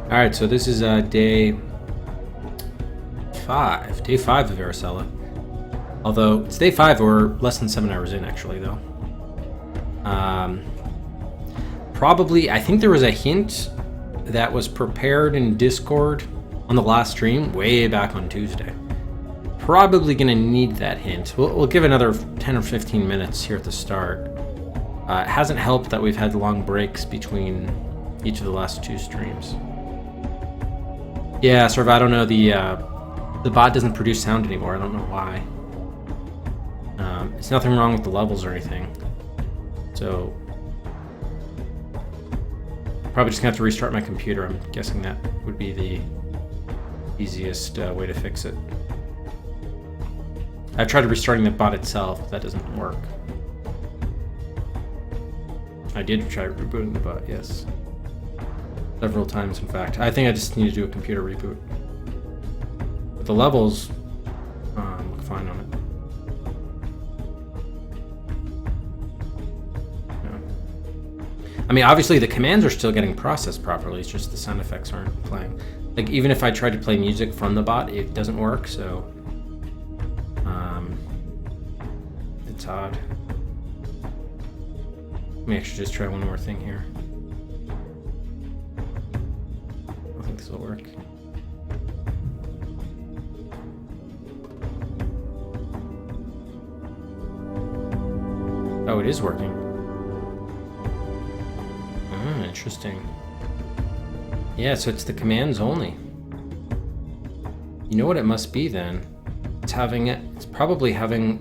All right, so this is day 5. Day 5 of Varicella. Although it's day 5 or less than 7 hours in, actually, though. Probably, I think there was a hint that was prepared in Discord on the last stream way back on Tuesday. Probably going to need that hint. We'll give another 10 or 15 minutes here at the start. It hasn't helped that we've had long breaks between each of the last 2 streams. Yeah, sort of, I don't know, the bot doesn't produce sound anymore. I don't know why. It's nothing wrong with the levels or anything. So, probably just gonna have to restart my computer. I'm guessing that would be the easiest way to fix it. I've tried restarting the bot itself, but that doesn't work. I did try rebooting the bot, yes. Several times, in fact. I think I just need to do a computer reboot. But the levels look fine on it. I mean, obviously the commands are still getting processed properly, it's just the sound effects aren't playing. Like, even if I try to play music from the bot, it doesn't work, so... it's odd. Let me actually just try one more thing here. I think this will work. Oh, it is working. Interesting. Yeah, so it's the commands only. You know what it must be then? It's probably having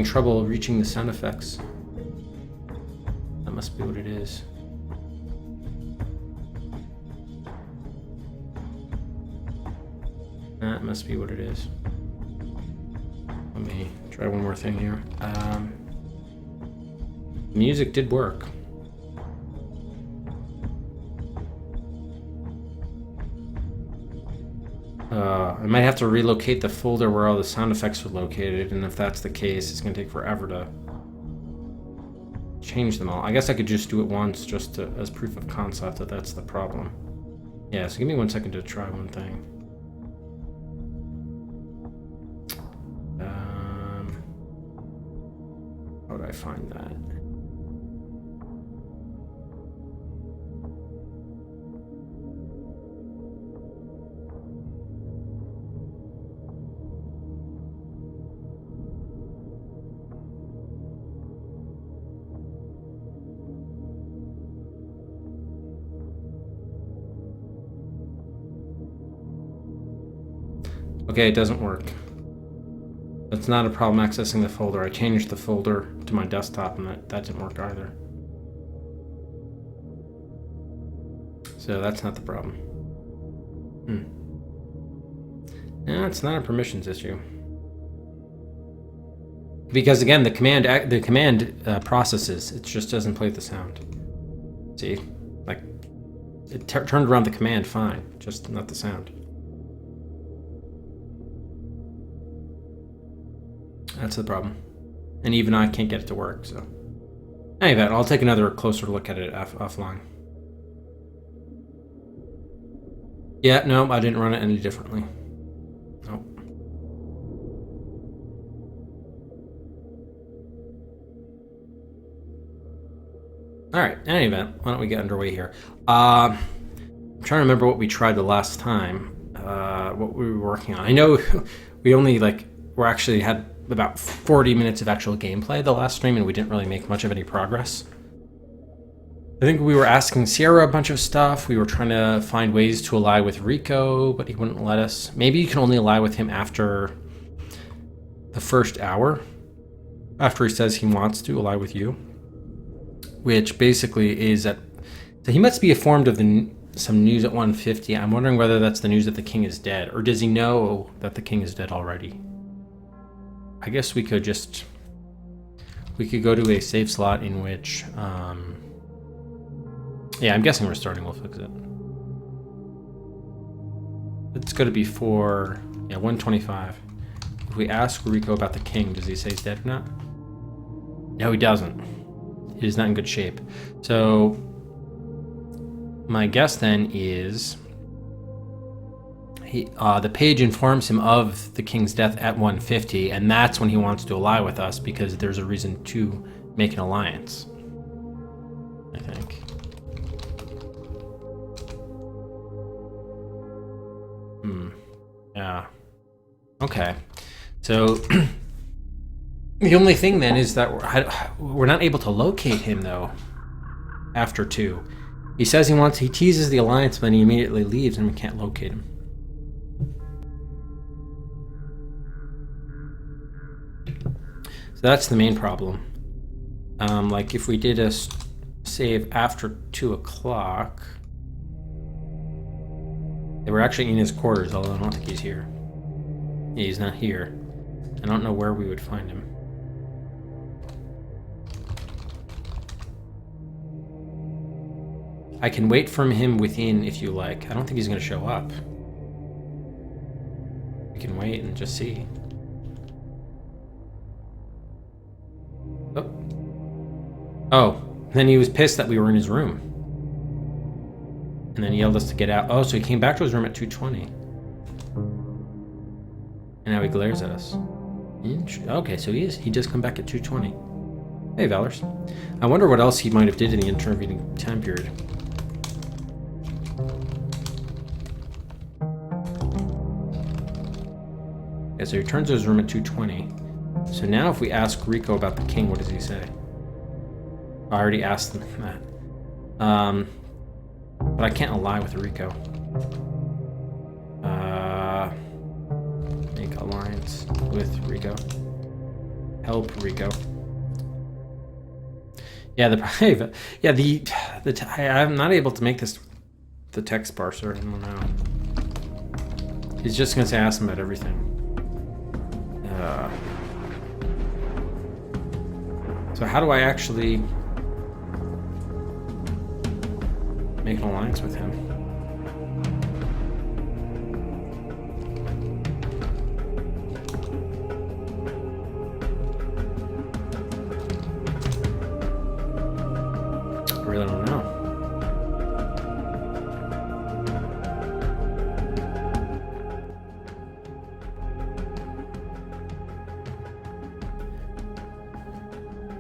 trouble reaching the sound effects. That must be what it is. That must be what it is. Let me try one more thing here. Music did work. I might have to relocate the folder where all the sound effects were located, and if that's the case, it's going to take forever to change them all. I guess I could just do it once, just as proof of concept that that's the problem. Yeah, so give me 1 second to try one thing. How would I find that? Okay, it doesn't work. That's not a problem accessing the folder. I changed the folder to my desktop and that didn't work either. So that's not the problem. No, it's not a permissions issue. Because again, the command processes. It just doesn't play the sound. See, like it turned around the command fine, just not the sound. That's the problem. And even I can't get it to work, so. Anyway, I'll take another closer look at it offline. Yeah, no, I didn't run it any differently. Nope. Alright, in any event, why don't we get underway here? I'm trying to remember what we tried the last time, what we were working on. I know we only, we actually had about 40 minutes of actual gameplay the last stream, and we didn't really make much of any progress. I think we were asking Sierra a bunch of stuff. We were trying to find ways to ally with Rico, but he wouldn't let us. Maybe you can only ally with him after the first hour, after he says he wants to ally with you, which basically is that... So he must be informed of some news at 150. I'm wondering whether that's the news that the king is dead, or does he know that the king is dead already? I guess we could go to a save slot in which, yeah, I'm guessing restarting will fix it. It's going to be for, 125. If we ask Rico about the king, does he say he's dead or not? No, he doesn't. He is not in good shape. So my guess then is the page informs him of the king's death at 150, and that's when he wants to ally with us because there's a reason to make an alliance, I think. Yeah. Okay. So the only thing then is that we're not able to locate him though. After 2, he says he teases the alliance, but then he immediately leaves, and we can't locate him. So that's the main problem. Like if we did a save after 2 o'clock. They were actually in his quarters, although I don't think he's here. Yeah, he's not here. I don't know where we would find him. I can wait for him within if you like. I don't think he's going to show up. We can wait and just see. Oh, then he was pissed that we were in his room. And then he yelled us to get out. Oh, so he came back to his room at 2:20. And now he glares at us. Okay, so he just come back at 2:20. Hey, Valors. I wonder what else he might have did in the intervening time period. Okay, so he returns to his room at 2:20. So now if we ask Rico about the king, what does he say? I already asked him that. But I can't ally with Rico. Make alliance with Rico. Help Rico. Yeah, I'm not able to make this the text parser. I don't know. He's just gonna say ask him about everything. So how do I actually make an alliance with him? I really don't know.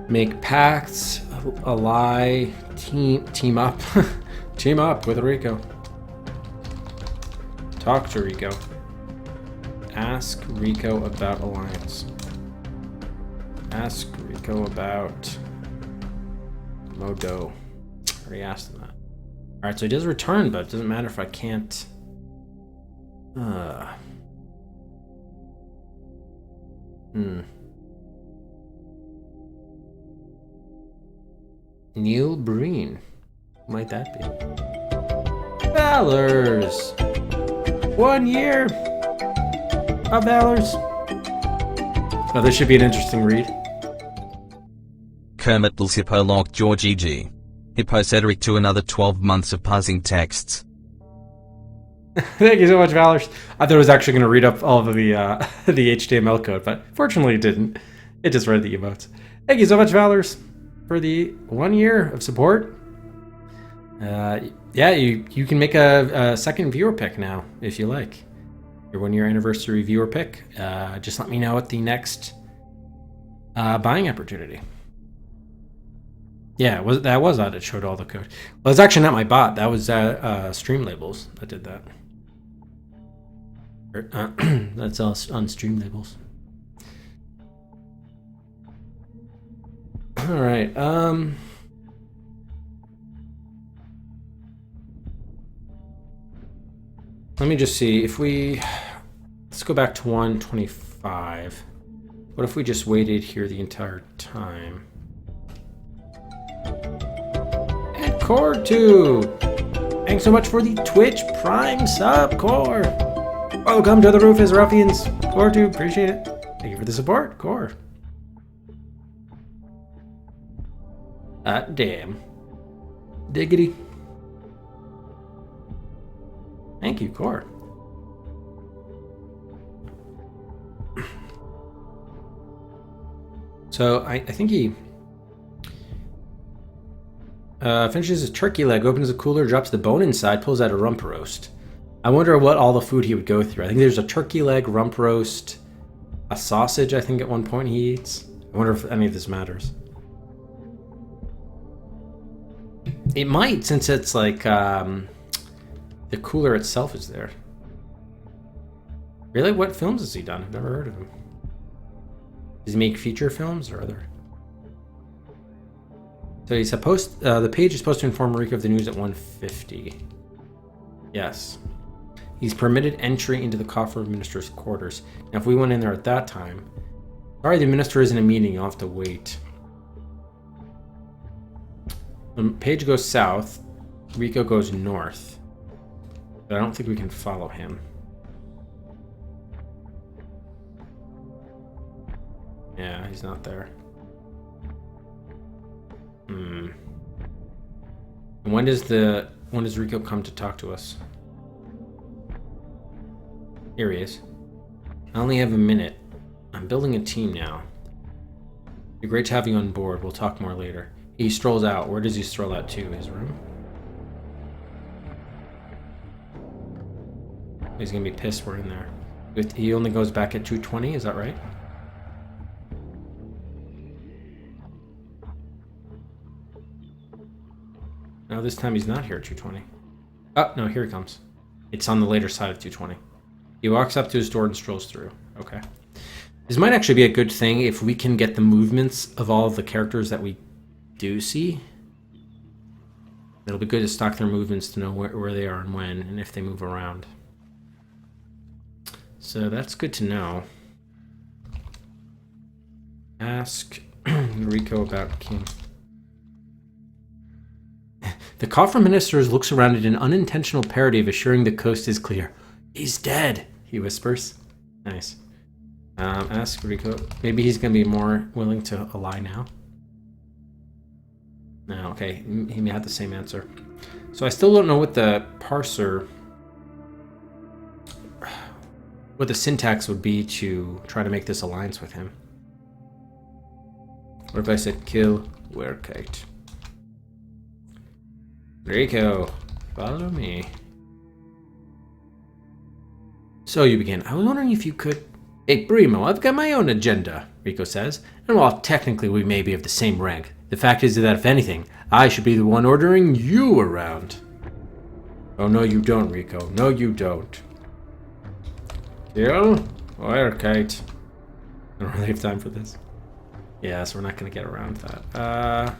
Make pacts, ally, team up. Team up with Rico. Talk to Rico. Ask Rico about alliance. Ask Rico about Modo. Already asked him that. Alright, so he does return, but it doesn't matter if I can't. Neil Breen. Who might that be? Valors! 1 year of Valors. Oh, this should be an interesting read. Kermit will Hippo lock Georgie G. Hippo Cedric to another 12 months of pausing texts. Thank you so much, Valors. I thought it was actually going to read up all of the the HTML code, but fortunately it didn't. It just read the emotes. Thank you so much, Valors, for the 1 year of support. Yeah, you can make a second viewer pick now if you like. Your 1 year anniversary viewer pick. Just let me know at the next buying opportunity. Yeah, that was odd. It showed all the code. Well, it's actually not my bot. That was Stream Labels that did that. That's us on Stream Labels. All right. Let me just see if let's go back to 125. What if we just waited here the entire time? And Core2! Thanks so much for the Twitch Prime sub, Core! Welcome to the Rufus Ruffians, Core2, appreciate it. Thank you for the support, Core. Damn. Diggity. Thank you, Core. So I think he... Finishes his turkey leg, opens the cooler, drops the bone inside, pulls out a rump roast. I wonder what all the food he would go through. I think there's a turkey leg, rump roast, a sausage, I think at one point he eats. I wonder if any of this matters. It might, since it's like, the cooler itself is there. Really? What films has he done? I've never heard of him. Does he make feature films or other? So he's supposed, the page is supposed to inform Rico of the news at 1:50. Yes. He's permitted entry into the coffer of minister's quarters. Now, if we went in there at that time... Sorry, the minister is in a meeting. You'll have to wait. The page goes south. Rico goes north. But I don't think we can follow him. Yeah, he's not there. And when does Rico come to talk to us? Here he is. I only have a minute. I'm building a team now. It'd be great to have you on board. We'll talk more later. He strolls out. Where does he stroll out to? His room? He's gonna be pissed we're in there. He only goes back at 2:20, is that right? No, this time he's not here at 2:20. Oh, no, here he comes. It's on the later side of 2:20. He walks up to his door and strolls through. Okay. This might actually be a good thing if we can get the movements of all of the characters that we do see. It'll be good to stock their movements to know where they are and when, and if they move around. So that's good to know. Ask Rico about King. The coffer minister looks around at an unintentional parody of assuring the coast is clear. He's dead, he whispers. Nice. Ask Rico. Maybe he's going to be more willing to lie now. No, okay. He may have the same answer. So I still don't know what the parser... what the syntax would be to try to make this alliance with him. What if I said kill Werkite? Rico, follow me. So you begin. I was wondering if you could... Hey, Primo, I've got my own agenda, Rico says. And while technically we may be of the same rank, the fact is that if anything, I should be the one ordering you around. Oh, no you don't, Rico. No you don't. Kill Werkite. I don't really have time for this. Yeah, so we're not going to get around that.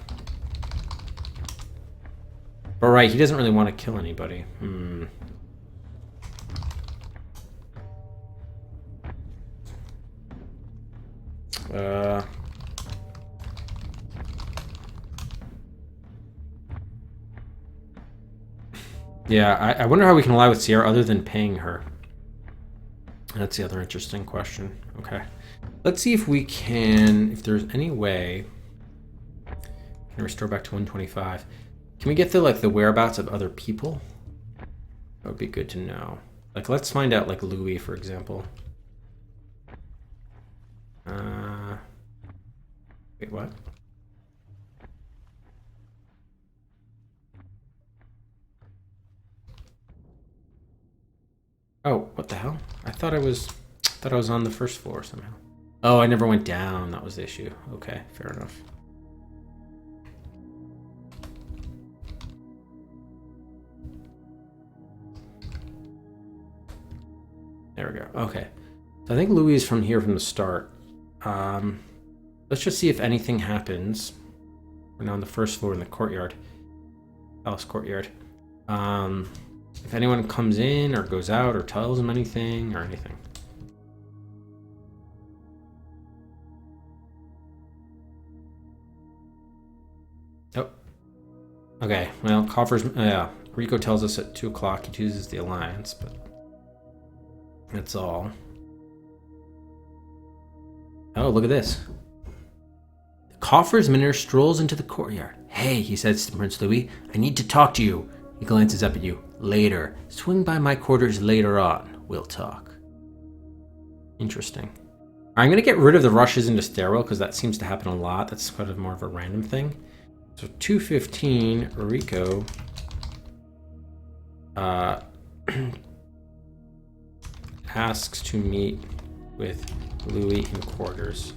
But right, he doesn't really want to kill anybody. Yeah, I wonder how we can ally with Sierra other than paying her. That's the other interesting question. Okay. Let's see if we can, if there's any way. Can I restore back to 125? Can we get the, like, the whereabouts of other people? That would be good to know. Like, let's find out, like, Louis, for example. Wait, what? Oh, what the hell? I thought I was on the first floor somehow. Oh, I never went down. That was the issue. Okay, fair enough. There we go. Okay. So I think Louis is from here from the start. Let's just see if anything happens. We're now on the first floor in the courtyard. Palace courtyard. If anyone comes in or goes out or tells him anything or anything. Oh. Okay, well, coffers... yeah, Rico tells us at 2 o'clock he chooses the alliance, but... that's all. Oh, look at this. The coffer's minister strolls into the courtyard. Hey, he says to Prince Louis, I need to talk to you. He glances up at you. Later. Swing by my quarters later on. We'll talk. Interesting. I'm going to get rid of the rushes into stairwell because that seems to happen a lot. That's kind of more of a random thing. So 2:15, Rico asks to meet with Louis in quarters.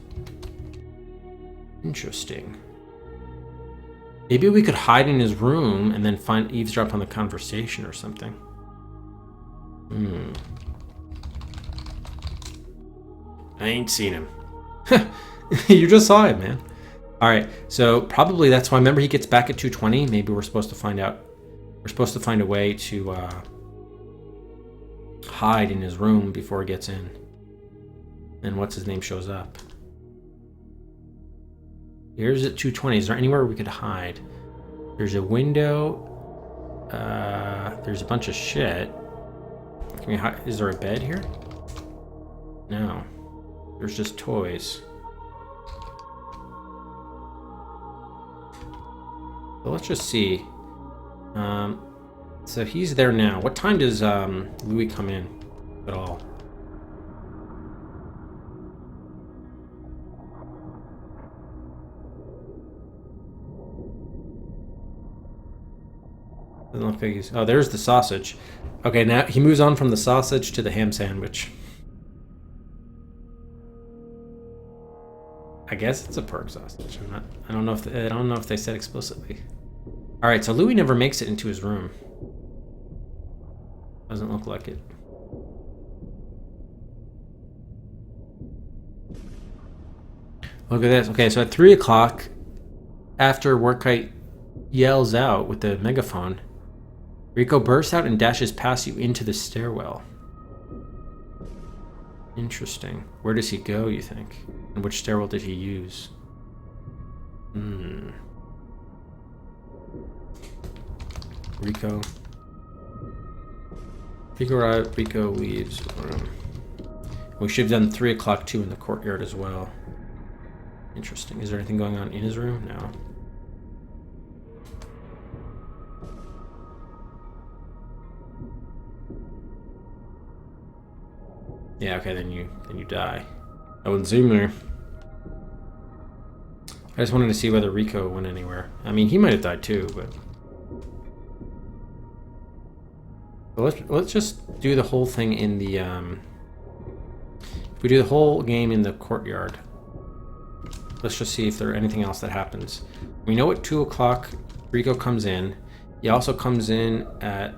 Interesting. Maybe we could hide in his room and then eavesdrop on the conversation or something. I ain't seen him. You just saw it, man. All right, so probably that's why. Remember, he gets back at 2:20. Maybe we're supposed to find out. We're supposed to find a way to hide in his room before he gets in. And what's his name shows up. Here's at 2:20. Is there anywhere we could hide? There's a window. There's a bunch of shit. Can we hide? Is there a bed here? No. There's just toys. So let's just see. So he's there now. What time does Louis come in at all? Doesn't look like he's... Oh, there's the sausage. Okay, now he moves on from the sausage to the ham sandwich. I guess it's a perk sausage. I don't know if they said explicitly. All right, so Louis never makes it into his room. Doesn't look like it. Look at this. Okay, so at 3 o'clock, after Workite yells out with the megaphone, Rico bursts out and dashes past you into the stairwell. Interesting. Where does he go, you think? And which stairwell did he use? Rico arrived. Rico leaves room. We should have done 3 o'clock too in the courtyard as well. Interesting. Is there anything going on in his room? No. Yeah, okay, then you die. I wouldn't zoom there. I just wanted to see whether Rico went anywhere. I mean, he might have died too, but let's just do the whole thing in the if we do the whole game in the courtyard. Let's just see if there's anything else that happens. We know at 2 o'clock Rico comes in. He also comes in at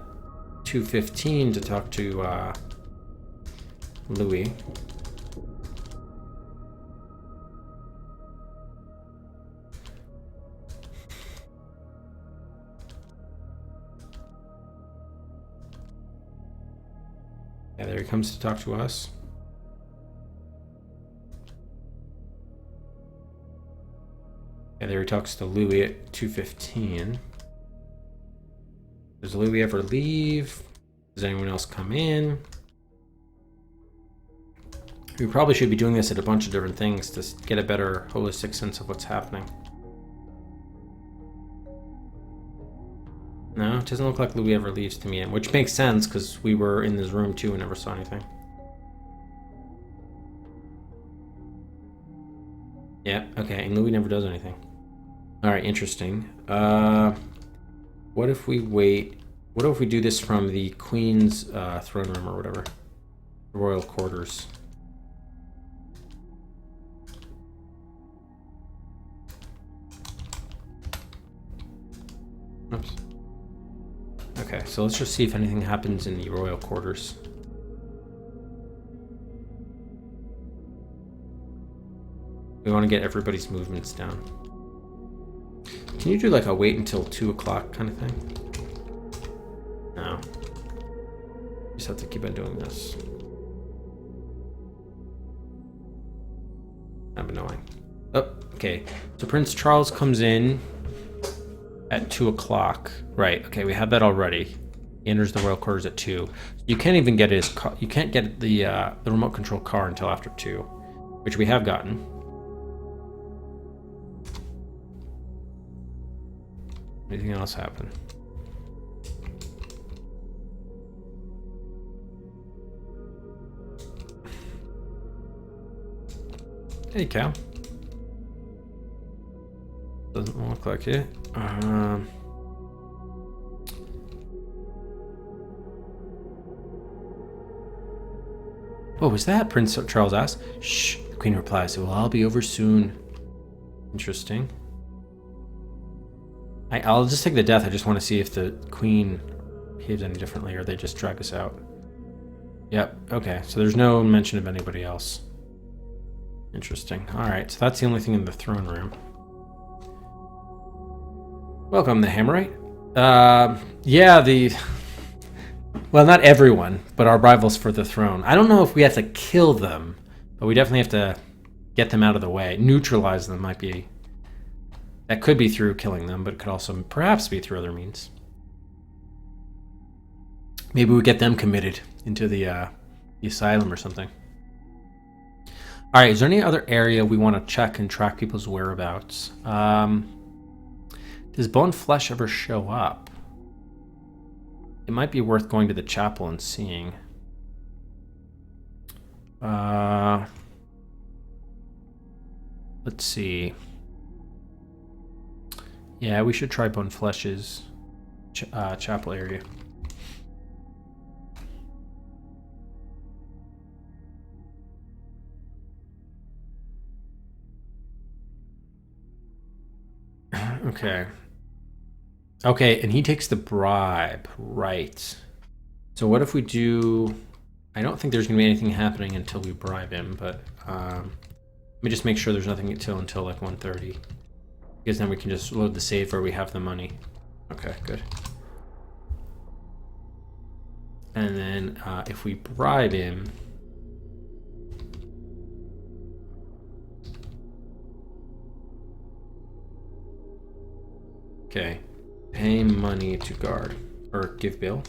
2:15 to talk to Louis. Yeah, there he comes to talk to us. Yeah, there he talks to Louis at 2:15. Does Louis ever leave? Does anyone else come in? We probably should be doing this at a bunch of different things to get a better holistic sense of what's happening. No, it doesn't look like Louis ever leaves to meet him, which makes sense because we were in this room too and never saw anything. Yeah, okay, and Louis never does anything. Alright, interesting. What if we wait? What if we do this from the Queen's throne room or whatever? The royal quarters. Oops. Okay, so let's just see if anything happens in the royal quarters. We want to get everybody's movements down. Can you do like a wait until 2 o'clock kind of thing? No. Just have to keep on doing this. I'm annoying. Oh, okay. So Prince Charles comes in at 2 o'clock. Right, okay, we have that already. He enters the royal quarters at 2. You can't even get his car. You can't get the remote control car until after 2, which we have gotten. Anything else happen? Hey, Cal. Doesn't look like it. What was that? Prince Charles asks. Shh, the Queen replies. It will all be over soon. Interesting. I'll just take the death. I just want to see if the Queen behaves any differently or they just drag us out. Yep, okay. So there's no mention of anybody else. Interesting. Alright, so that's the only thing in the throne room. Welcome, the Hammerite. Yeah, well, not everyone, but our rivals for the throne. I don't know if we have to kill them, but we definitely have to get them out of the way. Neutralize them might be... That could be through killing them, but it could also perhaps be through other means. Maybe we get them committed into the asylum or something. Alright, is there any other area we want to check and track people's whereabouts? Does Bone Flesh ever show up? It might be worth going to the chapel and seeing. Let's see. Yeah, we should try Bone Flesh's chapel area. Okay. Okay, and he takes the bribe. Right. So what if we do... I don't think there's going to be anything happening until we bribe him, but let me just make sure there's nothing until like 1:30. Because then we can just load the save where we have the money. Okay, good. And then if we bribe him... Okay. Pay money to guard. Or give bill.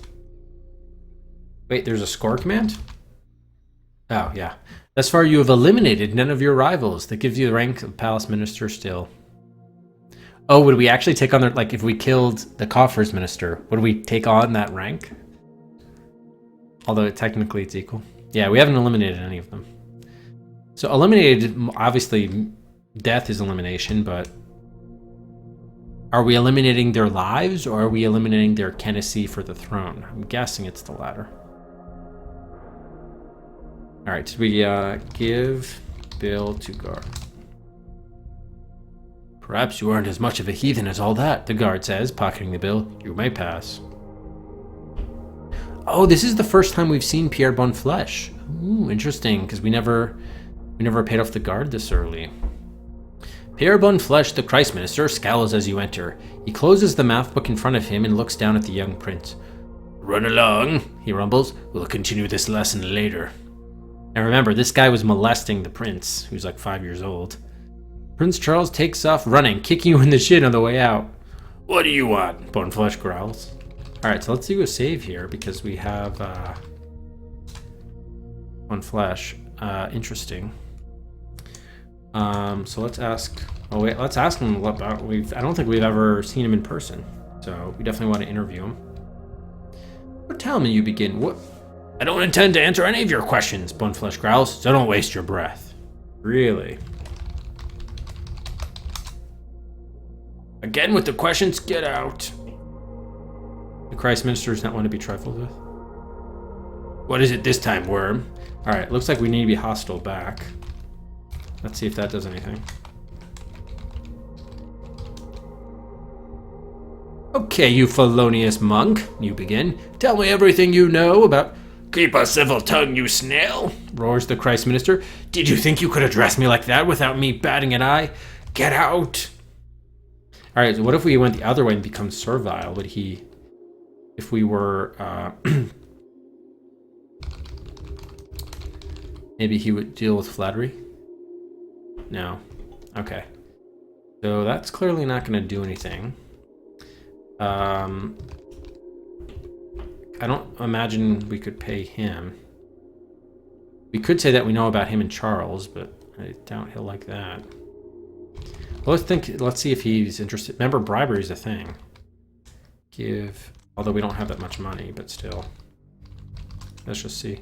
Wait, there's a score command? Oh, yeah. Thus far you have eliminated none of your rivals. That gives you the rank of Palace Minister still. Oh, would we actually take on their... Like, if we killed the Coffers Minister, would we take on that rank? Although technically it's equal. Yeah, we haven't eliminated any of them. So eliminated, obviously, death is elimination, but... Are we eliminating their lives, or are we eliminating their candidacy for the throne? I'm guessing it's the latter. Alright, so we give bill to guard. Perhaps you aren't as much of a heathen as all that, the guard says, pocketing the bill. You may pass. Oh, this is the first time we've seen Pierre Bonflesh. Ooh, interesting, because we never paid off the guard this early. Pierre Bonflesh, the Christ Minister, scowls as you enter. He closes the math book in front of him and looks down at the young prince. Run along, he rumbles. We'll continue this lesson later. And remember, this guy was molesting the prince, who's like 5 years old. Prince Charles takes off running, kicking you in the shin on the way out. What do you want? Boneflesh growls. Alright, so let's do a save here, because we have Boneflesh. Interesting. So let's ask... Oh wait, let's ask him about... I don't think we've ever seen him in person, so we definitely want to interview him. But tell me, you begin. What? I don't intend to answer any of your questions, Boneflesh growls, so don't waste your breath. Really? Again with the questions, get out. The Christ Minister does not want to be trifled with. What is it this time, worm? Alright, looks like we need to be hostile back. Let's see if that does anything. Okay, you felonious monk, you begin. Tell me everything you know about... Keep a civil tongue, you snail, roars the Christ Minister. Did you think you could address me like that without me batting an eye? Get out! Alright, so what if we went the other way and become servile? Would he... If we were... maybe he would deal with flattery? No. Okay. So that's clearly not going to do anything. I don't imagine we could pay him. We could say that we know about him and Charles, but I doubt he'll like that. Well, let's see if he's interested. Remember, bribery is a thing. Give, although we don't have that much money, but still. Let's just see.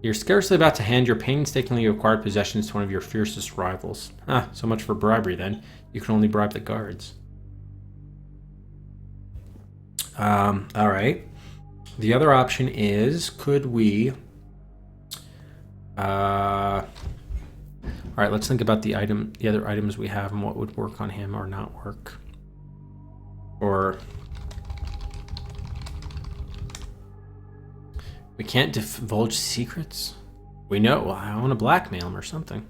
You're scarcely about to hand your painstakingly acquired possessions to one of your fiercest rivals. Ah, so much for bribery then. You can only bribe the guards. Alright. The other option is, could we... Alright, let's think about the other items we have and what would work on him or not work. Or... we can't divulge secrets? We know. Well, I want to blackmail him or something.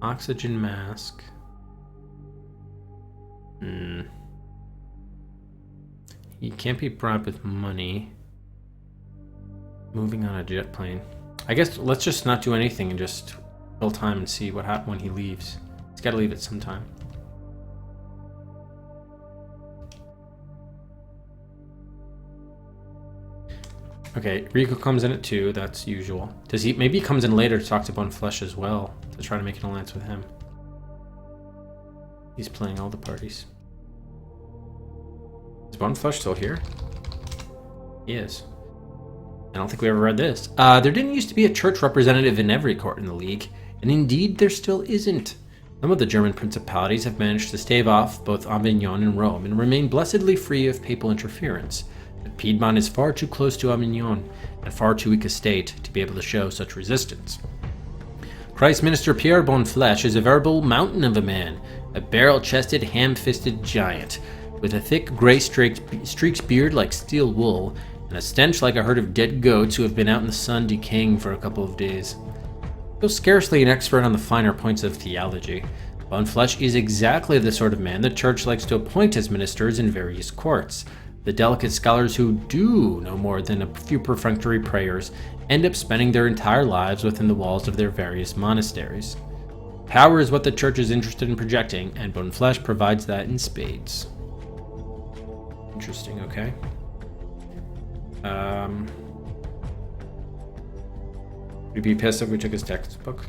Oxygen mask. He can't be bribed with money. Moving on a jet plane. I guess let's just not do anything and just kill time and see what happens when he leaves. He's got to leave at some time. Okay, Rico comes in at 2. That's usual. Does he? Maybe he comes in later to talk to Bone Flesh as well to try to make an alliance with him. He's playing all the parties. Is Bone Flesh still here? He is. I don't think we ever read this. There didn't used to be a church representative in every court in the League, and indeed there still isn't. Some of the German principalities have managed to stave off both Avignon and Rome and remain blessedly free of papal interference. But Piedmont is far too close to Avignon and far too weak a state to be able to show such resistance. Christ Minister Pierre Bonnefleche is a veritable mountain of a man, a barrel-chested, ham-fisted giant, with a thick gray-streaked beard like steel wool, and a stench like a herd of dead goats who have been out in the sun decaying for a couple of days. Though scarcely an expert on the finer points of theology, Bonnefleche is exactly the sort of man the Church likes to appoint as ministers in various courts. The delicate scholars who do no more than a few perfunctory prayers end up spending their entire lives within the walls of their various monasteries. Power is what the Church is interested in projecting, and Bonnefleche provides that in spades. Interesting, okay. Would you be pissed if we took his textbook?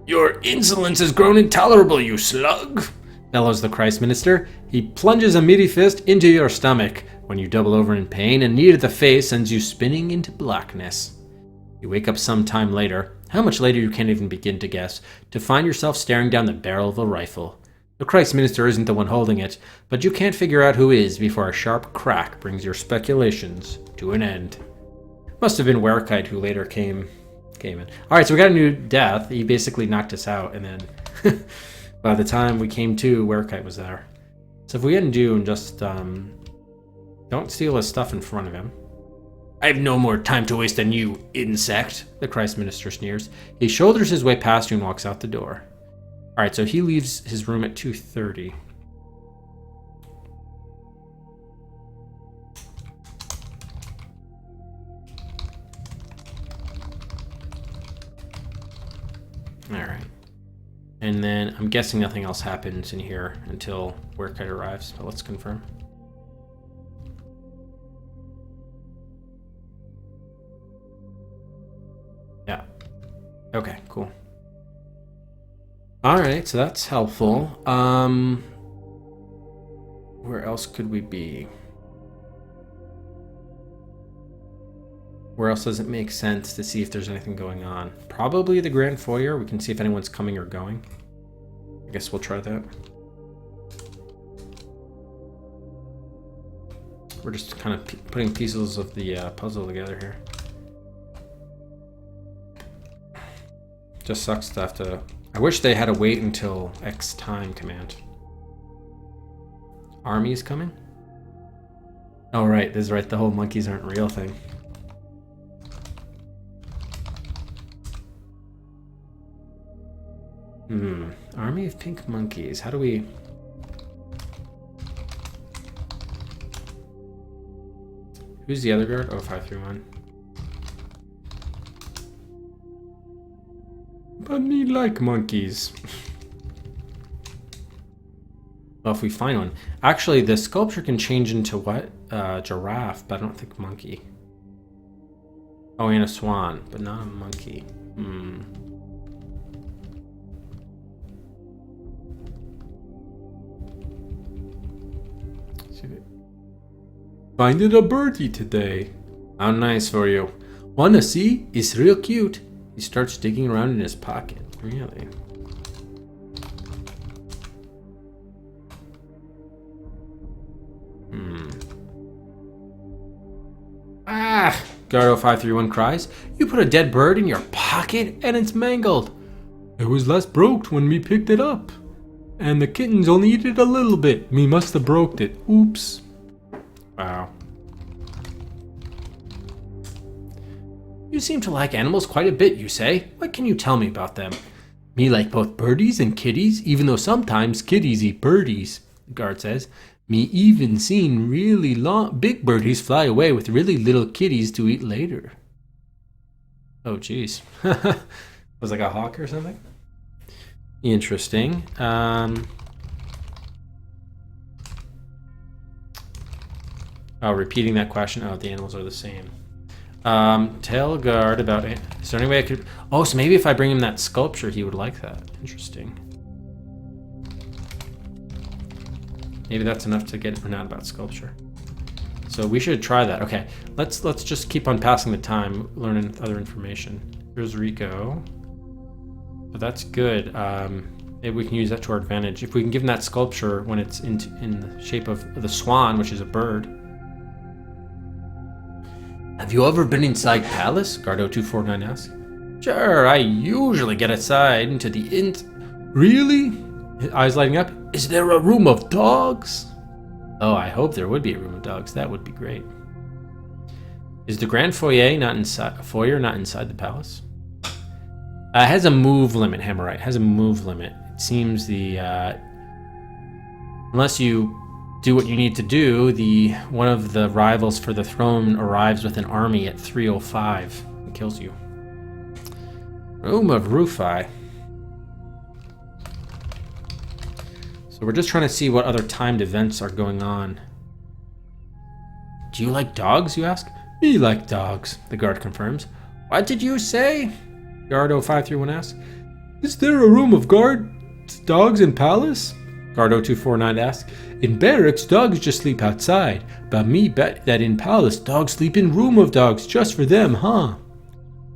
Your insolence has grown intolerable, you slug! Bellows the Christ Minister. He plunges a meaty fist into your stomach. When you double over in pain, a knee to the face sends you spinning into blackness. You wake up some time later, how much later you can't even begin to guess, to find yourself staring down the barrel of a rifle. The Christ Minister isn't the one holding it, but you can't figure out who is before a sharp crack brings your speculations to an end. Must have been Werkite who later came in. Alright, so we got a new death. He basically knocked us out, and then by the time we came to, Werkite was there. So if we hadn't do and just don't steal his stuff in front of him. I have no more time to waste on you, insect, the Christ Minister sneers. He shoulders his way past you and walks out the door. Alright, so he leaves his room at 2:30. Alright. And then I'm guessing nothing else happens in here until Werkite arrives, but let's confirm. Yeah. Okay, cool. Alright, so that's helpful. Where else could we be? Where else does it make sense to see if there's anything going on? Probably the Grand Foyer. We can see if anyone's coming or going. I guess we'll try that. We're just kind of putting pieces of the puzzle together here. Just sucks to have to... I wish they had to wait until X time command. Army's coming? Oh right, this is right, the whole monkeys aren't real thing. Army of pink monkeys. How do we... Who's the other guard? Oh, 531. But me like monkeys. Well, if we find one. Actually, the sculpture can change into what? Giraffe, but I don't think monkey. Oh, and a swan, but not a monkey. Finding a birdie today. How nice for you. Wanna see? It's real cute. He starts digging around in his pocket. Really? Ah! Gardo531 cries. You put a dead bird in your pocket and it's mangled. It was less broke when me picked it up. And the kittens only eat it a little bit. Me must have broked it. Oops. Wow. You seem to like animals quite a bit, you say. What can you tell me about them? Me like both birdies and kitties, even though sometimes kitties eat birdies, the guard says. Me even seen really big birdies fly away with really little kitties to eat later. Oh, jeez. Was like a hawk or something? Interesting. Repeating that question. Oh, the animals are the same. Tell guard about it. Is there any way I could... Oh, so maybe if I bring him that sculpture, he would like that. Interesting. Maybe that's enough to get him out about sculpture. So we should try that. Okay, let's just keep on passing the time, learning other information. Here's Rico. So that's good. Maybe we can use that to our advantage. If we can give him that sculpture when it's in the shape of the swan, which is a bird. Have you ever been inside Palace? Gardo249 asks. Sure, I usually get aside into the Really? His eyes lighting up. Is there a room of dogs? Oh, I hope there would be a room of dogs. That would be great. Is the grand foyer not inside the palace? Has a move limit, Hammerite. Has a move limit. It seems unless you do what you need to do, one of the rivals for the throne arrives with an army at 3:05 and kills you. Room of Rufi. So we're just trying to see what other timed events are going on. Do you like dogs, you ask? Me like dogs, the guard confirms. What did you say? Gardo531 asks. Is there a room of dogs in palace? Gardo249 asks. In barracks, dogs just sleep outside, but me bet that in palace, dogs sleep in room of dogs just for them, huh?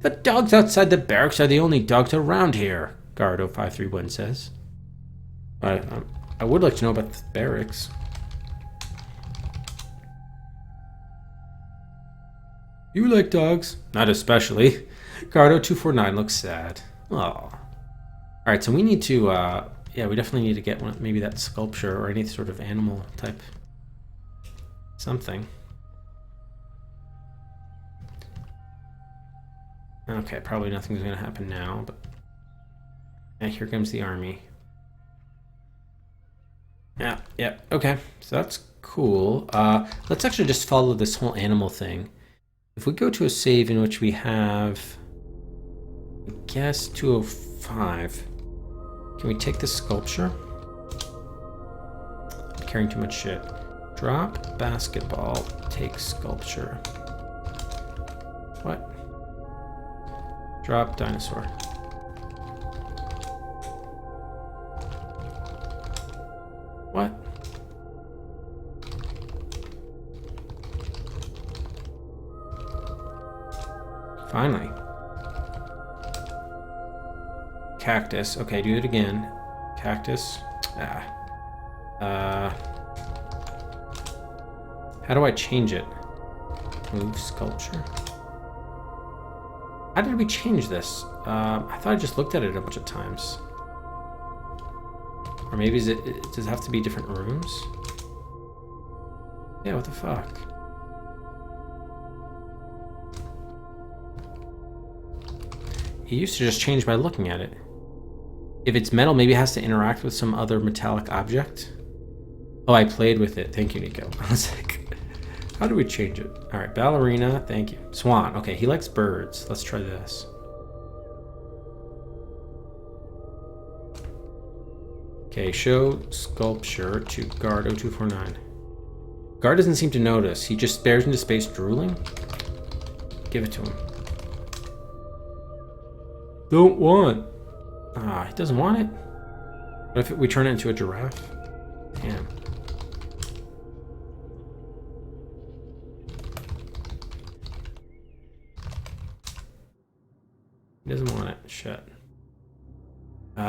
The dogs outside the barracks are the only dogs around here, Gardo531 says. I would like to know about the barracks. You like dogs? Not especially. Gardo249 looks sad. Oh. Alright, so we need to, we definitely need to get one, maybe that sculpture or any sort of animal type something. Okay, probably nothing's going to happen now, but... Yeah, here comes the army. Yeah, okay. So that's cool. Let's actually just follow this whole animal thing. If we go to a save in which we have... I guess 205. Can we take this sculpture? I'm carrying too much shit. Drop basketball, take sculpture. What? Drop dinosaur. What? Finally. Cactus. Okay, do it again. Cactus. How do I change it? Move sculpture. How did we change this? I thought I just looked at it a bunch of times. Or maybe does it have to be different rooms? Yeah, what the fuck? It used to just change by looking at it. If it's metal, maybe it has to interact with some other metallic object. Oh, I played with it. Thank you, Nico. I was like, how do we change it? All right, ballerina. Thank you. Swan. Okay, he likes birds. Let's try this. Okay, show sculpture to Gardo249. Guard doesn't seem to notice. He just stares into space, drooling. Give it to him. Don't want. He doesn't want it. What if we turn it into a giraffe? Damn. He doesn't want it. Shit. He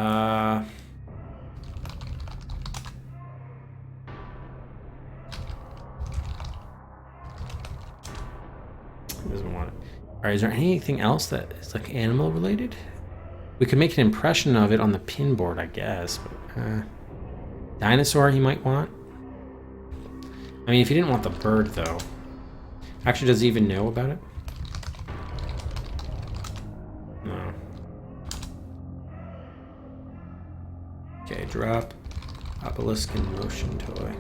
doesn't want it. Alright, is there anything else that is like animal related? We could make an impression of it on the pin board, I guess. But, dinosaur he might want. I mean, if he didn't want the bird, though. Actually, does he even know about it? No. Okay, drop obelisk in motion toy.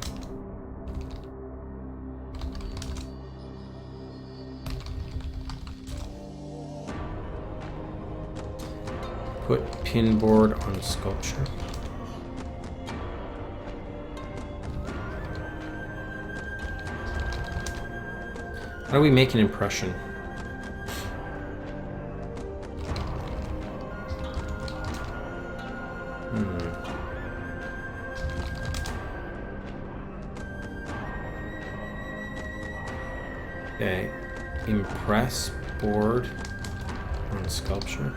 Put pin board on sculpture. How do we make an impression? Okay, impress board on sculpture.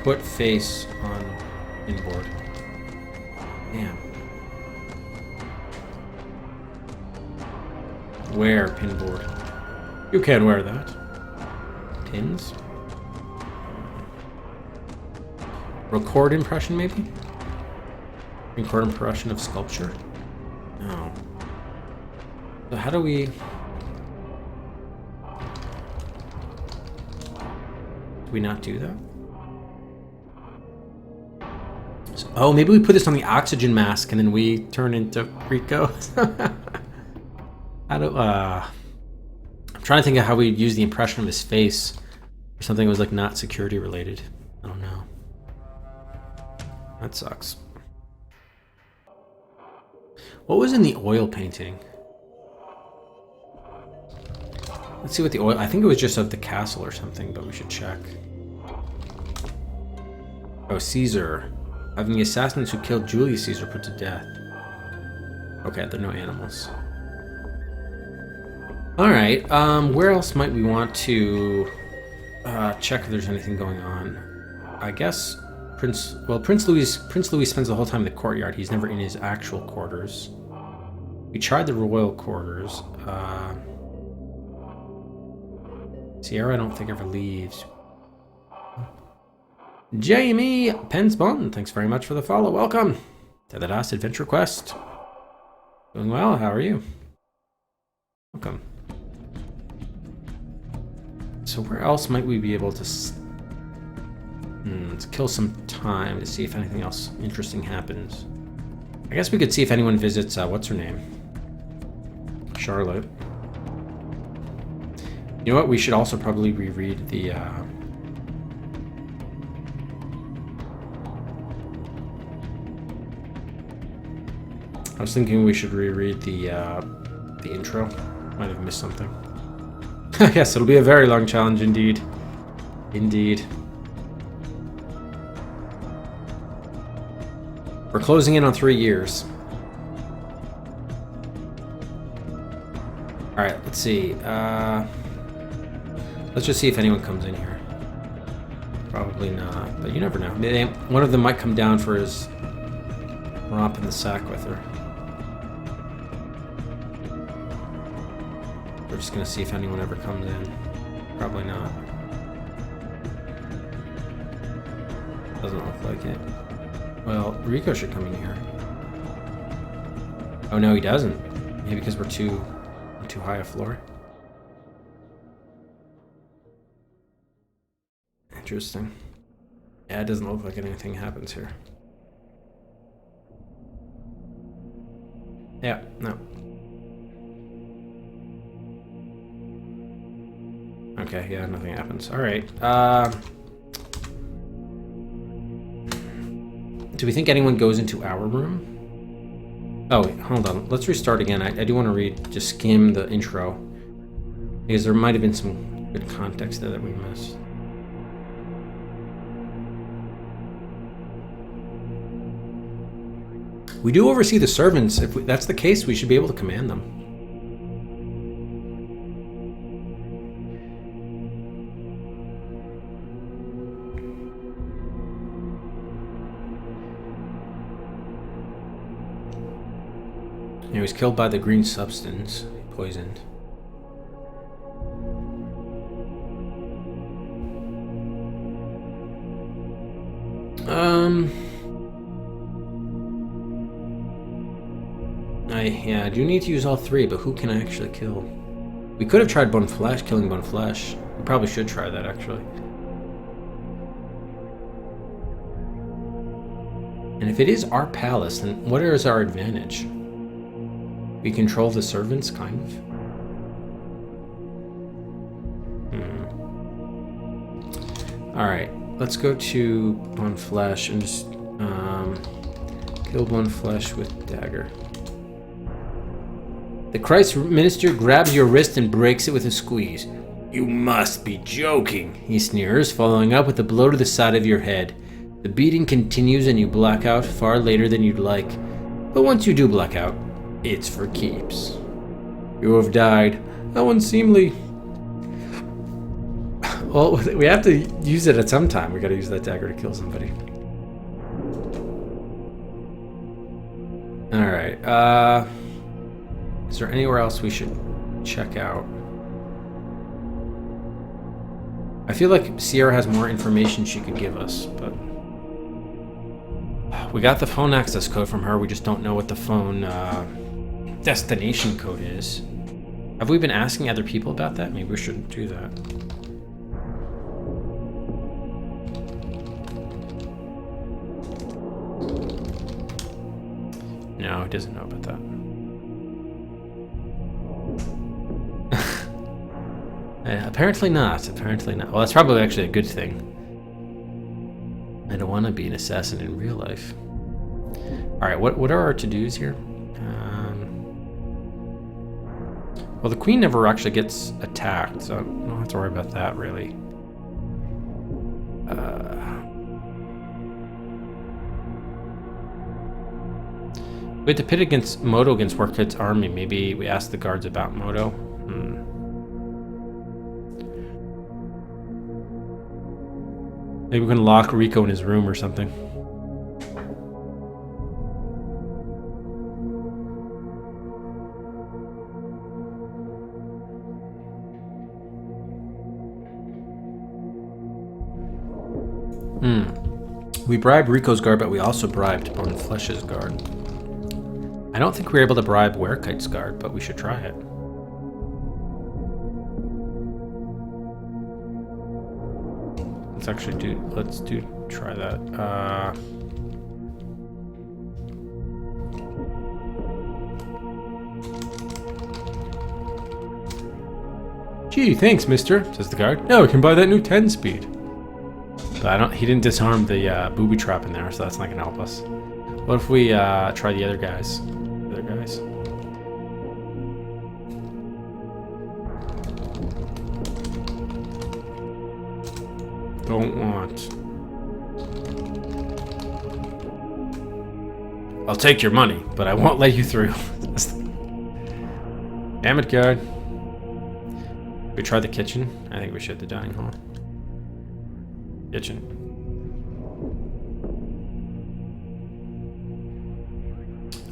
Put face on inboard. Damn. Wear pinboard. You can wear that. Pins. Record impression, maybe? Record impression of sculpture? No. So how do we... Do we not do that? So, oh, maybe we put this on the oxygen mask and then we turn into Rico. How do, I'm trying to think of how we'd use the impression of his face or something that was like not security related. I don't know. That sucks. What was in the oil painting? Let's see what the oil... I think it was just of the castle or something, but we should check. Oh, Caesar. Having the assassins who killed Julius Caesar put to death. Okay, there are no animals. Alright, where else might we want to check if there's anything going on? I guess Prince Louis spends the whole time in the courtyard. He's never in his actual quarters. We tried the royal quarters. Sierra, I don't think ever leaves. Jamie Pensbon, thanks very much for the follow. Welcome to the last adventure quest. Doing well, how are you? Welcome. So where else might we be able to let's kill some time to see if anything else interesting happens. I guess we could see if anyone visits, what's her name? Charlotte. You know what? We should also probably reread the, I was thinking we should reread the intro. Might have missed something. Yes, it'll be a very long challenge indeed. Indeed. We're closing in on 3 years. Alright, let's see. Let's just see if anyone comes in here. Probably not, but you never know. One of them might come down for his romp in the sack with her. We're just gonna see if anyone ever comes in. Probably not. Doesn't look like it. Well, Rico should come in here. Oh no, he doesn't. Maybe because we're too high a floor. Interesting. Yeah, it doesn't look like anything happens here. Yeah, no. Okay, yeah, nothing happens. Alright, do we think anyone goes into our room? Oh, wait, hold on. Let's restart again. I do want to just skim the intro. Because there might have been some good context there that we missed. We do oversee the servants. If that's the case, we should be able to command them. He was killed by the green substance. Poisoned. I do need to use all three, but who can I actually kill? We could have tried killing Bone Flesh. We probably should try that, actually. And if it is our palace, then what is our advantage? We control the servants, kind of. Alright, let's go to Bone Flesh and just kill Bone Flesh with dagger. The Christ minister grabs your wrist and breaks it with a squeeze. You must be joking, he sneers, following up with a blow to the side of your head. The beating continues and you black out far later than you'd like. But once you do black out, it's for keeps. You have died. How unseemly. Well, we have to use it at some time. We gotta use that dagger to kill somebody. Alright, is there anywhere else we should check out? I feel like Sierra has more information she could give us, but... We got the phone access code from her, we just don't know what the phone destination code is. Have we been asking other people about that? Maybe we shouldn't do that. No, he doesn't know about that. Apparently not. Apparently not. Well, that's probably actually a good thing. I don't want to be an assassin in real life. Alright, what are our to-dos here? Well, the queen never actually gets attacked, so I don't have to worry about that, really. We had to pit against Moto against Warkit's army. Maybe we ask the guards about Moto. Maybe we can lock Rico in his room or something. We bribed Rico's guard, but we also bribed Bone Flesh's guard. I don't think we were able to bribe Werekite's guard, but we should try it. Let's try that. Gee, thanks, mister, says the guard. Now we can buy that new 10-speed. But he didn't disarm the booby trap in there, so that's not gonna help us. What if we try the other guys? Don't want. I'll take your money, but I won't let you through. Damn it, guard. We try the kitchen? I think we should. The dining hall. Kitchen.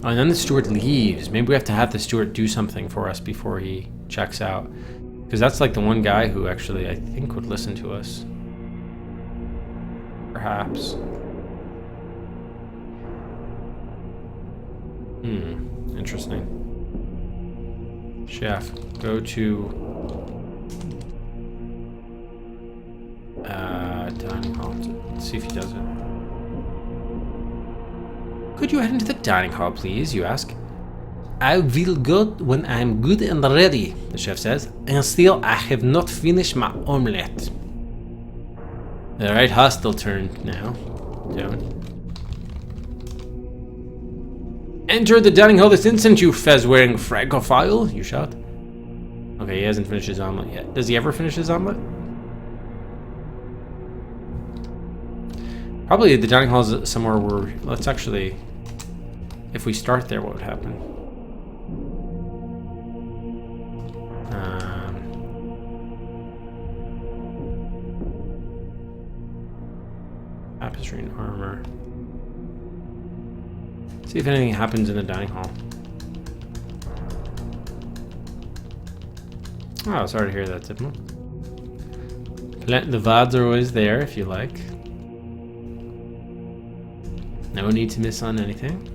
Oh, and then the steward leaves. Maybe we have to have the steward do something for us before he checks out. Because that's like the one guy who actually, I think, would listen to us. Perhaps. Interesting. Chef, go to dining hall. Let's see if he does it. Could you head into the dining hall, please? You ask. I will go when I'm good and ready, the chef says. And still, I have not finished my omelette. The right hostile turn now. Down. Enter the dining hall this instant, you fez-wearing francophile, you shout. Okay, he hasn't finished his omelet yet. Does he ever finish his omelet? Probably the dining hall is somewhere where... Let's actually... If we start there, what would happen? Tapestry and armor. See if anything happens in the dining hall. Oh, sorry to hear that, Tipmo. The VODs are always there if you like. No need to miss on anything.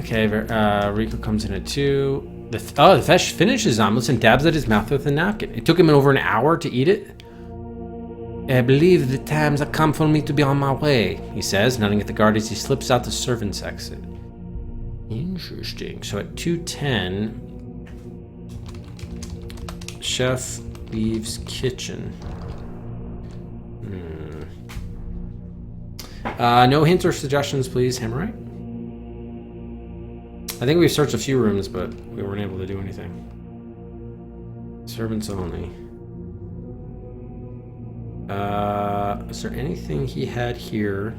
Okay, Rico comes in at 2. The fish finishes omelets and dabs at his mouth with a napkin. It took him over an hour to eat it. I believe the times have come for me to be on my way, he says, nodding at the guard as he slips out the servants' exit. Interesting. So at 2:10, chef leaves kitchen. No hints or suggestions, please, Hammerite. I think we've searched a few rooms, but we weren't able to do anything. Servants only. Is there anything he had here?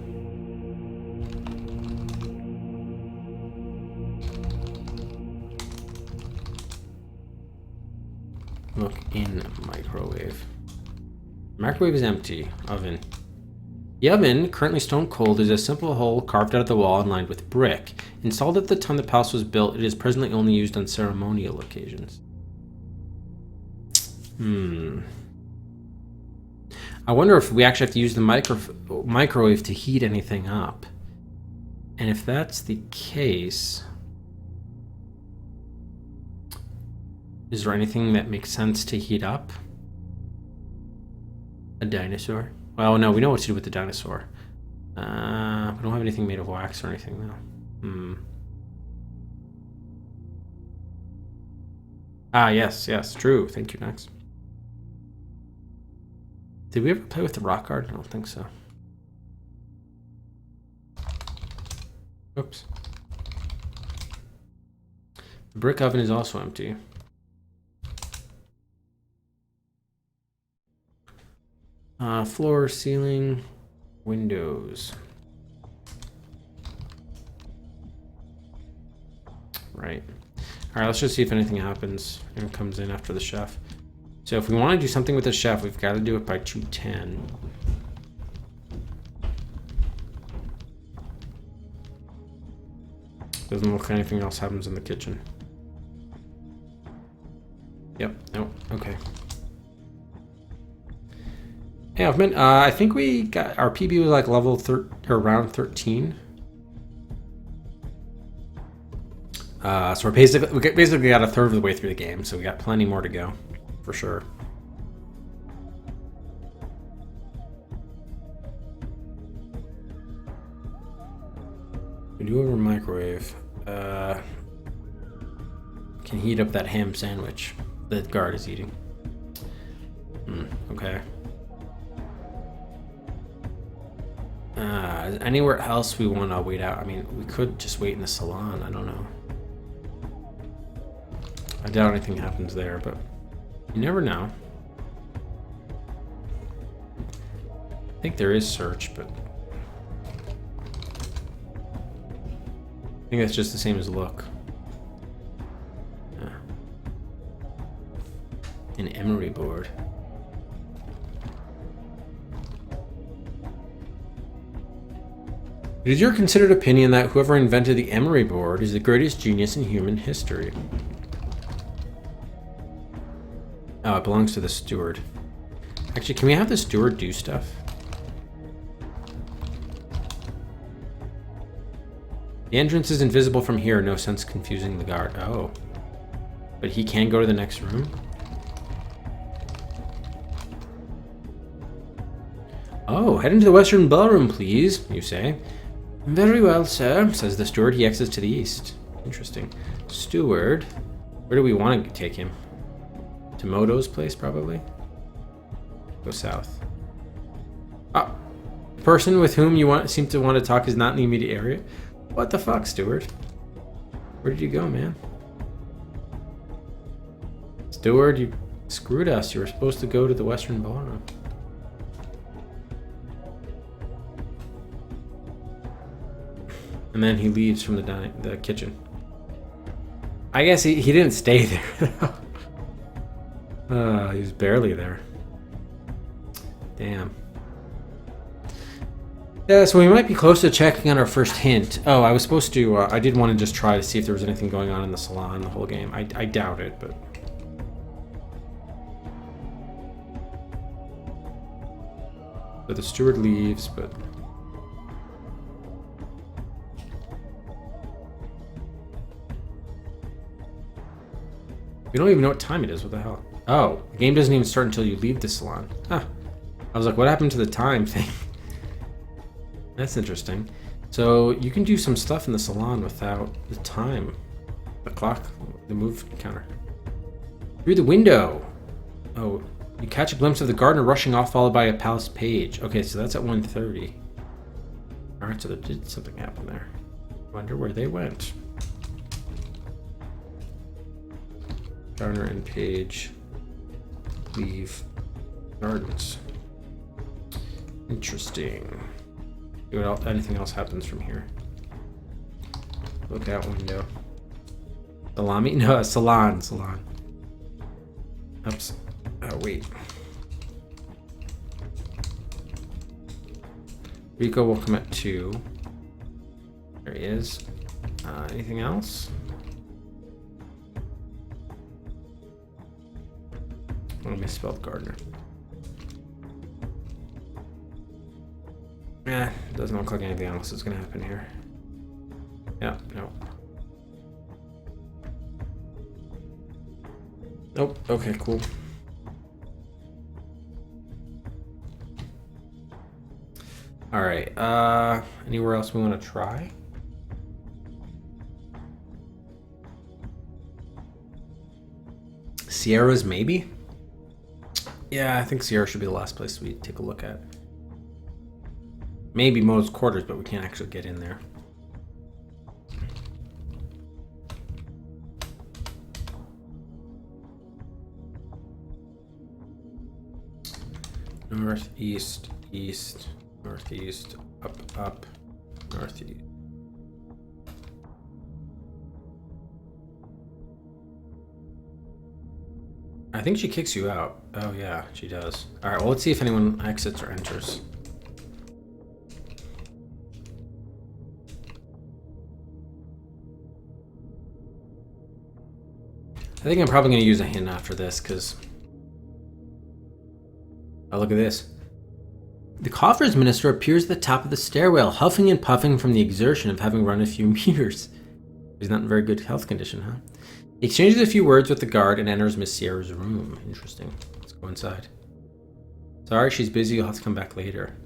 Look in microwave. Microwave is empty. Oven. The oven, currently stone cold, is a simple hole carved out of the wall and lined with brick. Installed at the time the palace was built, it is presently only used on ceremonial occasions. I wonder if we actually have to use the microwave to heat anything up. And if that's the case, is there anything that makes sense to heat up? A dinosaur? Well, no, we know what to do with the dinosaur. We don't have anything made of wax or anything, though. Ah, yes, true. Thank you, Nex. Did we ever play with the rock art? I don't think so. Oops. The brick oven is also empty. Floor, ceiling, windows. Right. Alright, let's just see if anything happens and comes in after the chef. So if we want to do something with the chef, we've got to do it by 2:10. Doesn't look like anything else happens in the kitchen. Yep, no, okay. Hey, Hoffman, I think we got our PB was like level or around 13. So we basically got a third of the way through the game, so we got plenty more to go, for sure. We do have a microwave. Can heat up that ham sandwich the guard is eating. Okay. Anywhere else we want to wait out? I mean, we could just wait in the salon. I don't know. I doubt anything happens there, but you never know. I think there is search, but I think that's just the same as look. Yeah. An emery board. It is your considered opinion that whoever invented the emery board is the greatest genius in human history. Oh, it belongs to the steward. Actually, can we have the steward do stuff? The entrance is invisible from here, no sense confusing the guard. Oh. But he can go to the next room? Oh, head into the western ballroom, please, you say. Very well, sir, says the steward. He exits to the east. Interesting. Steward. Where do we want to take him? To Moto's place, probably? Go south. Oh. The person with whom you seem to want to talk is not in the immediate area. What the fuck, steward? Where did you go, man? Steward, you screwed us. You were supposed to go to the western ballroom. And then he leaves from the kitchen. I guess he didn't stay there. He was barely there. Damn. Yeah, so we might be close to checking on our first hint. Oh, I was supposed to, I did want to just try to see if there was anything going on in the salon the whole game. I doubt it, but... So the steward leaves, but... We don't even know what time it is. What the hell? Oh, the game doesn't even start until you leave the salon. Huh. I was like, what happened to the time thing? That's interesting. So you can do some stuff in the salon without the time. The clock, the move counter. Through the window. Oh, you catch a glimpse of the gardener rushing off, followed by a palace page. Okay, so that's at 1:30. Alright, so there did something happen there. Wonder where they went. Gardener and page leave gardens. Interesting. See what else, anything else happens from here. Look out window. Salami? No, salon. Oops. Oh, wait. Rico will come at 2. There he is. Anything else? I misspelled gardener. Doesn't look like anything else is gonna happen here. Yeah, no. Nope, okay, cool. Alright, anywhere else we want to try? Sierra's maybe? Yeah, I think Sierra should be the last place we take a look at. Maybe Mo's quarters, but we can't actually get in there. North, east, east, northeast, up, northeast. I think she kicks you out. Oh yeah, she does. Alright, well let's see if anyone exits or enters. I think I'm probably going to use a hint after this, because... Oh, look at this. The coffers minister appears at the top of the stairwell, huffing and puffing from the exertion of having run a few meters. He's not in very good health condition, huh? He exchanges a few words with the guard and enters Miss Sierra's room. Interesting. Let's go inside. Sorry, she's busy. You'll have to come back later.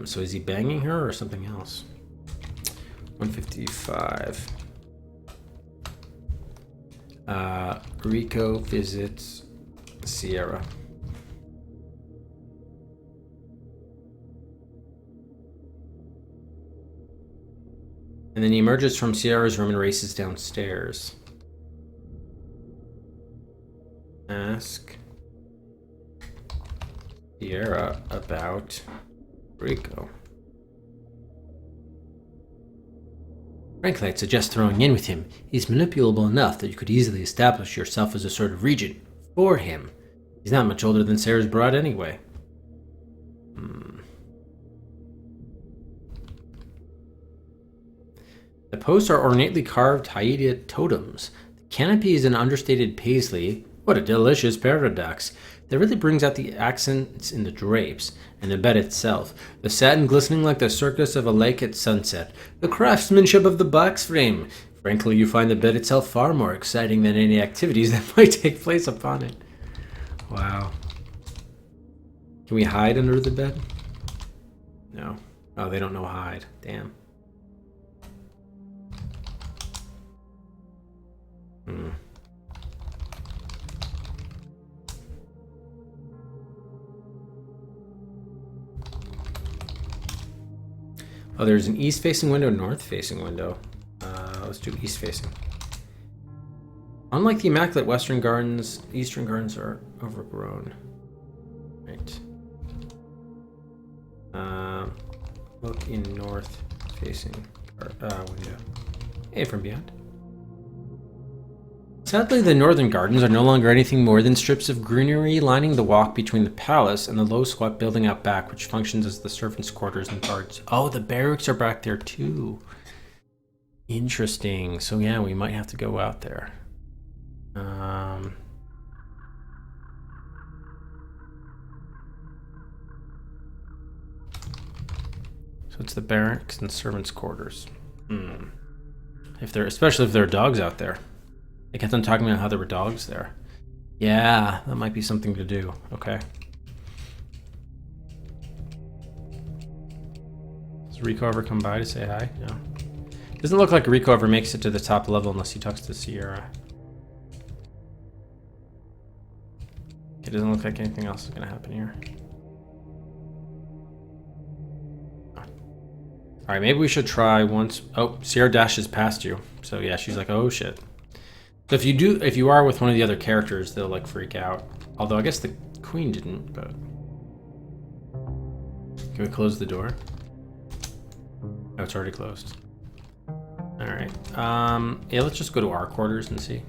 So is he banging her or something else? 155. Rico visits Sierra. And then he emerges from Sierra's room and races downstairs. Ask Sierra about Rico. Frankly, I'd suggest throwing in with him. He's manipulable enough that you could easily establish yourself as a sort of regent for him. He's not much older than Sarah's bride anyway. The posts are ornately carved Haida totems. The canopy is an understated paisley. What a delicious paradox. That really brings out the accents in the drapes and the bed itself. The satin glistening like the surface of a lake at sunset. The craftsmanship of the box frame. Frankly, you find the bed itself far more exciting than any activities that might take place upon it. Wow. Can we hide under the bed? No. Oh, they don't know hide. Damn. Oh, there's an east-facing window, north-facing window. Let's do east-facing. Unlike the immaculate western gardens, eastern gardens are overgrown. Right. Look in north-facing window. Hey, from beyond. Sadly, the northern gardens are no longer anything more than strips of greenery lining the walk between the palace and the low squat building out back, which functions as the servants' quarters and guards. Oh, the barracks are back there too. Interesting. So yeah, we might have to go out there. So it's the barracks and servants' quarters. Especially if there are dogs out there. They kept on talking about how there were dogs there. Yeah, that might be something to do. Okay. Does Rico ever come by to say hi? No. Doesn't look like Rico ever makes it to the top level unless he talks to Sierra. It doesn't look like anything else is going to happen here. Alright, maybe we should try once. Oh, Sierra dashes past you. So yeah, she's like, oh shit. So if you are with one of the other characters, they'll like freak out. Although I guess the queen didn't, but... Can we close the door? Oh, it's already closed. Alright. Yeah, let's just go to our quarters and see.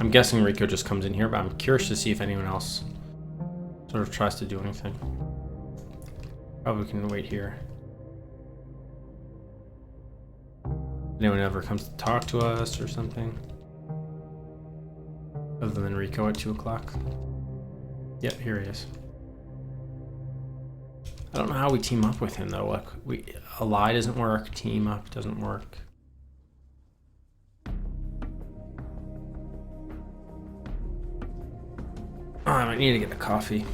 I'm guessing Rico just comes in here, but I'm curious to see if anyone else sort of tries to do anything. Probably can wait here. Anyone ever comes to talk to us or something? Other than Rico at 2 o'clock. Yep, here he is. I don't know how we team up with him though. Like a lie doesn't work, team up doesn't work. Oh, I might need to get a coffee.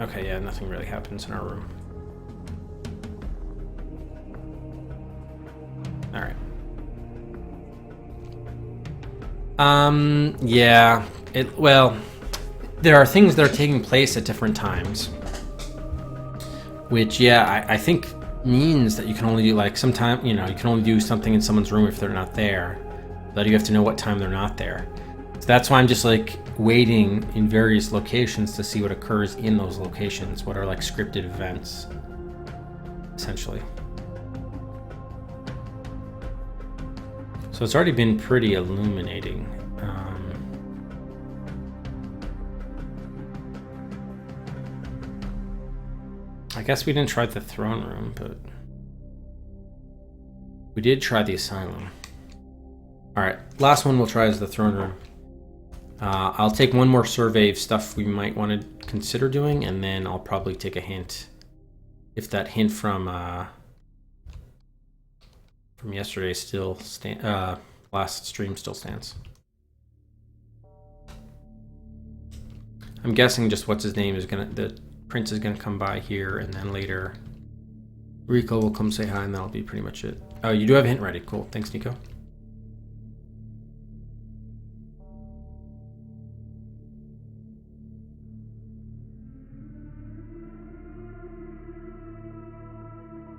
Okay, yeah, nothing really happens in our room. Alright. Yeah. Well, there are things that are taking place at different times. Which, yeah, I think means that you can only do, like, sometime, you can only do something in someone's room if they're not there. But you have to know what time they're not there. So that's why I'm just, like, waiting in various locations to see what occurs in those locations. What are, like, scripted events, essentially. So it's already been pretty illuminating. I guess we didn't try the throne room, but we did try the asylum. Alright, last one we'll try is the throne room. I'll take one more survey of stuff we might want to consider doing, and then I'll probably take a hint. If that hint from yesterday still last stream still stands. I'm guessing just what's his name is the prince is gonna come by here, and then later Rico will come say hi, and that'll be pretty much it. Oh, you do have a hint ready. Cool. Thanks, Nico.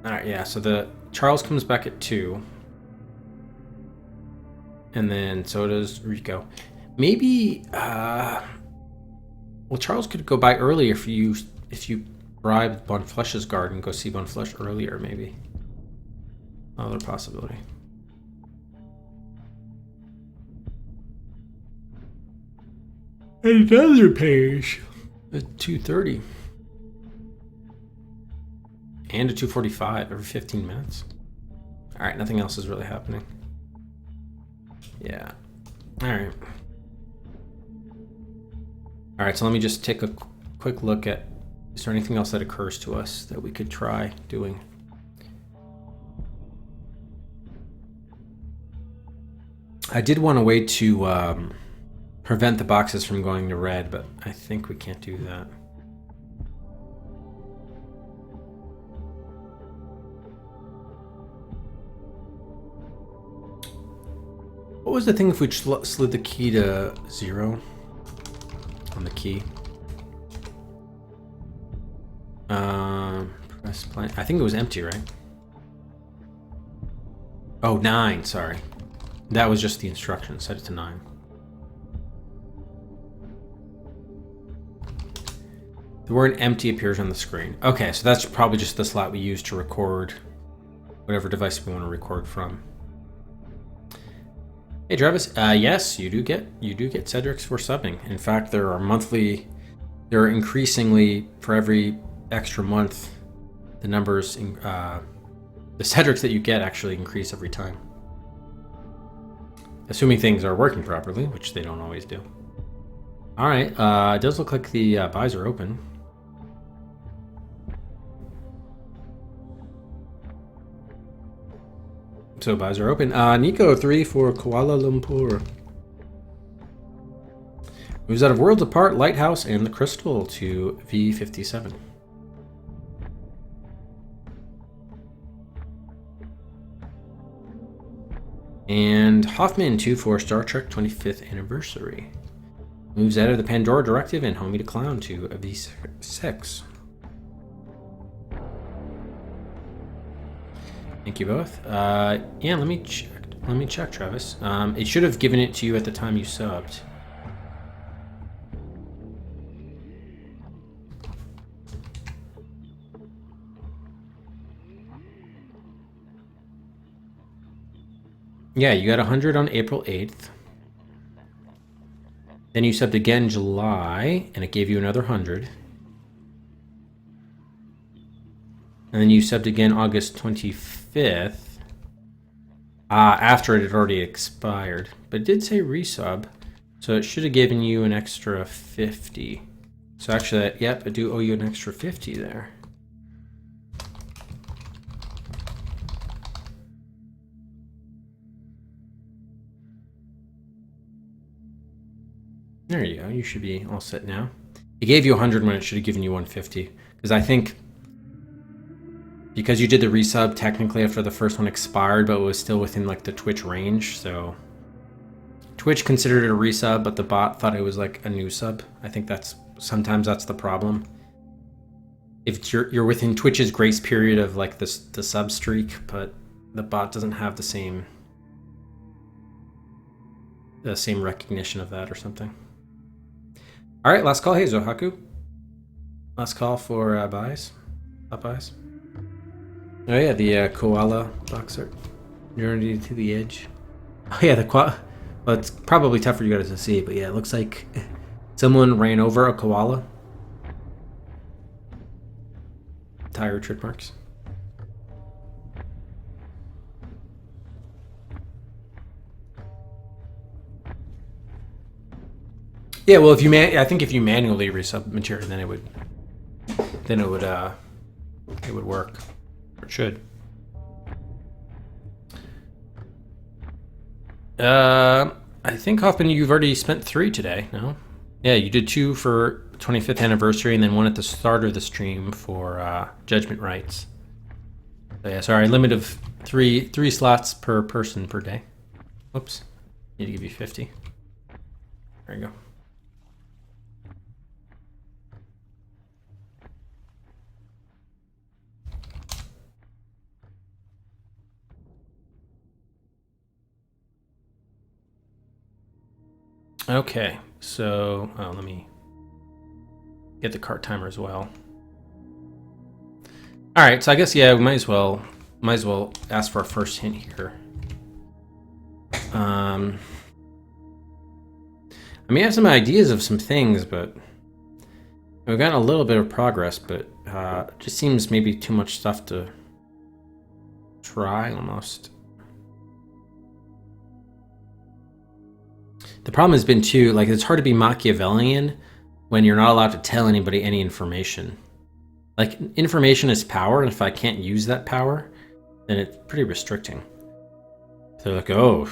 Alright, yeah, so the Charles comes back at 2. And then so does Rico. Maybe well, Charles could go by earlier if you bribe Bonflesh's guard and go see Bonflesh earlier, maybe. Another possibility. Another page at 2:30. And a 2:45 every 15 minutes. Alright, nothing else is really happening. Yeah. Alright. Alright, so let me just take a quick look at, is there anything else that occurs to us that we could try doing? I did want a way to prevent the boxes from going to red, but I think we can't do that. What was the thing if we slid the key to 0 on the key? Press play. I think it was empty, right? Oh, 9, sorry. That was just the instruction. Set it to 9. The word empty appears on the screen. Okay, so that's probably just the slot we use to record whatever device we want to record from. Hey Travis, yes, you do get Cedrics for subbing. In fact, there are increasingly for every extra month, the numbers, the Cedrics that you get actually increase every time. Assuming things are working properly, which they don't always do. All right, it does look like the buys are open. So buys are open. Nico 3 for Kuala Lumpur. Moves out of Worlds Apart, Lighthouse, and the Crystal to V57. And Hoffman 2 for Star Trek 25th Anniversary. Moves out of the Pandora Directive and Homie to Clown to V6. Thank you both. Yeah, let me check, Travis. It should have given it to you at the time you subbed. Yeah, you got 100 on April 8th. Then you subbed again July, and it gave you another 100. And then you subbed again August 25th. After it had already expired. But it did say resub, so it should have given you an extra 50. So actually, yep, I do owe you an extra 50 there. There you go. You should be all set now. It gave you 100 when it should have given you 150. Because I think because you did the resub technically after the first one expired, but it was still within like the Twitch range. So Twitch considered it a resub, but the bot thought it was like a new sub. I think sometimes that's the problem. If you're within Twitch's grace period of like the sub streak, but the bot doesn't have the same recognition of that or something. All right, last call. Hey, Zohaku. Last call for buys. Up buys. Oh yeah, the koala boxer. Journey to the edge. Oh yeah, well, it's probably tough for you guys to see, but yeah, it looks like someone ran over a koala. Tire tread marks. Yeah, well, I think if you manually resub material, then it would work. Or it should. I think Hoffman, you've already spent 3 today. No? Yeah, you did 2 for 25th anniversary, and then 1 at the start of the stream for Judgment Rights. So yeah, sorry, limit of 3 slots per person per day. Oops, need to give you 50. There you go. Okay, so let me get the cart timer as well. All right, so I guess yeah, we might as well ask for our first hint here. I mean, I have some ideas of some things, but we've gotten a little bit of progress, but it just seems maybe too much stuff to try almost. The problem has been too, like, it's hard to be Machiavellian when you're not allowed to tell anybody any information. Like, information is power, and if I can't use that power, then it's pretty restricting. They're like, oh,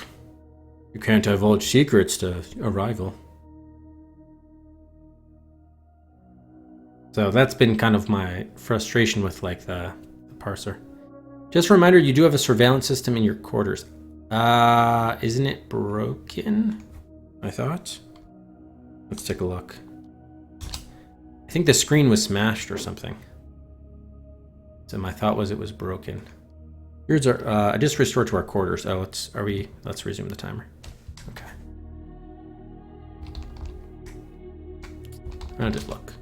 you can't divulge secrets to a rival. So that's been kind of my frustration with, like, the parser. Just a reminder, you do have a surveillance system in your quarters. Isn't it broken? I thought. Let's take a look. I think the screen was smashed or something. So my thought was it was broken. Here's our. I just restored to our quarters. Oh, let's resume the timer. Okay. I did look.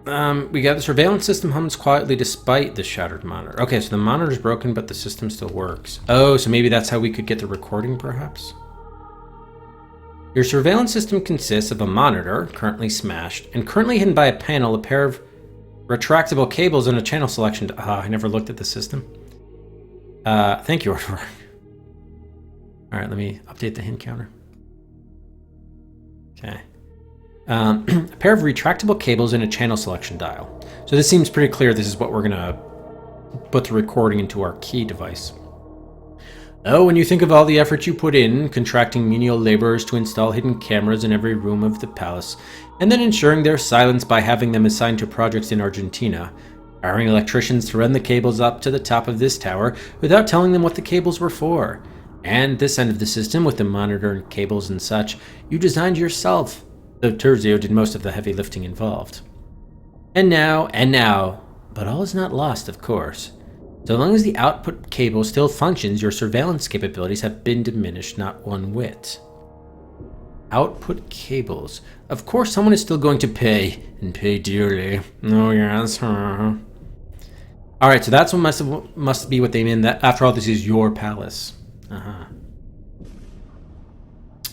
We got the surveillance system hums quietly despite the shattered monitor. Okay, so the monitor's broken, but the system still works. Oh, so maybe that's how we could get the recording, perhaps? Your surveillance system consists of a monitor, currently smashed, and currently hidden by a panel, a pair of retractable cables, and a channel selection. I never looked at the system. Thank you, Arthur. All right, let me update the hint counter. Okay. A pair of retractable cables and a channel selection dial. So this seems pretty clear. This is what we're going to put the recording into our key device. Oh, when you think of all the effort you put in, contracting menial laborers to install hidden cameras in every room of the palace, and then ensuring their silence by having them assigned to projects in Argentina, hiring electricians to run the cables up to the top of this tower without telling them what the cables were for, and this end of the system with the monitor and cables and such, you designed yourself, though Terzio did most of the heavy lifting involved. And now, but all is not lost, of course. So long as the output cable still functions, your surveillance capabilities have been diminished not one whit. Output cables. Of course someone is still going to pay, and pay dearly. Oh yes. Alright, so that's what must be what they mean, that after all this is your palace.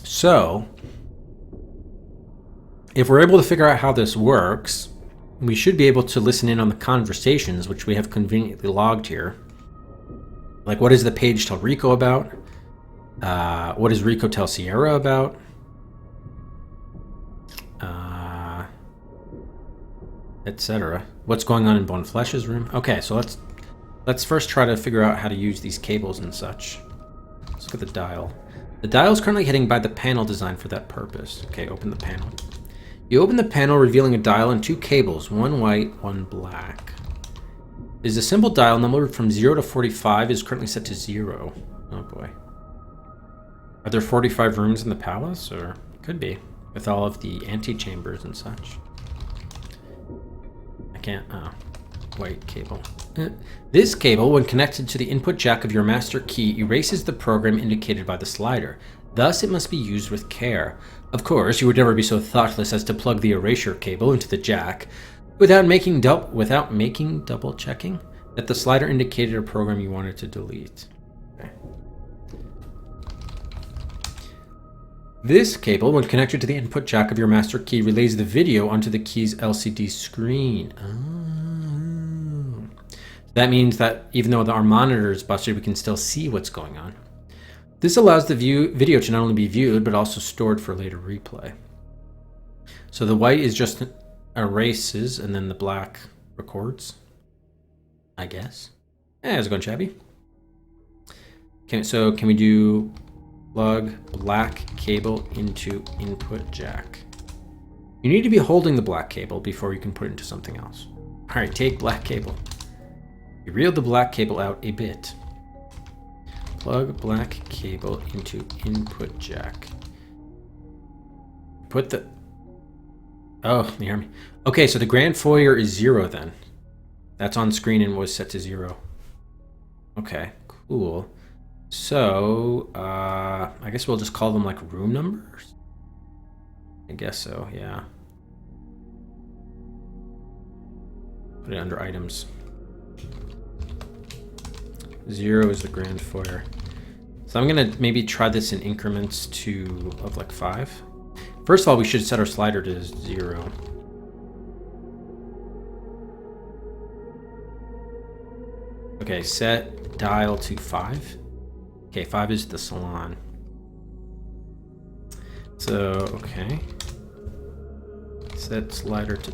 So, if we're able to figure out how this works, we should be able to listen in on the conversations, which we have conveniently logged here. Like, what does the page tell Rico about? What does Rico tell Sierra about? Etc. What's going on in Bone Flesh's room? Okay, so let's first try to figure out how to use these cables and such. Let's look at the dial. The dial is currently hidden by the panel designed for that purpose. Okay, open the panel. You open the panel, revealing a dial and two cables, one white, one black. Is the symbol dial numbered from 0 to 45 is currently set to 0. Oh boy. Are there 45 rooms in the palace? Or could be, with all of the antechambers and such. I can't, white cable. This cable, when connected to the input jack of your master key, erases the program indicated by the slider. Thus, it must be used with care. Of course, you would never be so thoughtless as to plug the erasure cable into the jack without making double checking that the slider indicated a program you wanted to delete. Okay. This cable, when connected to the input jack of your master key, relays the video onto the key's LCD screen. Oh. That means that even though our monitor is busted, we can still see what's going on. This allows the video to not only be viewed, but also stored for later replay. So the white is just erases, and then the black records, I guess. Hey, how's it going, Shabby? So can we do plug black cable into input jack? You need to be holding the black cable before you can put it into something else. All right, take black cable. You reel the black cable out a bit. Plug black cable into input jack. Put the... Oh, you hear me? Okay, so the grand foyer is 0 then. That's on screen and was set to 0. Okay, cool. So, I guess we'll just call them like room numbers? I guess so, yeah. Put it under items. 0 is the grand foyer. So I'm gonna maybe try this in increments of like 5. First of all, we should set our slider to 0. Okay, set dial to 5. Okay, 5 is the salon. So, okay. Set slider to,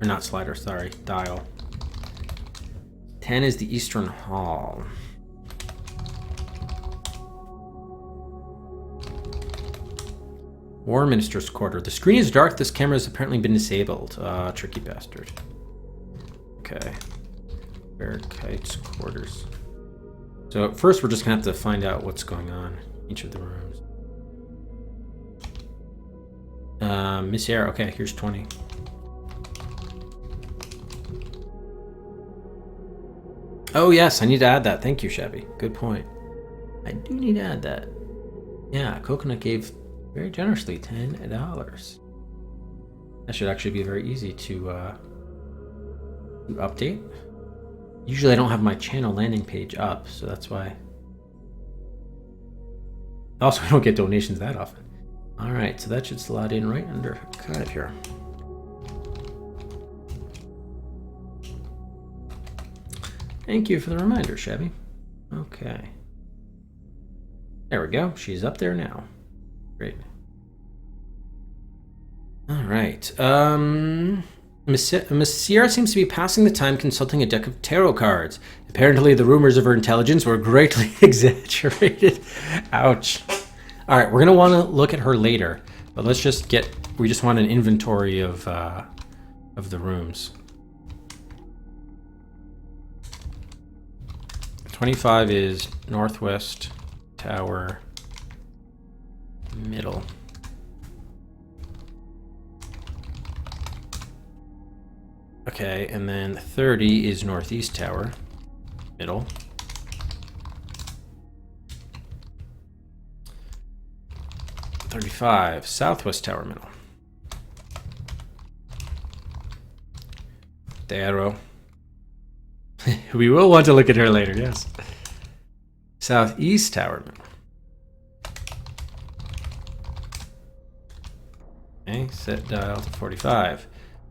or not slider, sorry, dial. 10 is the Eastern Hall. War Minister's Quarter. The screen is dark. This camera has apparently been disabled. Tricky bastard. Okay. Barricades quarters. So first we're just gonna have to find out what's going on in each of the rooms. Miss Sierra, okay, here's 20. Oh yes, I need to add that. Thank you, Shabby. Good point. I do need to add that. Yeah, Coconut gave very generously $10. That should actually be very easy to Update. Usually I don't have my channel landing page up, so that's why. Also, I don't get donations that often. All right, so that should slot in right under kind of here. Thank you for the reminder, Chevy. Okay. There we go. She's up there now. Great. All right. Miss Sierra seems to be passing the time consulting a deck of tarot cards. Apparently, the rumors of her intelligence were greatly exaggerated. Ouch. All right, we're gonna want to look at her later, but let's just get. We just want an inventory of the rooms. 25 is northwest tower, middle. Okay, and then 30 is northeast tower, middle. .35 southwest tower, middle. The arrow. We will want to look at her later, yes. Southeast tower, middle. Okay, set dial to 45.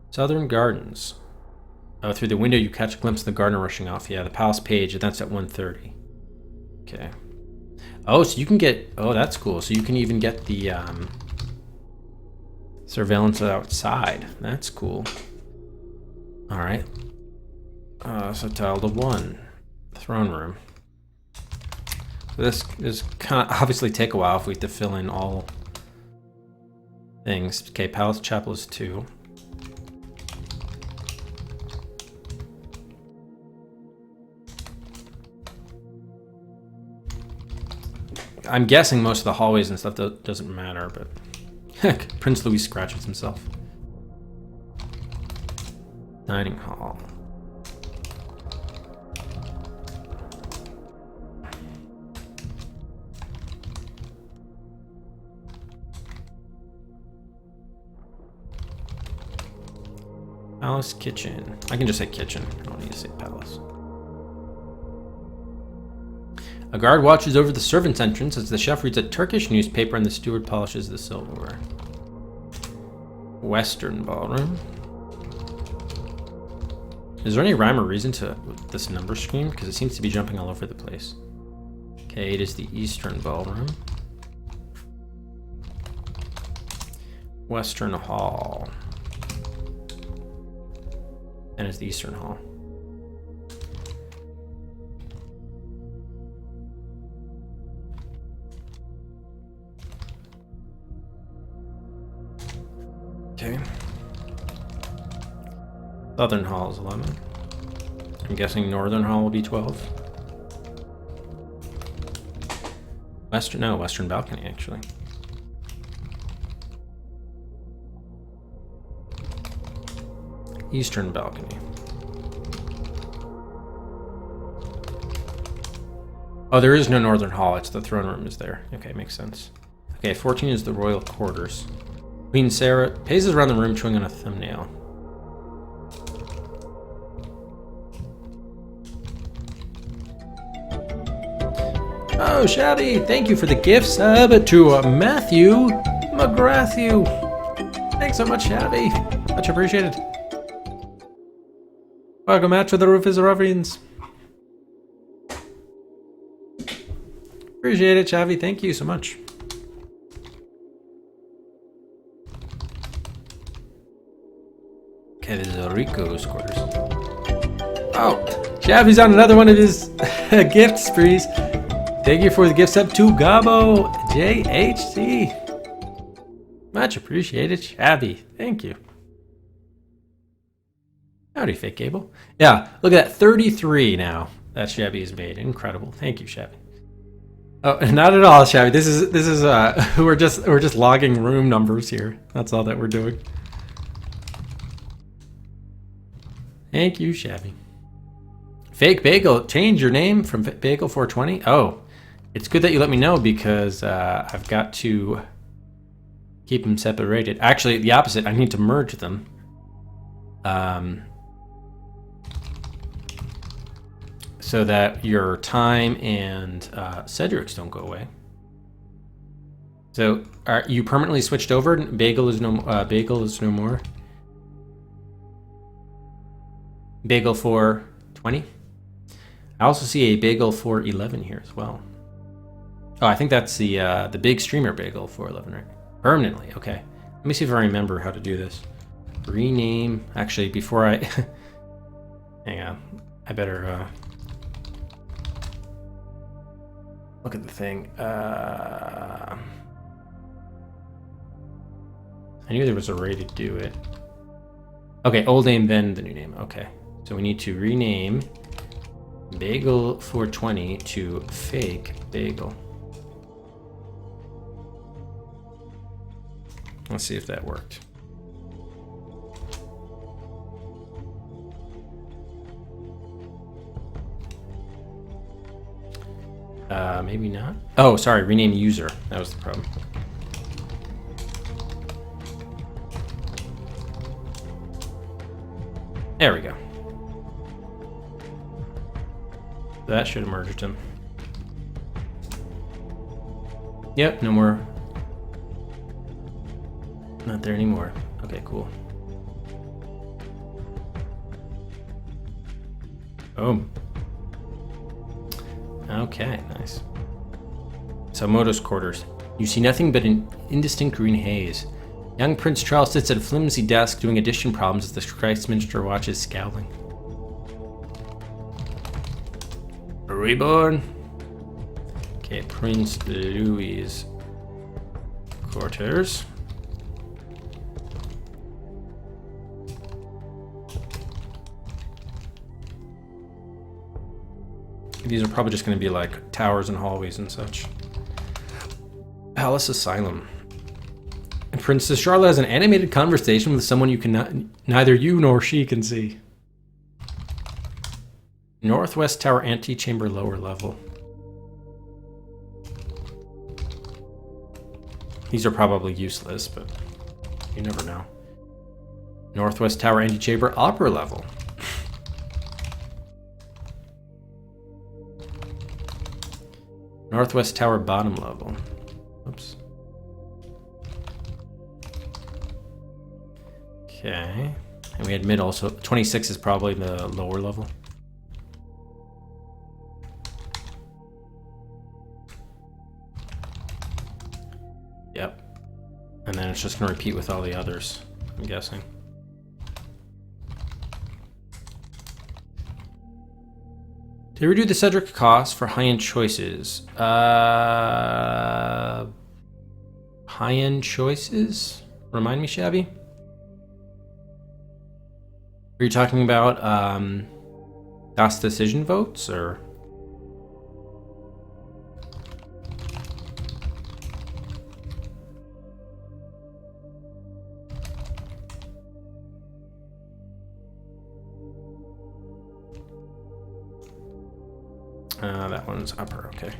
Southern gardens. Oh, through the window you catch a glimpse of the gardener rushing off. Yeah, the palace page, and that's at 1:30. Okay. Oh, so you can get... Oh, that's cool. So you can even get the surveillance outside. That's cool. All right. So tile to 1. Throne room. So this is kind of obviously take a while if we have to fill in all things. Okay, palace chapel is 2. I'm guessing most of the hallways and stuff doesn't matter, but heck, Prince Louis scratches himself. Dining hall. Palace kitchen. I can just say kitchen. I don't need to say palace. A guard watches over the servants' entrance as the chef reads a Turkish newspaper and the steward polishes the silverware. Western ballroom. Is there any rhyme or reason to this number scheme? Because it seems to be jumping all over the place. Okay, it is the Eastern ballroom. Western hall. And it's the Eastern hall. Okay. Southern hall is 11. I'm guessing Northern hall will be 12. Western balcony, actually. Eastern balcony. Oh, there is no Northern hall. It's the throne room is there. Okay, makes sense. Okay, 14 is the royal quarters. Queen Sarah paces around the room chewing on a thumbnail. Oh, Shabby, thank you for the gift sub to Matthew McGrath. Thanks so much, Shabby. Much appreciated. Welcome out to the Roof is a Ruffians. Appreciate it, Shabby. Thank you so much. Okay, this is Rico's quarters. Oh, Shabby's on another one of his gift sprees. Thank you for the gift sub to Gabo JHC. Much appreciated, Shabby. Thank you. Howdy, Fake Cable. Yeah, look at that, 33 now that Shabby has made. Incredible. Thank you, Shabby. Oh, not at all, Shabby. This is we're just logging room numbers here. That's all that we're doing. Thank you, Shabby. Fake Bagel, change your name from Bagel 420. Oh, it's good that you let me know because I've got to keep them separated. Actually, the opposite. I need to merge them. so that your time and Cedric's don't go away. So are you permanently switched over? Bagel is no more. Bagel for 20. I also see a bagel for 11 here as well. Oh, I think that's the big streamer bagel for 11, right? Permanently. Okay. Let me see if I remember how to do this. Rename. Actually, before I hang on, I better look at the thing. I knew there was a way to do it. Okay, old name, then the new name. Okay, so we need to rename Bagel 420 to Fake Bagel. Let's see if that worked. Maybe not. Oh, sorry, rename user. That was the problem. There we go. That should have merged him. Yep, no more. Not there anymore. Okay, cool. Boom. Okay, nice. So Moto's quarters. You see nothing but an indistinct green haze. Young Prince Charles sits at a flimsy desk doing addition problems as the Christminster watches scowling. Reborn. Okay, Prince Louis' quarters. These are probably just going to be like towers and hallways and such. Palace Asylum. And Princess Charlotte has an animated conversation with someone you cannot, neither you nor she can see. Northwest Tower antechamber, lower level. These are probably useless, but you never know. Northwest Tower antechamber, upper level. Northwest Tower, bottom level. Oops. Okay. And we had mid also. 26 is probably the lower level. Yep. And then it's just going to repeat with all the others, I'm guessing. To redo the Cedric cost for high-end choices. High-end choices? Remind me, Shabby? Are you talking about DOS decision votes, or? That one's upper, okay.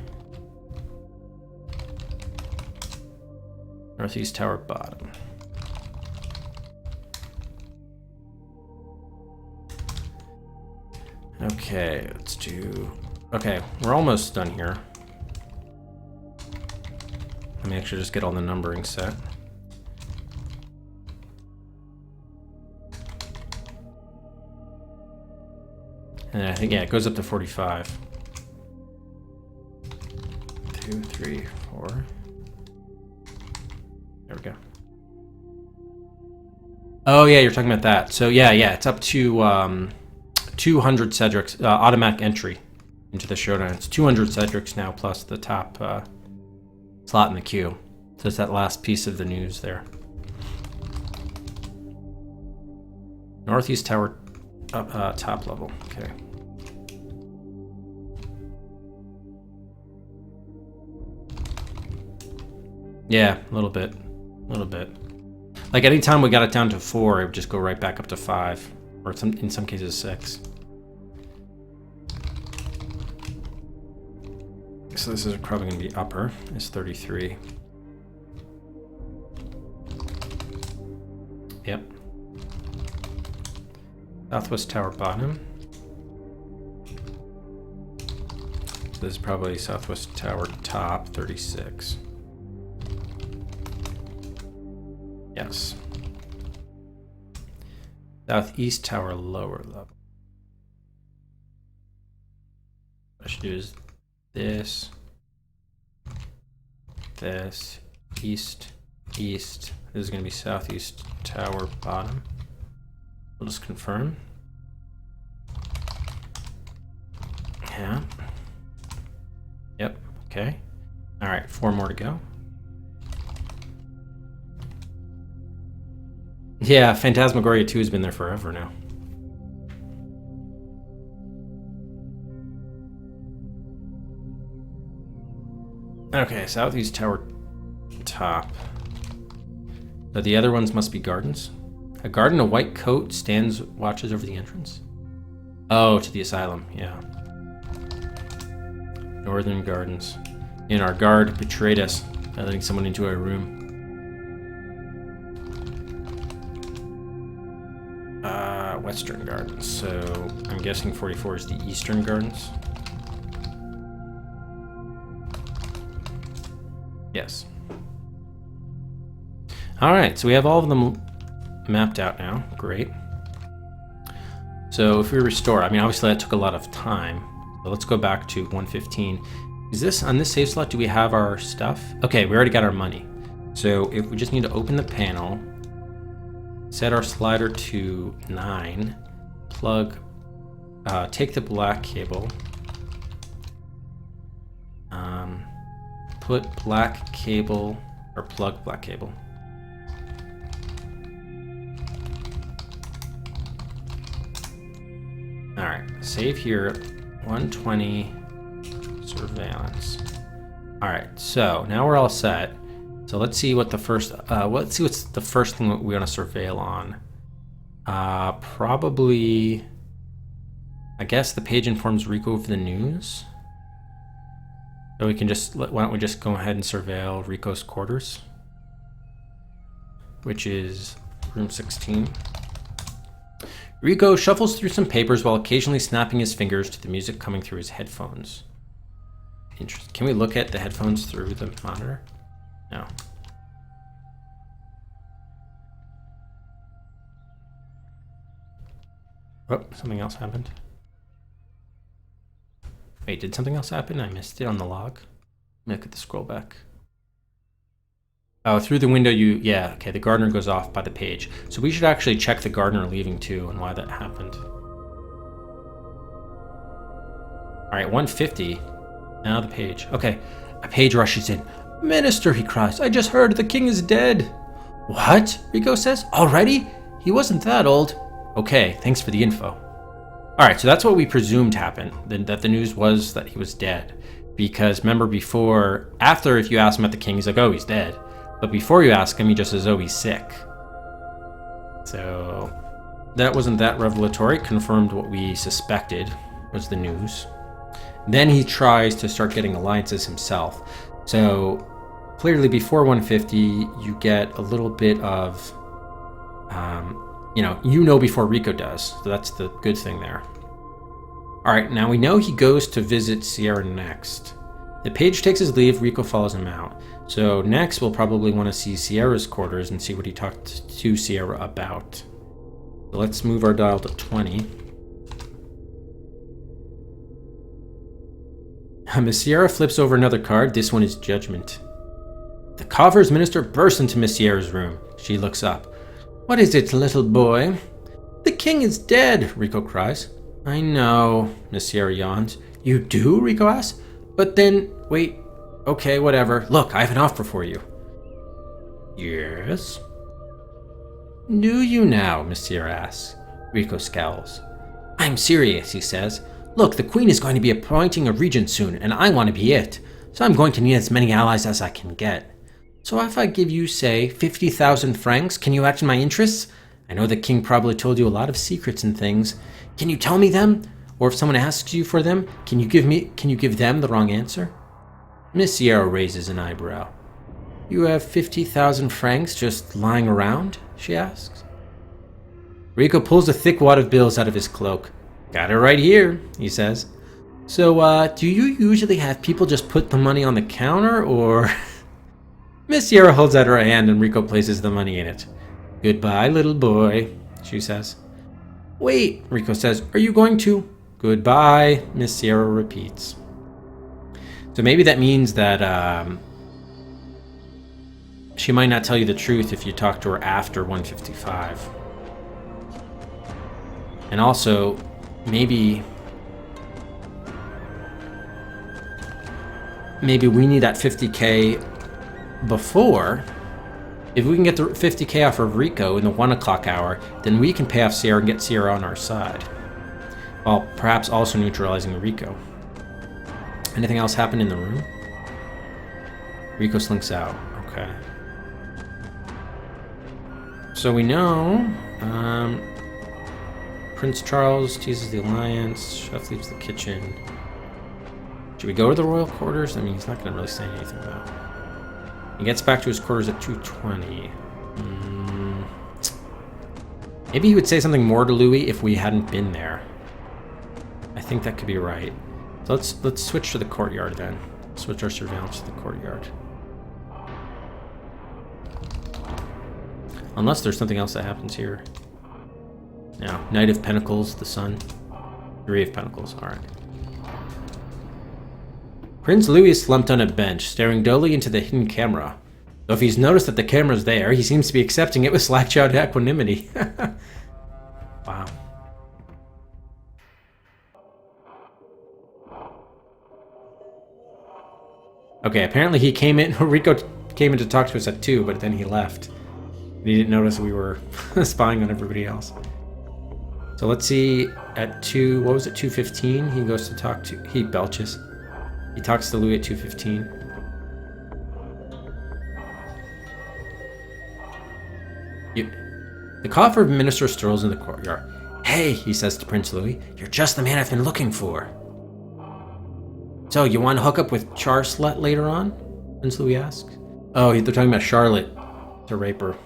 Northeast Tower, bottom. Okay, let's do... Okay, we're almost done here. Let me actually just get all the numbering set. And I think, yeah, it goes up to 45. 2, 3, 4. There we go. Oh yeah, you're talking about that. So yeah, it's up to 200 Cedrics, automatic entry into the showdown. It's 200 Cedrics now, plus the top slot in the queue. So it's that last piece of the news there. Northeast Tower, top level. Okay. Yeah, a little bit. Like anytime we got it down to 4, it would just go right back up to 5, or in some cases 6. So this is probably going to be upper. It's 33. Yep. Southwest Tower, bottom. this is probably Southwest Tower top, 36. Yes. Southeast Tower lower level. What I should do is this, east. This is going to be Southeast Tower bottom. We'll just confirm. Yeah. Yep. Okay. All right. 4 more to go. Yeah, Phantasmagoria 2 has been there forever now. Okay, Southeast Tower top. But the other ones must be gardens. A guard in a white coat watches over the entrance. Oh, to the asylum, yeah. Northern Gardens. And our guard betrayed us by letting someone into our room. Western Gardens. So I'm guessing 44 is the Eastern Gardens. Yes. All right, so we have all of them mapped out now. Great. So if we restore, I mean, obviously that took a lot of time. So let's go back to 115. Is this on this save slot? Do we have our stuff? Okay, we already got our money. So if we just need to open the panel, set our slider to 9, plug, take the black cable, put black cable, or plug black cable. All right, save here, 120, surveillance. All right, so now we're all set. So let's see what the first, let's see what's the first thing that we want to surveil on. Probably, I guess the page informs Rico of the news. So we can just, why don't we just go ahead and surveil Rico's quarters, which is room 16. Rico shuffles through some papers while occasionally snapping his fingers to the music coming through his headphones. Interesting. Can we look at the headphones through the monitor? No. Oh, something else happened. Wait, did something else happen? I missed it on the log. Let me look at the scroll back. Oh, through the window yeah, okay, the gardener goes off by the page. So we should actually check the gardener leaving too and why that happened. All right, 150. Now the page. Okay, a page rushes in. Minister, he cries, I just heard the king is dead. What? Rico says. Already? He wasn't that old. Okay, thanks for the info. All right, so that's what we presumed happened, that the news was that he was dead. Because remember before, after if you ask him about the king, he's like, oh, he's dead. But before you ask him, he just says, oh, he's sick. So that wasn't that revelatory. It confirmed what we suspected was the news. Then he tries to start getting alliances himself. So clearly before 150, you get a little bit of, you know before Rico does. So that's the good thing there. All right, now we know he goes to visit Sierra next. The page takes his leave, Rico follows him out. So next we'll probably want to see Sierra's quarters and see what he talked to Sierra about. So let's move our dial to 20. Miss Sierra flips over another card. This one is Judgment. The Coffers Minister bursts into Miss Sierra's room. She looks up. What is it, little boy? The king is dead, Rico cries. I know, Miss Sierra yawns. You do? Rico asks. But then, wait, okay, whatever. Look, I have an offer for you. Yes? Do you now? Miss Sierra asks. Rico scowls. I'm serious, he says. Look, the queen is going to be appointing a regent soon, and I want to be it. So I'm going to need as many allies as I can get. So if I give you, say, 50,000 francs, can you act in my interests? I know the king probably told you a lot of secrets and things. Can you tell me them? Or if someone asks you for them, can you give them the wrong answer? Miss Sierra raises an eyebrow. You have 50,000 francs just lying around? She asks. Rico pulls a thick wad of bills out of his cloak. Got it right here, he says. So, do you usually have people just put the money on the counter, or... Miss Sierra holds out her hand and Rico places the money in it. Goodbye, little boy, she says. Wait, Rico says, are you going to? Goodbye, Miss Sierra repeats. So maybe that means that she might not tell you the truth if you talk to her after 155. And also, maybe we need that 50K before. If we can get the 50K off of Rico in the 1 o'clock hour, then we can pay off Sierra and get Sierra on our side. While perhaps also neutralizing Rico. Anything else happen in the room? Rico slinks out. Okay. So we know Prince Charles teases the alliance. Chef leaves the kitchen. Should we go to the royal quarters? I mean, he's not going to really say anything about it. He gets back to his quarters at 2:20. Maybe he would say something more to Louis if we hadn't been there. I think that could be right. So let's switch to the courtyard then. Switch our surveillance to the courtyard. Unless there's something else that happens here. Now, Knight of Pentacles, the Sun. 3 of Pentacles, alright. Prince Louis is slumped on a bench, staring dully into the hidden camera. Though if he's noticed that the camera's there, he seems to be accepting it with slack-jawed equanimity. Wow. Okay, apparently he came in, Rico came in to talk to us at 2, but then he left. He didn't notice we were spying on everybody else. So let's see, at 2, what was it, 2:15? He goes to talk to, he belches. He talks to Louis at 2:15. The coffer minister strolls in the courtyard. Hey, he says to Prince Louis, you're just the man I've been looking for. So, you want to hook up with Charslet later on? Prince Louis asks. Oh, they're talking about Charlotte to rape her.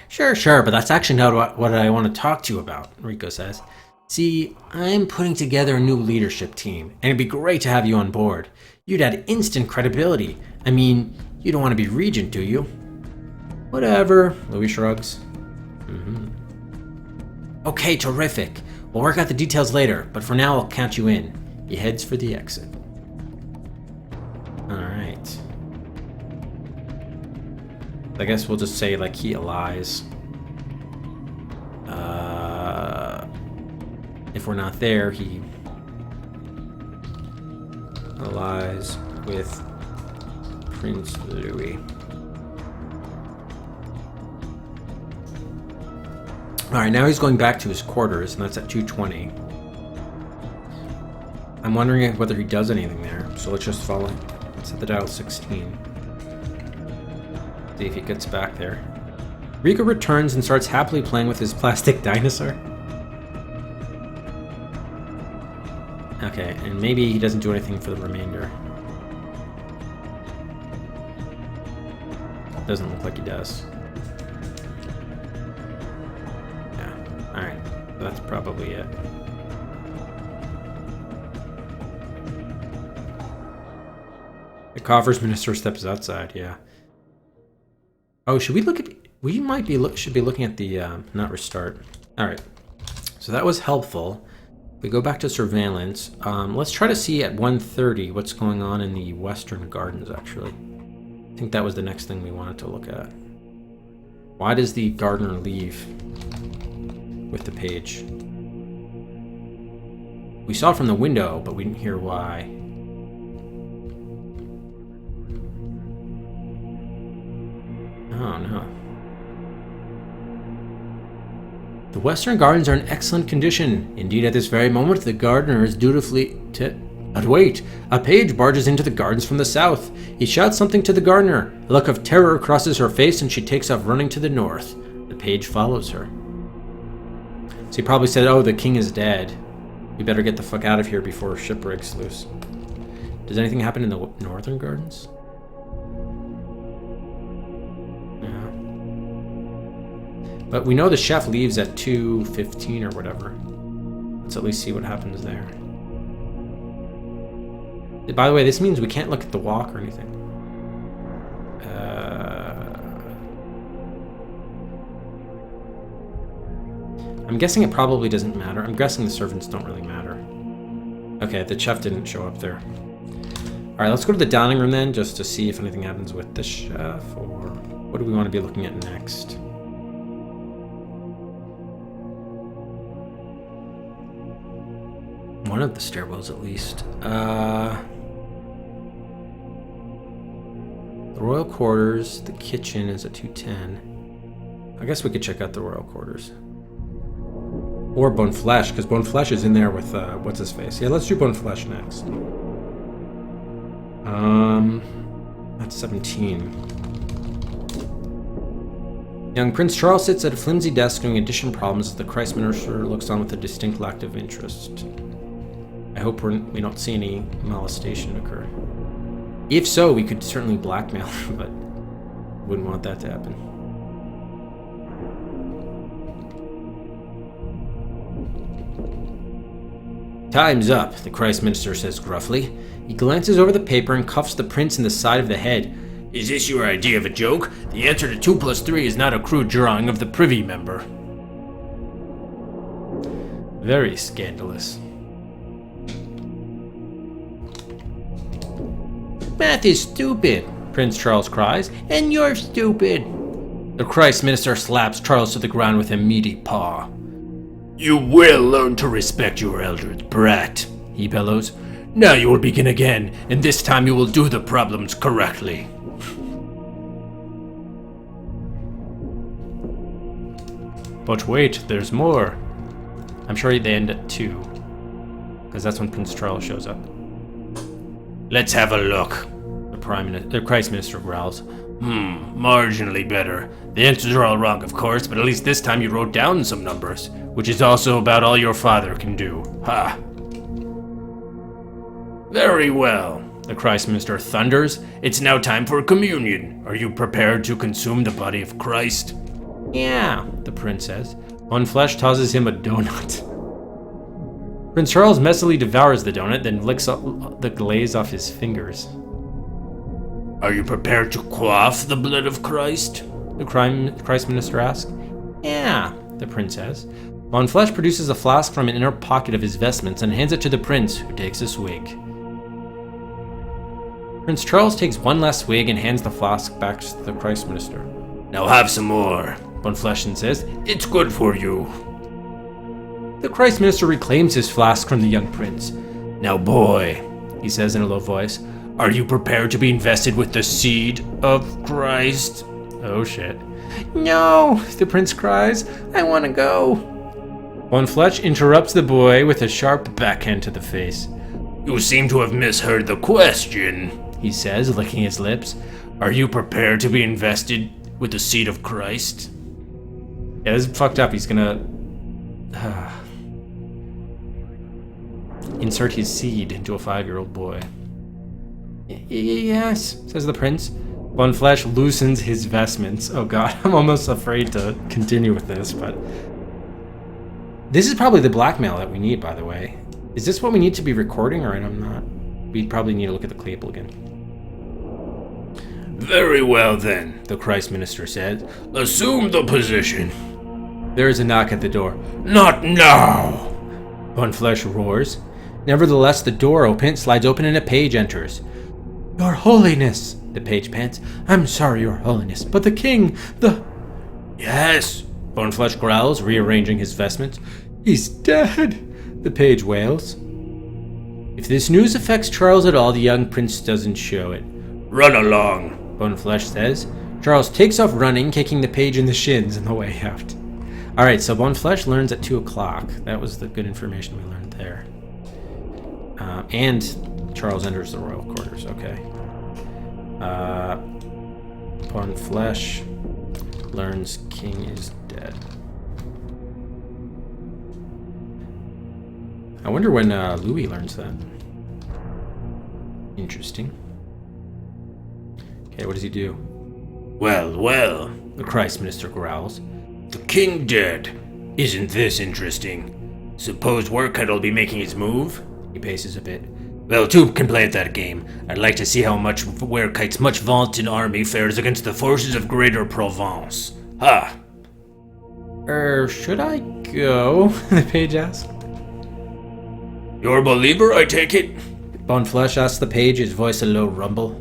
Sure, but that's actually not what I want to talk to you about, Rico says. See, I'm putting together a new leadership team, and it'd be great to have you on board. You'd add instant credibility. I mean, you don't want to be regent, do you? Whatever, Louis shrugs. Okay, terrific. We'll work out the details later, but for now I'll count you in. He heads for the exit. Alright. I guess we'll just say, like, he lies. If we're not there, he lies with Prince Louis. Alright, now he's going back to his quarters, and that's at 2:20. I'm wondering whether he does anything there, so let's just follow him. Let's hit the dial 16. See if he gets back there. Rico returns and starts happily playing with his plastic dinosaur. Okay, and maybe he doesn't do anything for the remainder. Doesn't look like he does. Yeah, alright. That's probably it. The coffers minister steps outside, yeah. Oh, should we look at... We might be should be looking at the... not restart. Alright. So that was helpful. We go back to surveillance. Let's try to see at 1:30 what's going on in the Western Gardens, actually. I think that was the next thing we wanted to look at. Why does the gardener leave with the page? We saw it from the window, but we didn't hear why. Oh, no. The Western Gardens are in excellent condition. Indeed, at this very moment, the gardener is dutifully... But wait! A page barges into the gardens from the south. He shouts something to the gardener. A look of terror crosses her face, and she takes off running to the north. The page follows her. So he probably said, oh, the king is dead. We better get the fuck out of here before ship breaks loose. Does anything happen in the northern gardens? But we know the chef leaves at 2:15 or whatever. Let's at least see what happens there. By the way, this means we can't look at the walk or anything. I'm guessing it probably doesn't matter. I'm guessing the servants don't really matter. Okay, the chef didn't show up there. All right, let's go to the dining room then, just to see if anything happens with the chef, or what do we want to be looking at next? One of the stairwells, at least. The royal quarters, the kitchen is at 210. I guess we could check out the royal quarters. Or Bone Flesh, because Bone Flesh is in there with, what's his face? Yeah, let's do Bone Flesh next. That's 17. Young Prince Charles sits at a flimsy desk doing addition problems as the Christ Minister looks on with a distinct lack of interest. I hope we don't see any molestation occur. If so, we could certainly blackmail him, but wouldn't want that to happen. Time's up, the Christ Minister says gruffly. He glances over the paper and cuffs the prince in the side of the head. Is this your idea of a joke? The answer to 2 + 3 is not a crude drawing of the privy member. Very scandalous. Math is stupid, Prince Charles cries, and you're stupid. The Christ Minister slaps Charles to the ground with a meaty paw. You will learn to respect your elders, brat, he bellows. Now you will begin again, and this time you will do the problems correctly. But wait, there's more. I'm sure they end at 2, because that's when Prince Charles shows up. Let's have a look, the Christ Minister growls. Marginally better. The answers are all wrong, of course, but at least this time you wrote down some numbers, which is also about all your father can do. Ha! Very well, the Christ Minister thunders. It's now time for communion. Are you prepared to consume the body of Christ? Yeah, the prince says. Bone Flesh tosses him a donut. Prince Charles messily devours the donut, then licks the glaze off his fingers. Are you prepared to quaff the blood of Christ? The Christ Minister asks. Yeah, the prince says. Bone Flesh produces a flask from an inner pocket of his vestments and hands it to the prince, who takes a swig. Prince Charles takes one last swig and hands the flask back to the Christ Minister. Now have some more, Bone Flesh says. It's good for you. The Christ Minister reclaims his flask from the young prince. Now boy, he says in a low voice, are you prepared to be invested with the seed of Christ? Oh shit. No, the prince cries. I want to go. Bone Flesh interrupts the boy with a sharp backhand to the face. You seem to have misheard the question, he says, licking his lips. Are you prepared to be invested with the seed of Christ? Yeah, this is fucked up. He's gonna insert his seed into a 5-year-old boy. Yes, says the prince. Bone Flesh loosens his vestments. Oh god, I'm almost afraid to continue with this, but... This is probably the blackmail that we need, by the way. Is this what we need to be recording, or I'm not? We'd probably need to look at the cable again. Very well then, the Christ Minister said. Assume the position. There is a knock at the door. Not now! Bone Flesh roars. Nevertheless, the door slides open and a page enters. Your Holiness, the page pants. I'm sorry, Your Holiness, but the king, Yes, Bone Flesh growls, rearranging his vestments. He's dead, the page wails. If this news affects Charles at all, the young prince doesn't show it. Run along, Bone Flesh says. Charles takes off running, kicking the page in the shins on the way out. Alright, so Bone Flesh learns at 2 o'clock. That was the good information we learned there. And Charles enters the royal quarters, okay. Bone Flesh learns king is dead. I wonder when Louis learns that. Interesting. Okay, what does he do? Well, well, the Christ Minister growls. The king dead. Isn't this interesting? Suppose Workhead'll be making his move? He paces a bit. Well, two can play at that game. I'd like to see how much Werekite's much vaunted army fares against the forces of Greater Provence. Ha! Should I go? The page asked. You're a believer, I take it? Boneflesh asked the page, his voice a low rumble.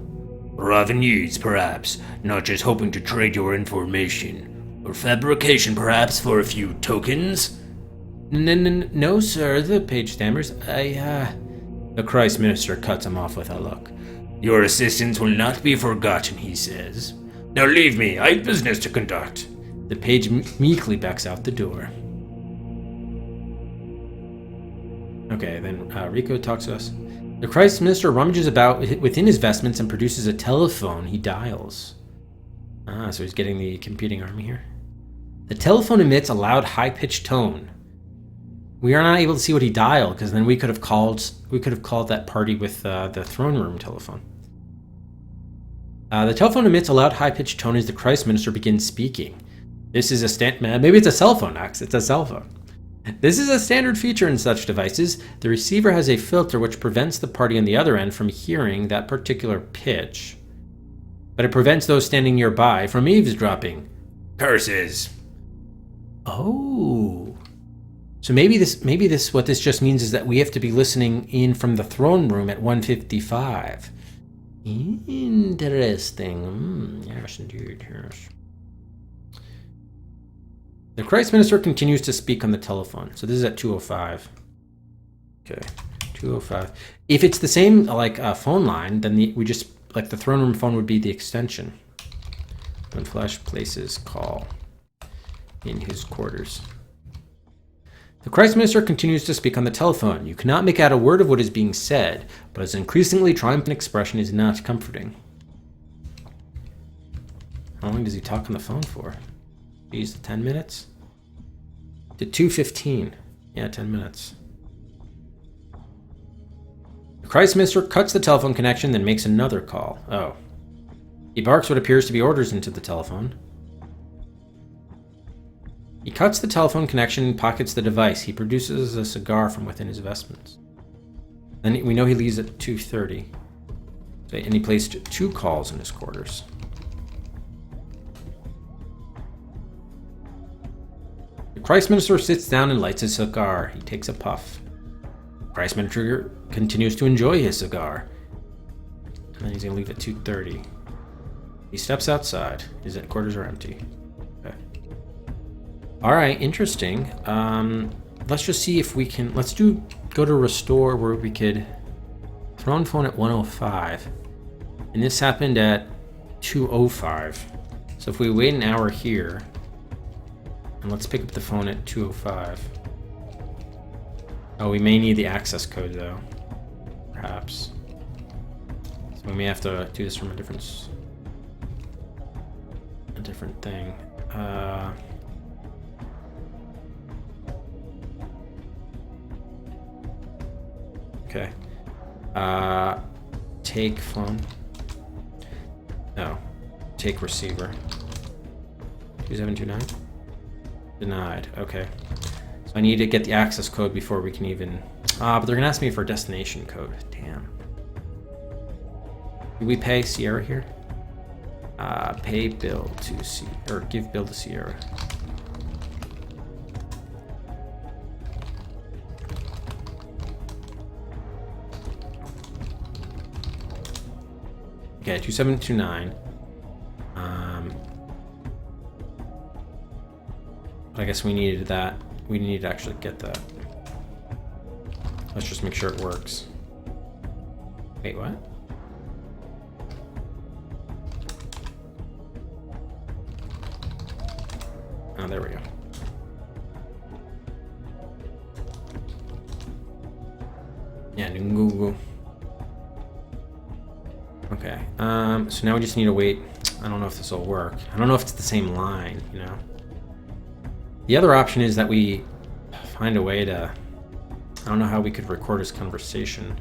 Revenues, perhaps, not just hoping to trade your information. Or fabrication, perhaps, for a few tokens? No, sir, the page stammers. The Christ minister cuts him off with a look. Your assistance will not be forgotten, he says. Now leave me, I have business to conduct. The page meekly backs out the door. Okay, then Rico talks to us. The Christ minister rummages about within his vestments and produces a telephone he dials. So he's getting the competing army here. The telephone emits a loud, high-pitched tone. We are not able to see what he dialed, because then we could have called that party with the throne room telephone. The telephone emits a loud, high-pitched tone as the Christ minister begins speaking. This is maybe it's a cell phone, Max. It's a cell phone. This is a standard feature in such devices. The receiver has a filter which prevents the party on the other end from hearing that particular pitch, but it prevents those standing nearby from eavesdropping. Curses. Oh. So maybe what this just means is that we have to be listening in from the throne room at 155. Interesting. Yes, indeed, yes. The Christ minister continues to speak on the telephone. So this is at 205. Okay, 205. If it's the same phone line, then the throne room phone would be the extension. When Flash places call in his quarters. The Christ minister continues to speak on the telephone. You cannot make out a word of what is being said, but his increasingly triumphant expression is not comforting. How long does he talk on the phone for? Geez, 10 minutes? To 2:15. Yeah, 10 minutes. The Christ minister cuts the telephone connection, then makes another call. Oh. He barks what appears to be orders into the telephone. He cuts the telephone connection and pockets the device. He produces a cigar from within his vestments. Then we know he leaves at 2:30. And he placed 2 calls in his quarters. The Christ minister sits down and lights his cigar. He takes a puff. The Christ minister continues to enjoy his cigar. And then he's going to leave at 2:30. He steps outside. His quarters are empty. Okay. All right, interesting. Let's just see if we can... go to restore where we could... Throne phone at 105. And this happened at 2:05. So if we wait an hour here... And let's pick up the phone at 2:05. Oh, we may need the access code, though. Perhaps. So we may have to do this from a different thing. Okay. Take phone. No. Take receiver. 2729? Denied. Okay. So I need to get the access code before we can even... but they're gonna ask me for a destination code. Damn. Do we pay Sierra here? Pay bill to or give bill to Sierra. Okay, 2729. But I guess we needed that. We need to actually get that. Let's just make sure it works. Wait, what? Oh, there we go. Yeah, Google. Okay. So now we just need to wait. I don't know if this will work. I don't know if it's the same line, you know? The other option is that we find a way to... I don't know how we could record his conversation.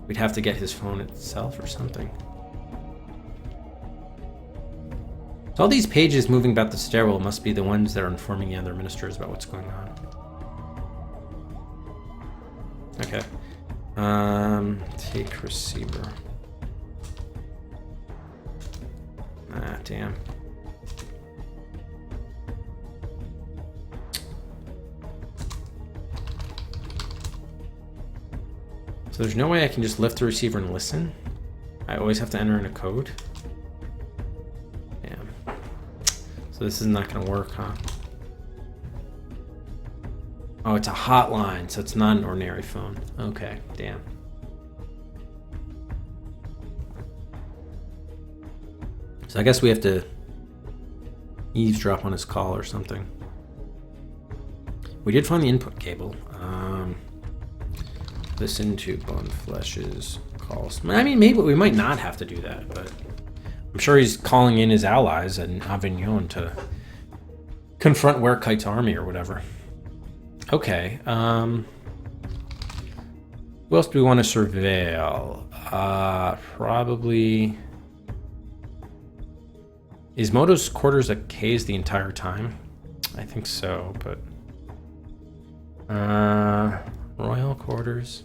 We'd have to get his phone itself or something. So all these pages moving about the stairwell must be the ones that are informing the other ministers about what's going on. Okay. Take receiver. Ah, damn. So there's no way I can just lift the receiver and listen? I always have to enter in a code? Damn. So this is not gonna work, huh? Oh, it's a hotline, so it's not an ordinary phone. Okay, damn. So I guess we have to eavesdrop on his call or something. We did find the input cable. Listen to Boneflesh's calls. I mean, maybe we might not have to do that, but I'm sure he's calling in his allies in Avignon to confront Werekite's army or whatever. Okay. Who else do we want to surveil? Probably. Is Moto's quarters at K's the entire time? I think so, but. Royal quarters.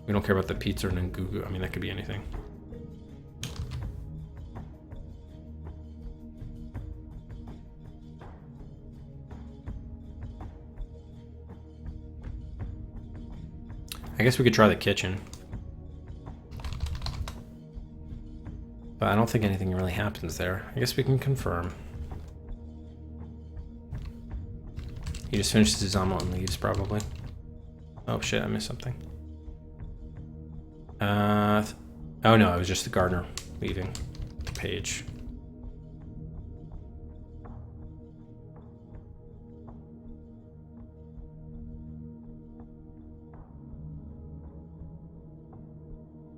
We don't care about the pizza and Ngugu. I mean, that could be anything. I guess we could try the kitchen. But I don't think anything really happens there. I guess we can confirm. He just finishes his omelet and leaves, probably. Oh shit, I missed something. Oh no, it was just the gardener leaving the page.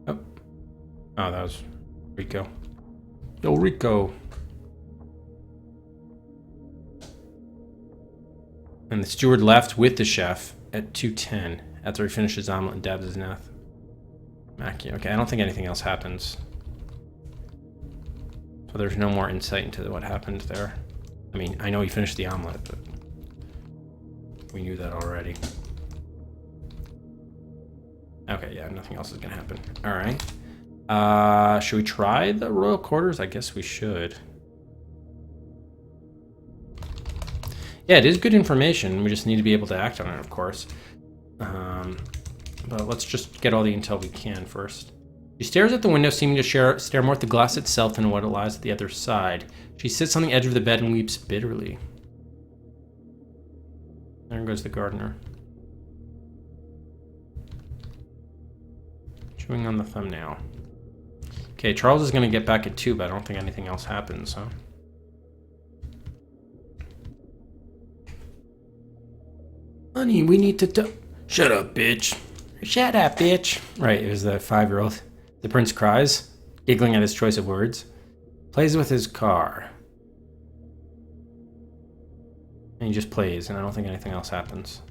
Oh, that was Rico. Yo, Rico. And the steward left with the chef at 2:10 after he finished his omelet and dabs his mouth. Mackie. Okay, I don't think anything else happens. So there's no more insight into what happened there. I mean, I know he finished the omelet, but we knew that already. Okay, yeah, nothing else is gonna happen. All right. Should we try the royal quarters? I guess we should. Yeah, it is good information. We just need to be able to act on it, of course. But let's just get all the intel we can first. She stares at the window, seeming to stare more at the glass itself than what lies at the other side. She sits on the edge of the bed and weeps bitterly. There goes the gardener. Chewing on the thumbnail. Okay, Charles is going to get back at 2, but I don't think anything else happens, huh? Honey, we need to Shut up, bitch. Shut up, bitch. Right, it was the 5-year-old. The prince cries, giggling at his choice of words. Plays with his car. And he just plays, and I don't think anything else happens.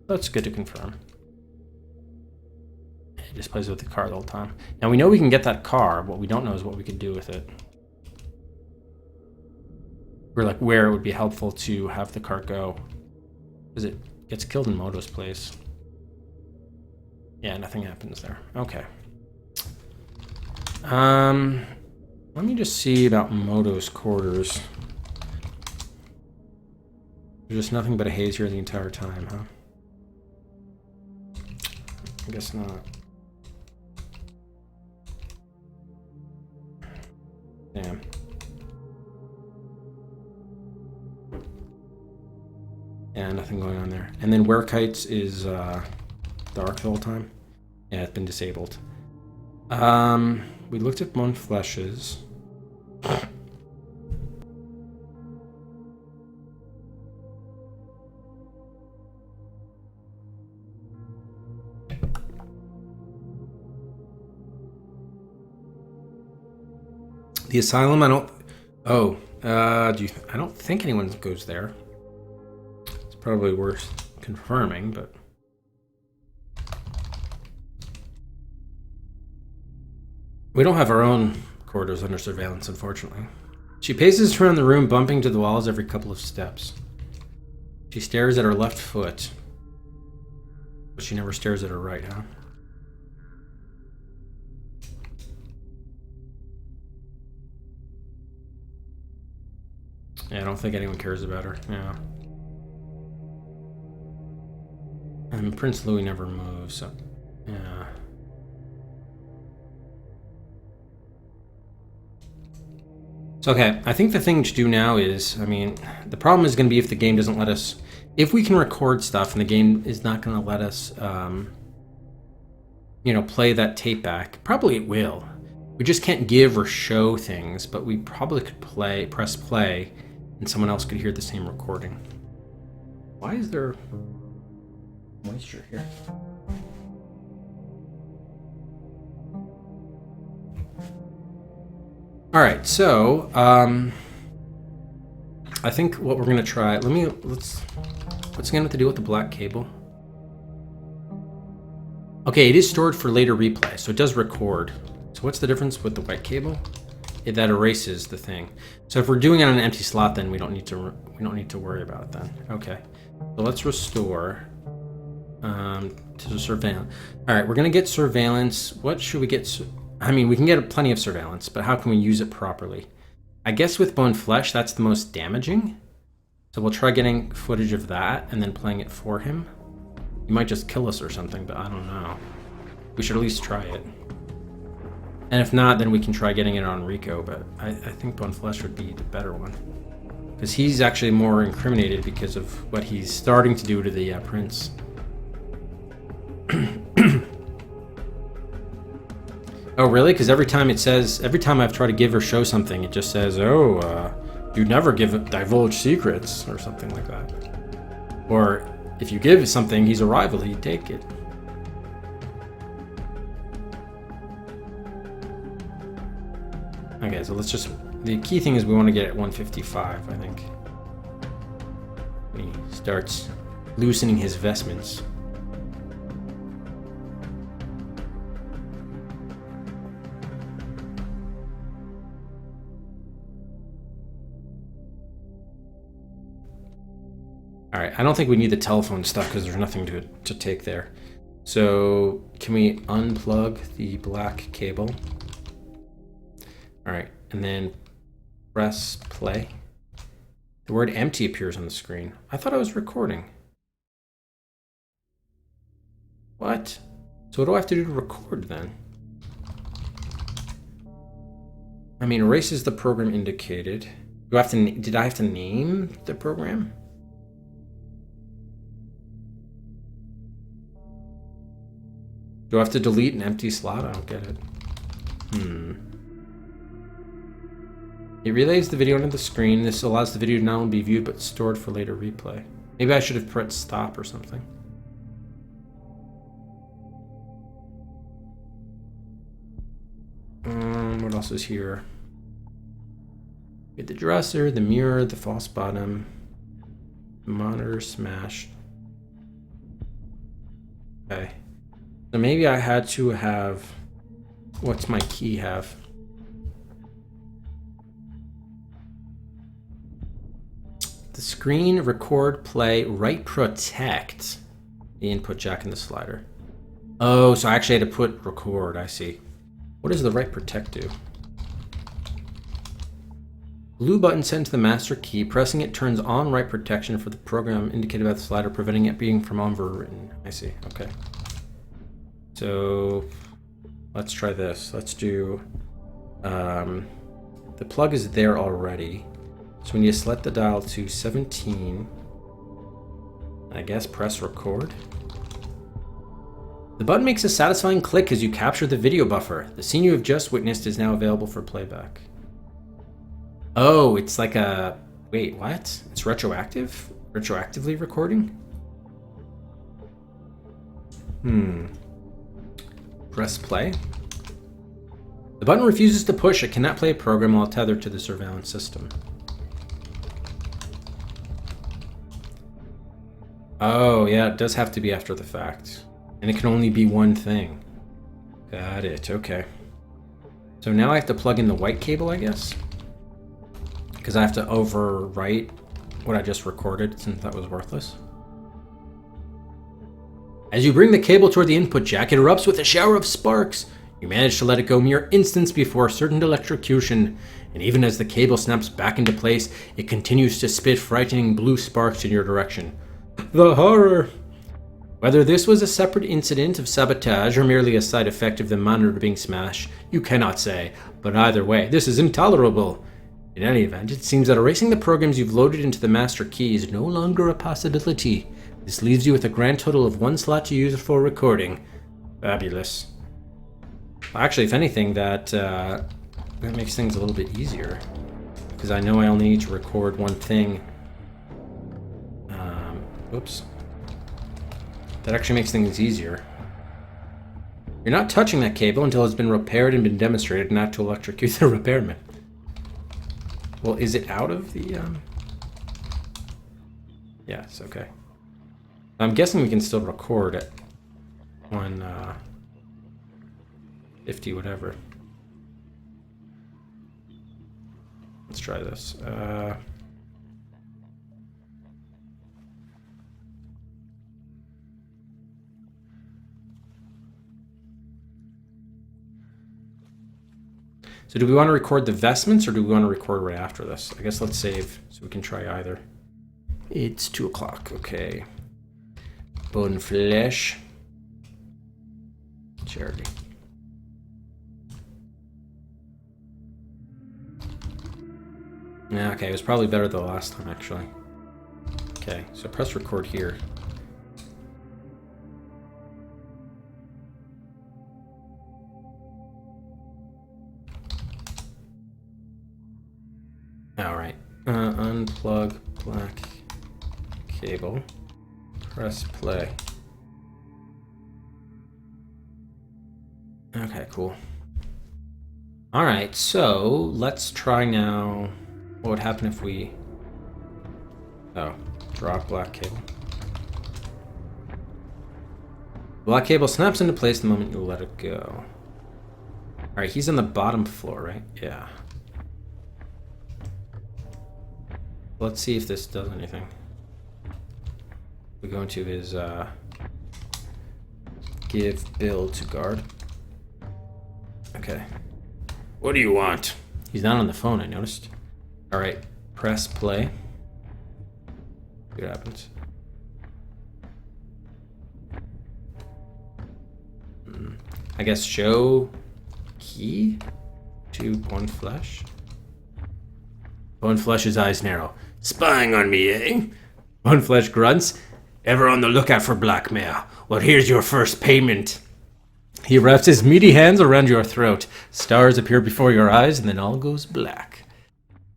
That's good to confirm. He just plays with the car the whole time. Now we know we can get that car. What we don't know is what we could do with it. Or like where it would be helpful to have the car go. Because it gets killed in Moto's place. Yeah, nothing happens there. Okay. Let me just see about Moto's quarters. There's just nothing but a haze here the entire time, huh? I guess not. Damn. Yeah, nothing going on there. And then Werekites is dark the whole time. Yeah, it's been disabled. We looked at Boneflesh's. The asylum, I don't... Oh, I don't think anyone goes there. It's probably worth confirming, but... We don't have our own quarters under surveillance, unfortunately. She paces around the room, bumping to the walls every couple of steps. She stares at her left foot. But she never stares at her right, huh? Yeah, I don't think anyone cares about her. Yeah. And Prince Louis never moves, so yeah. So okay, I think the thing to do now is, I mean, the problem is going to be if the game doesn't let us, if we can record stuff and the game is not going to let us, you know, play that tape back. Probably it will. We just can't give or show things, but we probably could press play, and someone else could hear the same recording. Why is there moisture here? All right, so I think what we're gonna try. What's it gonna have to do with the black cable? Okay, it is stored for later replay, so it does record. So what's the difference with the white cable? That erases the thing. So if we're doing it on an empty slot, then we don't need to worry about it then. Okay, so let's restore to the surveillance. All right, we're gonna get surveillance. What should we get? I mean, we can get plenty of surveillance, but how can we use it properly? I guess with bone flesh, that's the most damaging. So we'll try getting footage of that and then playing it for him. He might just kill us or something, but I don't know. We should at least try it. And if not, then we can try getting it on Rico, but I think bone flesh would be the better one. Because he's actually more incriminated because of what he's starting to do to the prince. Oh, really? Because every time I've tried to give or show something, it just says, oh, you never divulge secrets, or something like that. Or, if you give something, he's a rival, he'd take it. Okay, so the key thing is we want to get at 155, I think. When he starts loosening his vestments. All right, I don't think we need the telephone stuff because there's nothing to take there. So can we unplug the black cable? All right, and then press play. The word empty appears on the screen. I thought I was recording. What? So what do I have to do to record then? I mean, erases the program indicated. Did I have to name the program? Do I have to delete an empty slot? I don't get it. It relays the video onto the screen. This allows the video to not only be viewed, but stored for later replay. Maybe I should have pressed stop or something. What else is here? We get the dresser, the mirror, the false bottom, the monitor smashed. Okay. So maybe I had to have, what's my key have? The screen, record, play, write, protect. The input jack and the slider. Oh, so I actually had to put record, I see. What does the write protect do? Blue button sent to the master key. Pressing it turns on write protection for the program indicated by the slider, preventing it being from overwritten. I see, okay. So let's try this. Let's do, the plug is there already. So when you select the dial to 17, I guess press record. The button makes a satisfying click as you capture the video buffer. The scene you have just witnessed is now available for playback. Oh, it's like a, wait, what? It's retroactive? Retroactively recording? Press play. The button refuses to push. It cannot play a program while tethered to the surveillance system. Oh, yeah, it does have to be after the fact. And it can only be one thing. Got it, okay. So now I have to plug in the white cable, I guess? Because I have to overwrite what I just recorded since that was worthless. As you bring the cable toward the input jack, it erupts with a shower of sparks. You manage to let it go mere instants before certain electrocution, and even as the cable snaps back into place, it continues to spit frightening blue sparks in your direction. The horror! Whether this was a separate incident of sabotage or merely a side effect of the monitor being smashed, you cannot say, but either way, this is intolerable. In any event, it seems that erasing the programs you've loaded into the master key is no longer a possibility. This leaves you with a grand total of 1 slot to use for recording. Fabulous. Actually, if anything, that makes things a little bit easier. Because I know I only need to record one thing. Oops. That actually makes things easier. You're not touching that cable until it's been repaired and been demonstrated not to electrocute the repairman. Well, is it out of the... Yes, okay. I'm guessing we can still record at 150 whatever. Let's try this. So do we want to record the vestments or do we want to record right after this? I guess let's save so we can try either. It's 2 o'clock, okay. Bone flesh. Charity. Yeah, okay, it was probably better the last time actually. Okay, so press record here. Alright, unplug black cable, press play. Okay, cool. Alright, so let's try now. What would happen if we... Oh, drop black cable. Black cable snaps into place the moment you let it go. Alright, he's on the bottom floor, right? Yeah. Let's see if this does anything. We go into his give build to guard. Okay. What do you want? He's not on the phone, I noticed. Alright, press play. See what happens. I guess show key to Bone Flesh. Bone Flesh's eyes narrow. Spying on me, eh? Bone Flesh grunts. Ever on the lookout for blackmail? Well, here's your first payment. He wraps his meaty hands around your throat. Stars appear before your eyes, and then all goes black.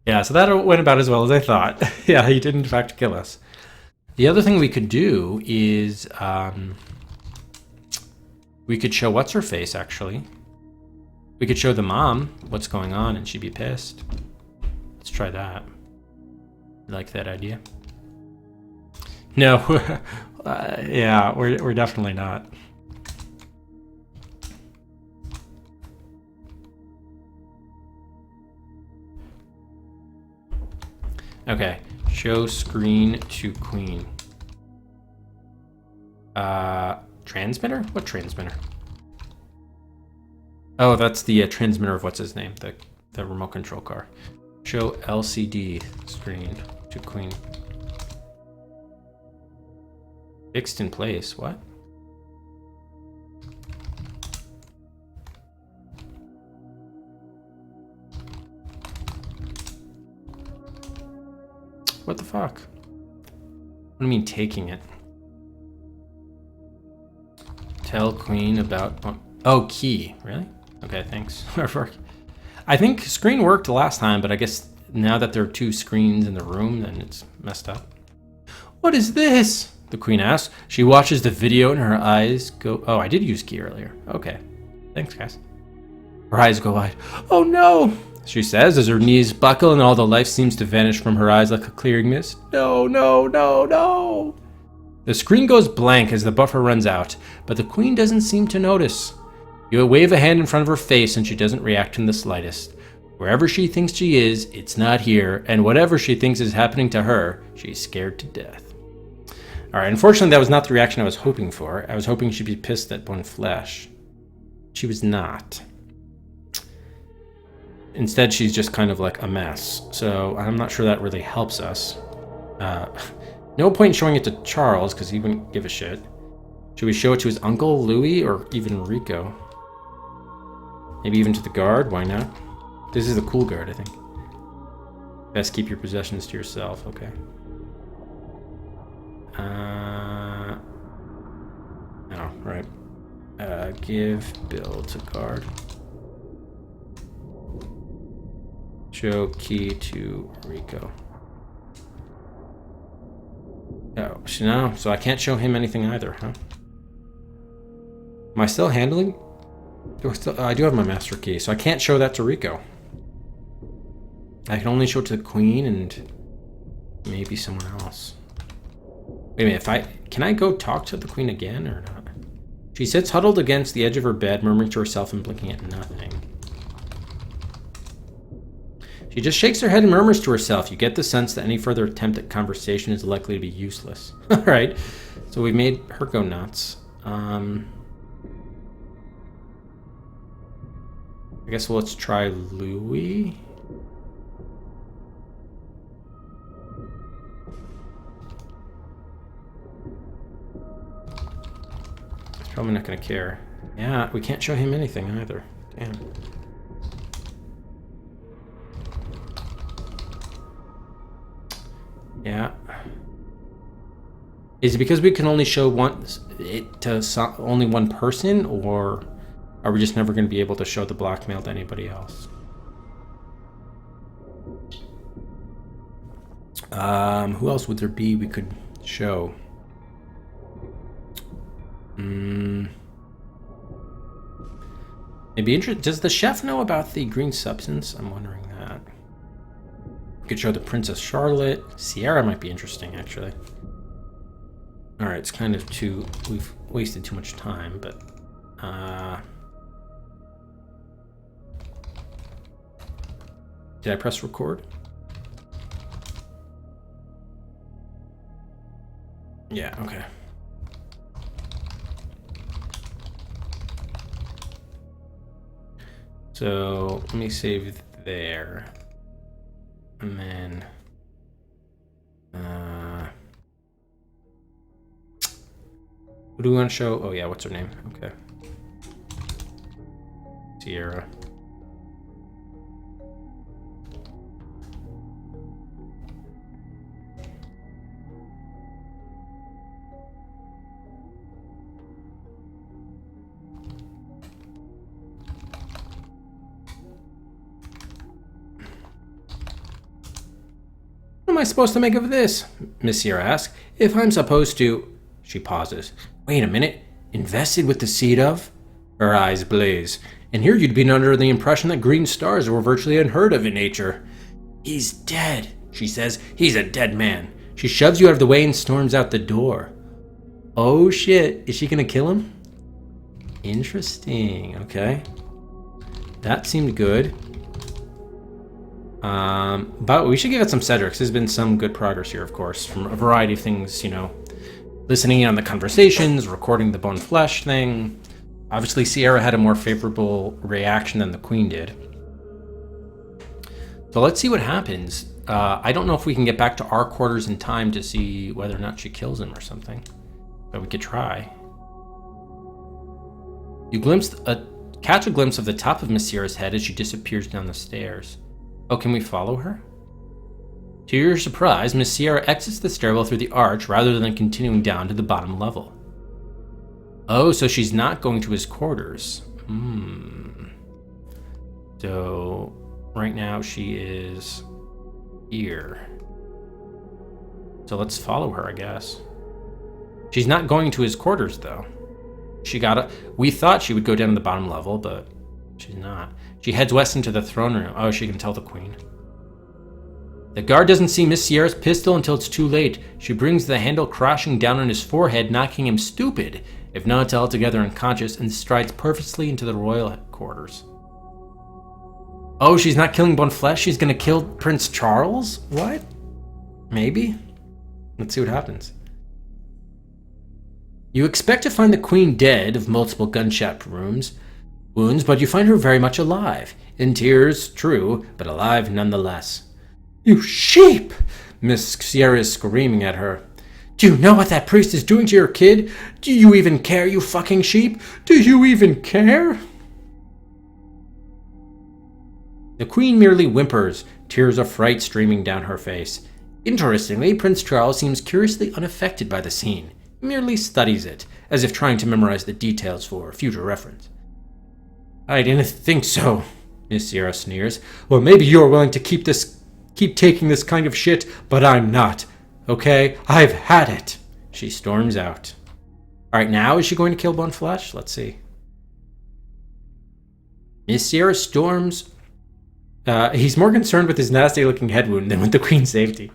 Yeah, so that went about as well as I thought. Yeah, he did in fact kill us. The other thing we could do is we could show what's her face actually. We could show the mom what's going on, and she'd be pissed. Let's try that. You like that idea? No, yeah, we're definitely not. Okay, show screen to queen. Transmitter? What transmitter? Oh, that's the transmitter of what's his name, the remote control car. Show LCD screen to queen. Fixed in place, what? What the fuck? What do you mean taking it? Tell queen about... Oh, key. Really? Okay, thanks. I think screen worked last time, but I guess now that there are 2 screens in the room, then it's messed up. What is this? The queen asks. She watches the video and her eyes go... Oh, I did use key earlier. Okay. Thanks, guys. Her eyes go wide. Oh, no! She says as her knees buckle and all the life seems to vanish from her eyes like a clearing mist. No, no, no, no! The screen goes blank as the buffer runs out, but the queen doesn't seem to notice. You wave a hand in front of her face and she doesn't react in the slightest. Wherever she thinks she is, it's not here, and whatever she thinks is happening to her, she's scared to death. Alright, unfortunately that was not the reaction I was hoping for. I was hoping she'd be pissed at Bonne Flesh. She was not. Instead, she's just kind of like a mess. So I'm not sure that really helps us. No point in showing it to Charles, because he wouldn't give a shit. Should we show it to his uncle, Louis, or even Rico? Maybe even to the guard? Why not? This is the cool guard, I think. Best keep your possessions to yourself. Okay. Oh, right. Give bill to guard. Show key to Rico. Oh, no, so I can't show him anything either, huh? Am I still handling? I do have my master key, so I can't show that to Rico. I can only show it to the queen and maybe someone else. Wait a minute, can I go talk to the queen again or not? She sits huddled against the edge of her bed, murmuring to herself and blinking at nothing. She just shakes her head and murmurs to herself. You get the sense that any further attempt at conversation is likely to be useless. Alright, so we've made her go nuts. I guess let's try Louis. He's probably not going to care. Yeah, we can't show him anything either. Damn. Yeah. Is it because we can only show it to only one person, or are we just never going to be able to show the blackmail to anybody else? Who else would there be we could show? Maybe does the chef know about the green substance? I'm wondering that. We could show the Princess Charlotte. Sierra might be interesting, actually. Alright, it's kind of we've wasted too much time, but... Did I press record? Yeah, okay. So, let me save there. And then... Who do we want to show? Oh yeah, what's her name? Okay. Sierra. What am I supposed to make of this? Miss Sierra asks. If I'm supposed to... She pauses. Wait a minute. Invested with the seed of? Her eyes blaze. And here you'd been under the impression that green stars were virtually unheard of in nature. He's dead, she says. He's a dead man. She shoves you out of the way and storms out the door. Oh shit. Is she gonna kill him? Interesting. Okay. That seemed good. But we should give it some Cedrics. There's been some good progress here, of course, from a variety of things, you know. Listening in on the conversations, recording the Bonne Flesh thing. Obviously, Sierra had a more favorable reaction than the Queen did. So let's see what happens. I don't know if we can get back to our quarters in time to see whether or not she kills him or something. But we could try. You catch a glimpse of the top of Miss Sierra's head as she disappears down the stairs. Oh, can we follow her? To your surprise, Miss Sierra exits the stairwell through the arch rather than continuing down to the bottom level. Oh, so she's not going to his quarters. So, right now she is here. So let's follow her, I guess. She's not going to his quarters, though. We thought she would go down to the bottom level, but she's not. She heads west into the throne room. Oh, she can tell the Queen. The guard doesn't see Miss Sierra's pistol until it's too late. She brings the handle crashing down on his forehead, knocking him stupid, if not altogether unconscious, and strides purposely into the royal quarters. Oh, she's not killing Bonne Flesh? She's gonna kill Prince Charles? What? Maybe? Let's see what happens. You expect to find the queen dead of multiple gunshot wounds, but you find her very much alive. In tears, true, but alive nonetheless. You sheep! Miss Sierra is screaming at her. Do you know what that priest is doing to your kid? Do you even care, you fucking sheep? Do you even care? The queen merely whimpers, tears of fright streaming down her face. Interestingly, Prince Charles seems curiously unaffected by the scene. He merely studies it, as if trying to memorize the details for future reference. I didn't think so, Miss Sierra sneers. Well, maybe you're willing to keep taking this kind of shit, but I'm not. Okay? I've had it. She storms out. Alright, now is she going to kill Bonflesh? Let's see. Miss Sierra storms. He's more concerned with his nasty-looking head wound than with the queen's safety.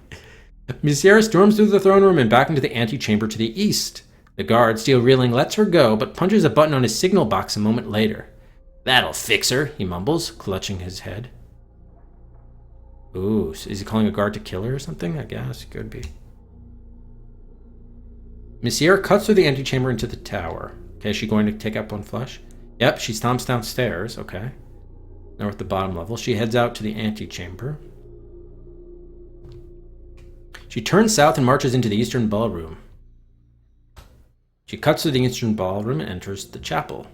Miss Sierra storms through the throne room and back into the antechamber to the east. The guard, still reeling, lets her go, but punches a button on his signal box a moment later. That'll fix her, he mumbles, clutching his head. Ooh, is he calling a guard to kill her or something? I guess, could be. Miss Sierra cuts through the antechamber into the tower. Okay, is she going to take up Bonflesh? Yep, she stomps downstairs, okay. Now we're at the bottom level. She heads out to the antechamber. She turns south and marches into the eastern ballroom. She cuts through the eastern ballroom and enters the chapel.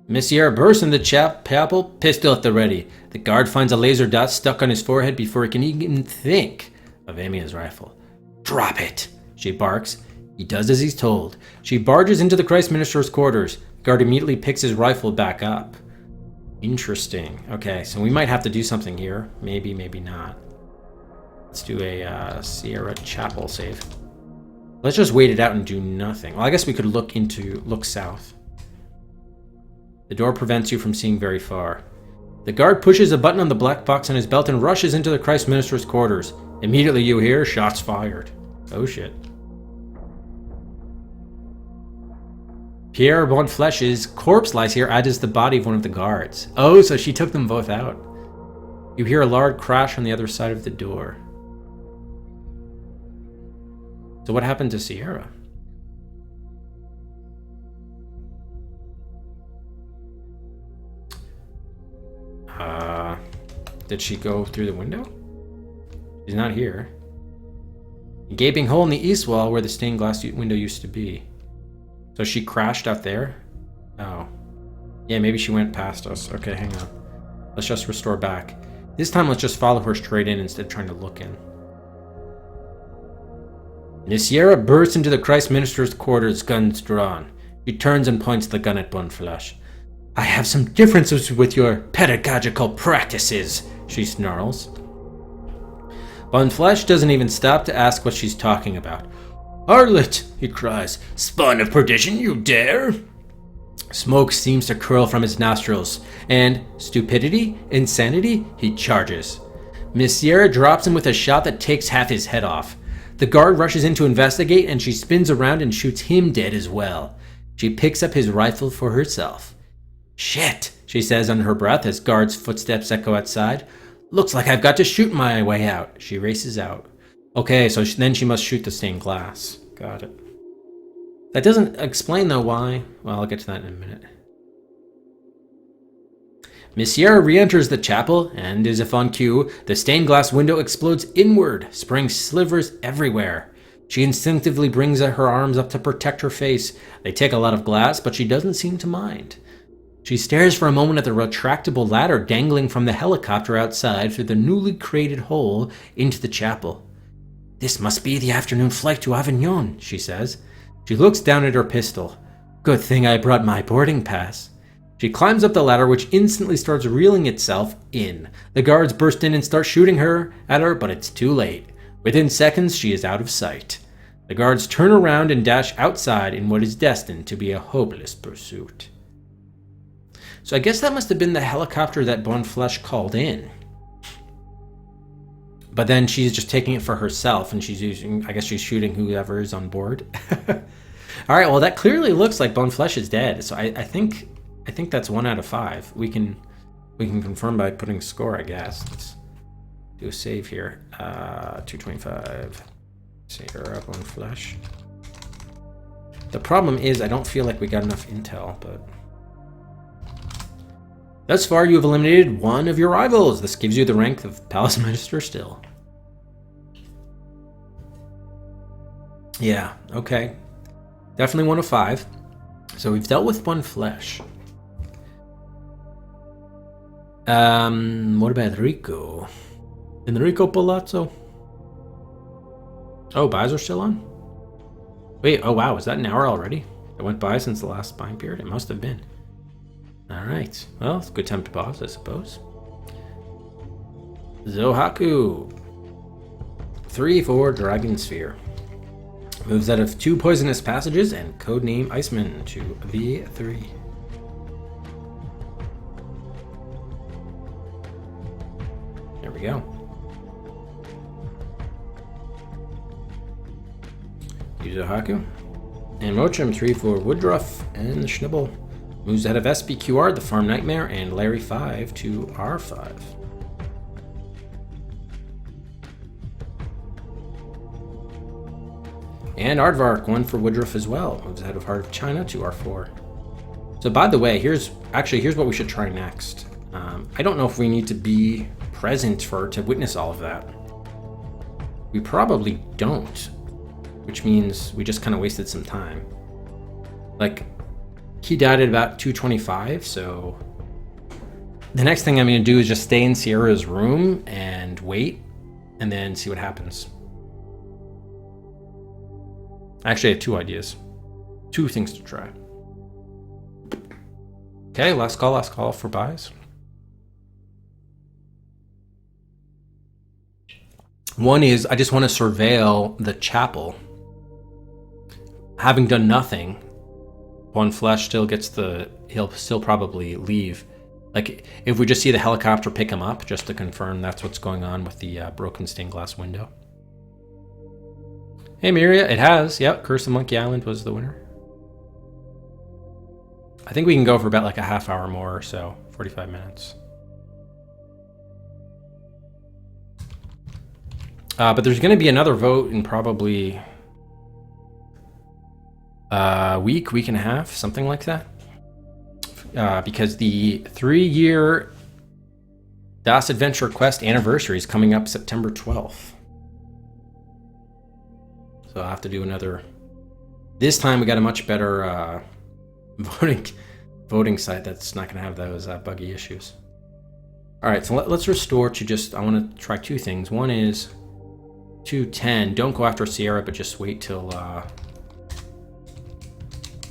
Miss Sierra bursts in the chapel, pistol at the ready. The guard finds a laser dot stuck on his forehead before he can even think of aiming his rifle. Drop it, she barks. He does as he's told. She barges into the Christ Minister's quarters. The guard immediately picks his rifle back up. Interesting. Okay, so we might have to do something here. Maybe, maybe not. Let's do a Sierra Chapel save. Let's just wait it out and do nothing. Well, I guess we could look south. The door prevents you from seeing very far. The guard pushes a button on the black box on his belt and rushes into the Christ Minister's quarters. Immediately you hear shots fired. Oh shit. Pierre Bonflesh's corpse lies here, as is the body of one of the guards. Oh, so she took them both out. You hear a loud crash on the other side of the door. So what happened to Sierra? Did she go through the window? She's not here. A gaping hole in the east wall where the stained glass window used to be. So she crashed out there? Oh. Yeah, maybe she went past us. Okay, hang on. Let's just restore back. This time let's just follow her straight in instead of trying to look in. Miss Sierra bursts into the Christ Minister's quarters, guns drawn. She turns and points the gun at Bonflesh. I have some differences with your pedagogical practices, she snarls. Bonflesh doesn't even stop to ask what she's talking about. Harlot, he cries. Spawn of perdition, you dare? Smoke seems to curl from his nostrils, and stupidity, insanity, he charges. Miss Sierra drops him with a shot that takes half his head off. The guard rushes in to investigate, and she spins around and shoots him dead as well. She picks up his rifle for herself. Shit, she says under her breath as guards' footsteps echo outside. Looks like I've got to shoot my way out. She races out. Okay, so then she must shoot the stained glass. Got it. That doesn't explain, though, why. Well, I'll get to that in a minute. Miss Sierra re-enters the chapel, and as if on cue, the stained glass window explodes inward, spraying slivers everywhere. She instinctively brings her arms up to protect her face. They take a lot of glass, but she doesn't seem to mind. She stares for a moment at the retractable ladder dangling from the helicopter outside through the newly created hole into the chapel. This must be the afternoon flight to Avignon, she says. She looks down at her pistol. Good thing I brought my boarding pass. She climbs up the ladder, which instantly starts reeling itself in. The guards burst in and start shooting at her, but it's too late. Within seconds, she is out of sight. The guards turn around and dash outside in what is destined to be a hopeless pursuit. So I guess that must have been the helicopter that Bonflesh called in. But then she's just taking it for herself, and she's shooting whoever is on board. All right, well, that clearly looks like Bonflesh is dead. So I think that's 1 out of 5. We can confirm by putting score, I guess. Let's do a save here. 225. Sierra up on flesh. The problem is I don't feel like we got enough intel, but... Thus far, you have eliminated one of your rivals. This gives you the rank of Palace Minister still. Yeah, okay. Definitely 1 of 5. So we've dealt with 1 flesh. What about Enrico? Enrico Palazzo? Oh, buys are still on? Wait, oh wow, is that an hour already? It went by since the last buying period? It must have been. Alright, well, it's a good time to pause, I suppose. Zohaku. 3 for Dragon Sphere. Moves out of 2 poisonous passages and codename Iceman to V3. There we go. Use Zohaku. And Mochim 3 for Woodruff and Schnibble. Moves ahead of SBQR, the Farm Nightmare, and Larry 5 to R5. And Aardvark, 1 for Woodruff as well. Moves ahead of Heart of China to R4. So by the way, here's what we should try next. I don't know if we need to be present to witness all of that. We probably don't, which means we just kind of wasted some time. Like, he died at about 2:25, so the next thing I'm going to do is just stay in Sierra's room and wait, and then see what happens. I actually have 2 ideas. 2 things to try. Okay, last call for buys. One is I just want to surveil the chapel. Having done nothing, 1 flesh still gets he'll still probably leave. Like, if we just see the helicopter pick him up, just to confirm that's what's going on with the broken stained glass window. Hey, Miria, it has. Yep, Curse of Monkey Island was the winner. I think we can go for about like a half hour more or so, 45 minutes. But there's going to be another vote in probably a week and a half, something like that. Because the 3-year Das Adventure Quest anniversary is coming up September 12th. So I'll have to do another. This time we got a much better voting site that's not going to have those buggy issues. All right, so let's restore to just. I want to try 2 things. One is 210. Don't go after Sierra, but just wait till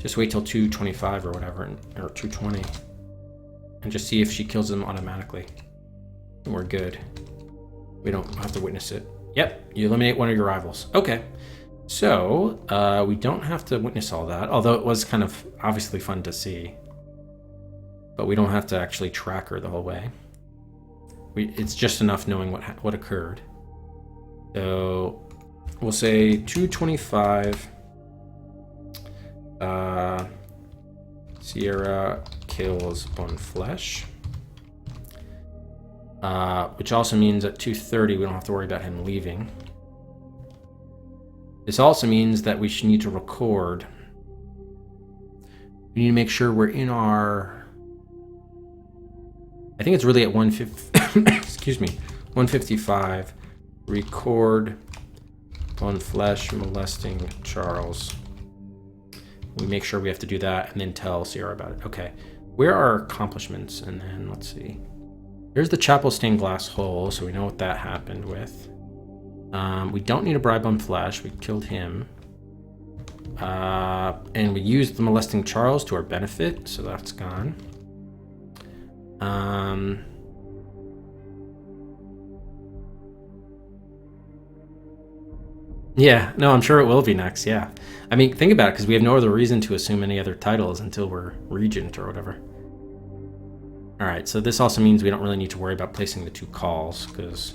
225 or whatever, or 220, and just see if she kills them automatically. And we're good. We don't have to witness it. Yep, you eliminate 1 of your rivals. Okay. So, we don't have to witness all that, although it was kind of obviously fun to see. But we don't have to actually track her the whole way. It's just enough knowing what occurred. So, we'll say 225. Sierra kills 1 flesh. Which also means at 2:30 we don't have to worry about him leaving. This also means that we should need to record. We need to make sure we're in our... I think it's really at 150... excuse me. 155. Record 1 flesh molesting Charles. We make sure we have to do that and then tell Sierra about it. Okay. Where are our accomplishments? And then let's see. Here's the chapel stained glass hole, so we know what that happened with. We don't need a bribe on flesh. We killed him. And we used the molesting Charles to our benefit, so that's gone. Yeah, no, I'm sure it will be next, yeah. I mean, think about it, because we have no other reason to assume any other titles until we're Regent or whatever. Alright, so this also means we don't really need to worry about placing the 2 calls, because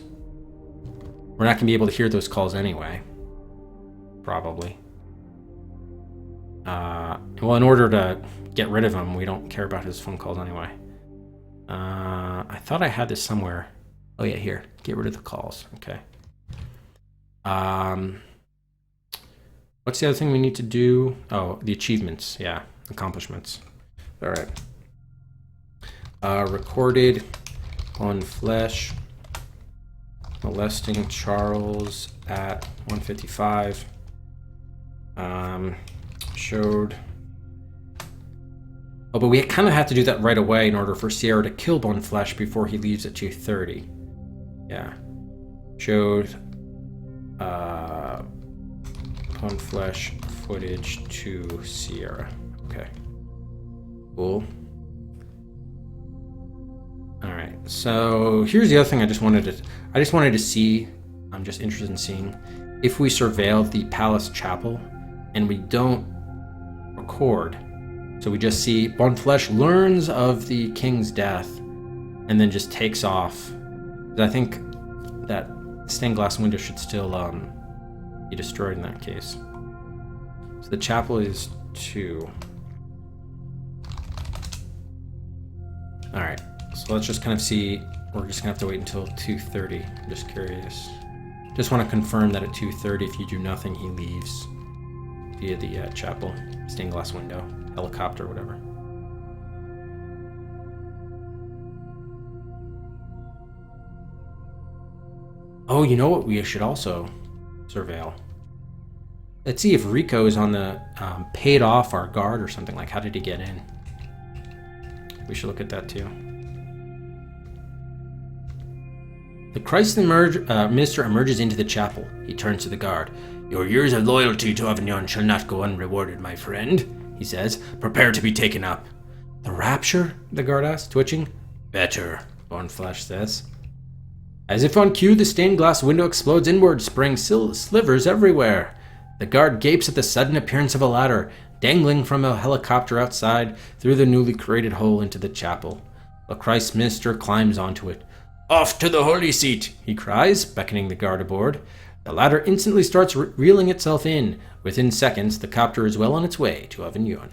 we're not going to be able to hear those calls anyway. Probably. Well, in order to get rid of him, we don't care about his phone calls anyway. I thought I had this somewhere. Oh yeah, here. Get rid of the calls. Okay. What's the other thing we need to do? Oh, the achievements. Yeah, accomplishments. All right. Recorded on Flesh. Molesting Charles at 155. Showed. Oh, but we kind of have to do that right away in order for Sierra to kill Bone Flesh before he leaves at 2:30. Yeah. Showed Bone Flesh footage to Sierra. Okay. Cool. Alright, so here's the other thing I just wanted to see. I'm just interested in seeing if we surveil the palace chapel and we don't record. So we just see Boneflesh learns of the king's death and then just takes off. I think that stained glass window should still be destroyed in that case. So the chapel is 2. Alright, so let's just kind of see. We're just gonna have to wait until 2:30. I'm just curious. Just want to confirm that at 2:30, if you do nothing, he leaves via the chapel, stained glass window, helicopter, whatever. Oh, you know what we should also surveil? Let's see if Rico is on the paid off our guard or something. Like, how did he get in? We should look at that too. The Christ minister emerges into the chapel. He turns to the guard. "Your years of loyalty to Avignon shall not go unrewarded, my friend," he says. "Prepare to be taken up." "The rapture?" the guard asks, twitching. "Better," Boneflesh says. As if on cue, the stained glass window explodes inward, spraying slivers everywhere. The guard gapes at the sudden appearance of a ladder, dangling from a helicopter outside through the newly created hole into the chapel. The Christ minister climbs onto it. "Off to the holy seat," he cries, beckoning the guard aboard. The ladder instantly starts reeling itself in. Within seconds, the copter is well on its way to Avignon.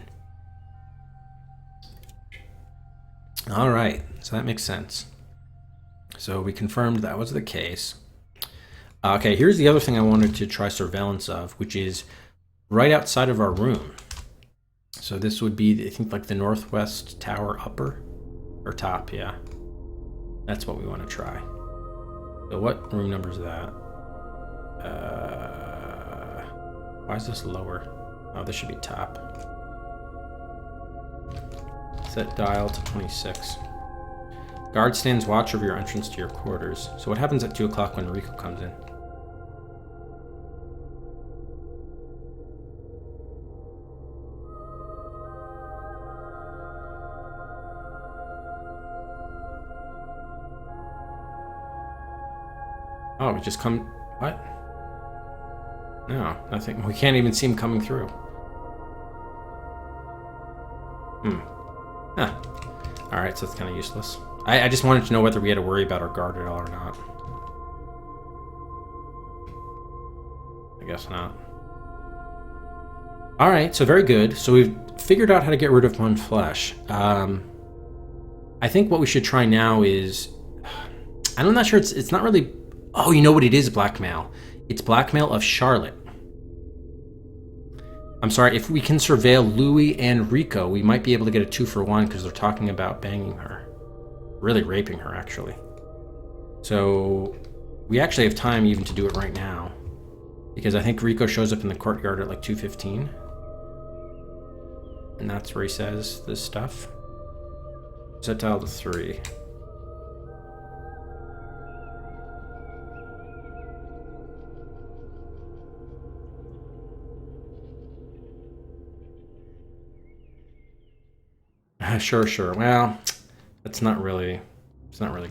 All right, so that makes sense. So we confirmed that was the case. Okay, here's the other thing I wanted to try surveillance of, which is right outside of our room. So this would be, I think, like the northwest tower upper or top, yeah. That's what we want to try. So what room number is that? Why is this lower? Oh, this should be top. Set dial to 26. Guard stands watch over your entrance to your quarters. So what happens at 2 o'clock when Rico comes in? Oh, we just come... What? No, nothing. We can't even see him coming through. Huh. Alright, so it's kind of useless. I just wanted to know whether we had to worry about our guard at all or not. I guess not. Alright, so very good. So we've figured out how to get rid of one flesh. I think what we should try now is... I'm not sure, it's not really... Oh, you know what it is, blackmail. It's blackmail of Charlotte. I'm sorry, if we can surveil Louis and Rico, we might be able to get a 2-for-1 because they're talking about banging her. Really raping her, actually. So we actually have time even to do it right now. Because I think Rico shows up in the courtyard at like 2:15. And that's where he says this stuff. Set dial to 3. Sure. Well, it's not really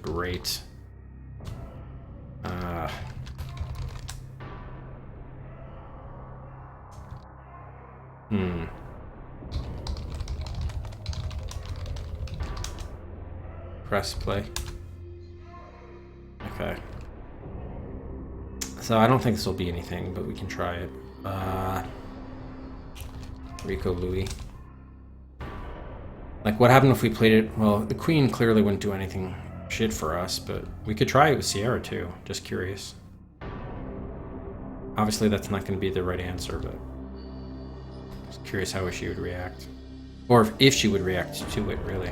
great. Press play. Okay. So I don't think this will be anything, but we can try it. Rico Louis. Like, what happened if we played it? Well, the queen clearly wouldn't do anything shit for us, but we could try it with Sierra too. Just curious. Obviously, that's not going to be the right answer, but Just curious how she would react. Or if she would react to it, really.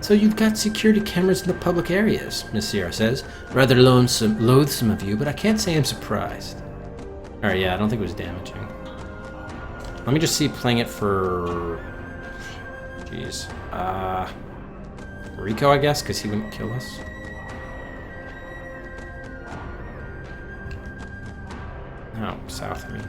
So you've got security cameras in the public areas, Miss Sierra says. Rather loathsome of you, but I can't say I'm surprised. Alright, yeah, I don't think it was damaging. Let me just see playing it for... Jeez. Rico, I guess, because he wouldn't kill us. Oh, south, I mean.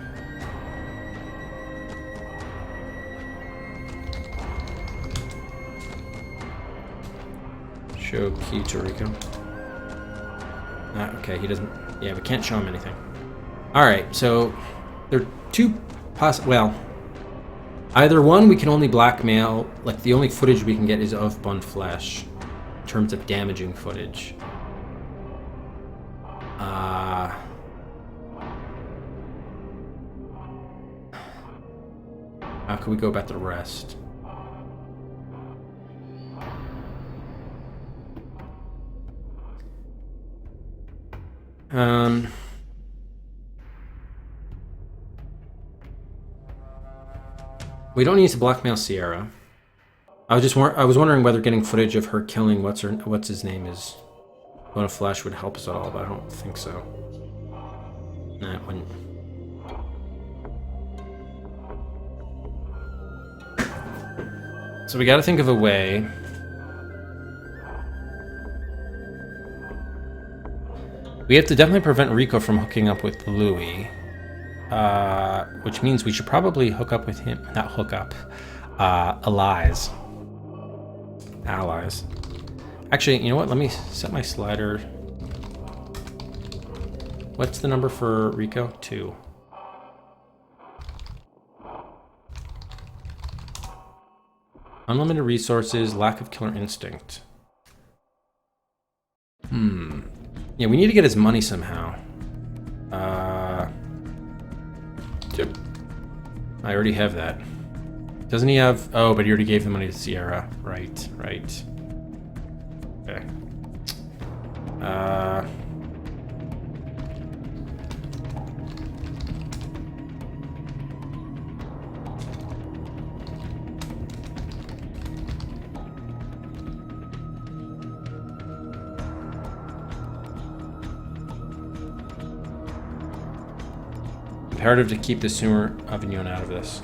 Show key to Rico. Okay, he doesn't... Yeah, we can't show him anything. Alright, so... There are two well... Either one, we can only blackmail... Like, the only footage we can get is of Bun Flesh. In terms of damaging footage. How can we go about the rest? We don't need to blackmail Sierra. I was wondering whether getting footage of her killing what's his name is Bone of Flesh would help us at all, but I don't think so. Nah, it wouldn't. So we gotta think of a way. We have to definitely prevent Rico from hooking up with Louis. Which means we should probably hook up with him. Not hook up. Allies. Actually, you know what? Let me set my slider. What's the number for Rico? 2. Unlimited resources, lack of killer instinct. Yeah, we need to get his money somehow. Yep. I already have that. Doesn't he have... Oh, but he already gave the money to Sierra. Right. Okay. Imperative to keep the Sumer Avignon out of this.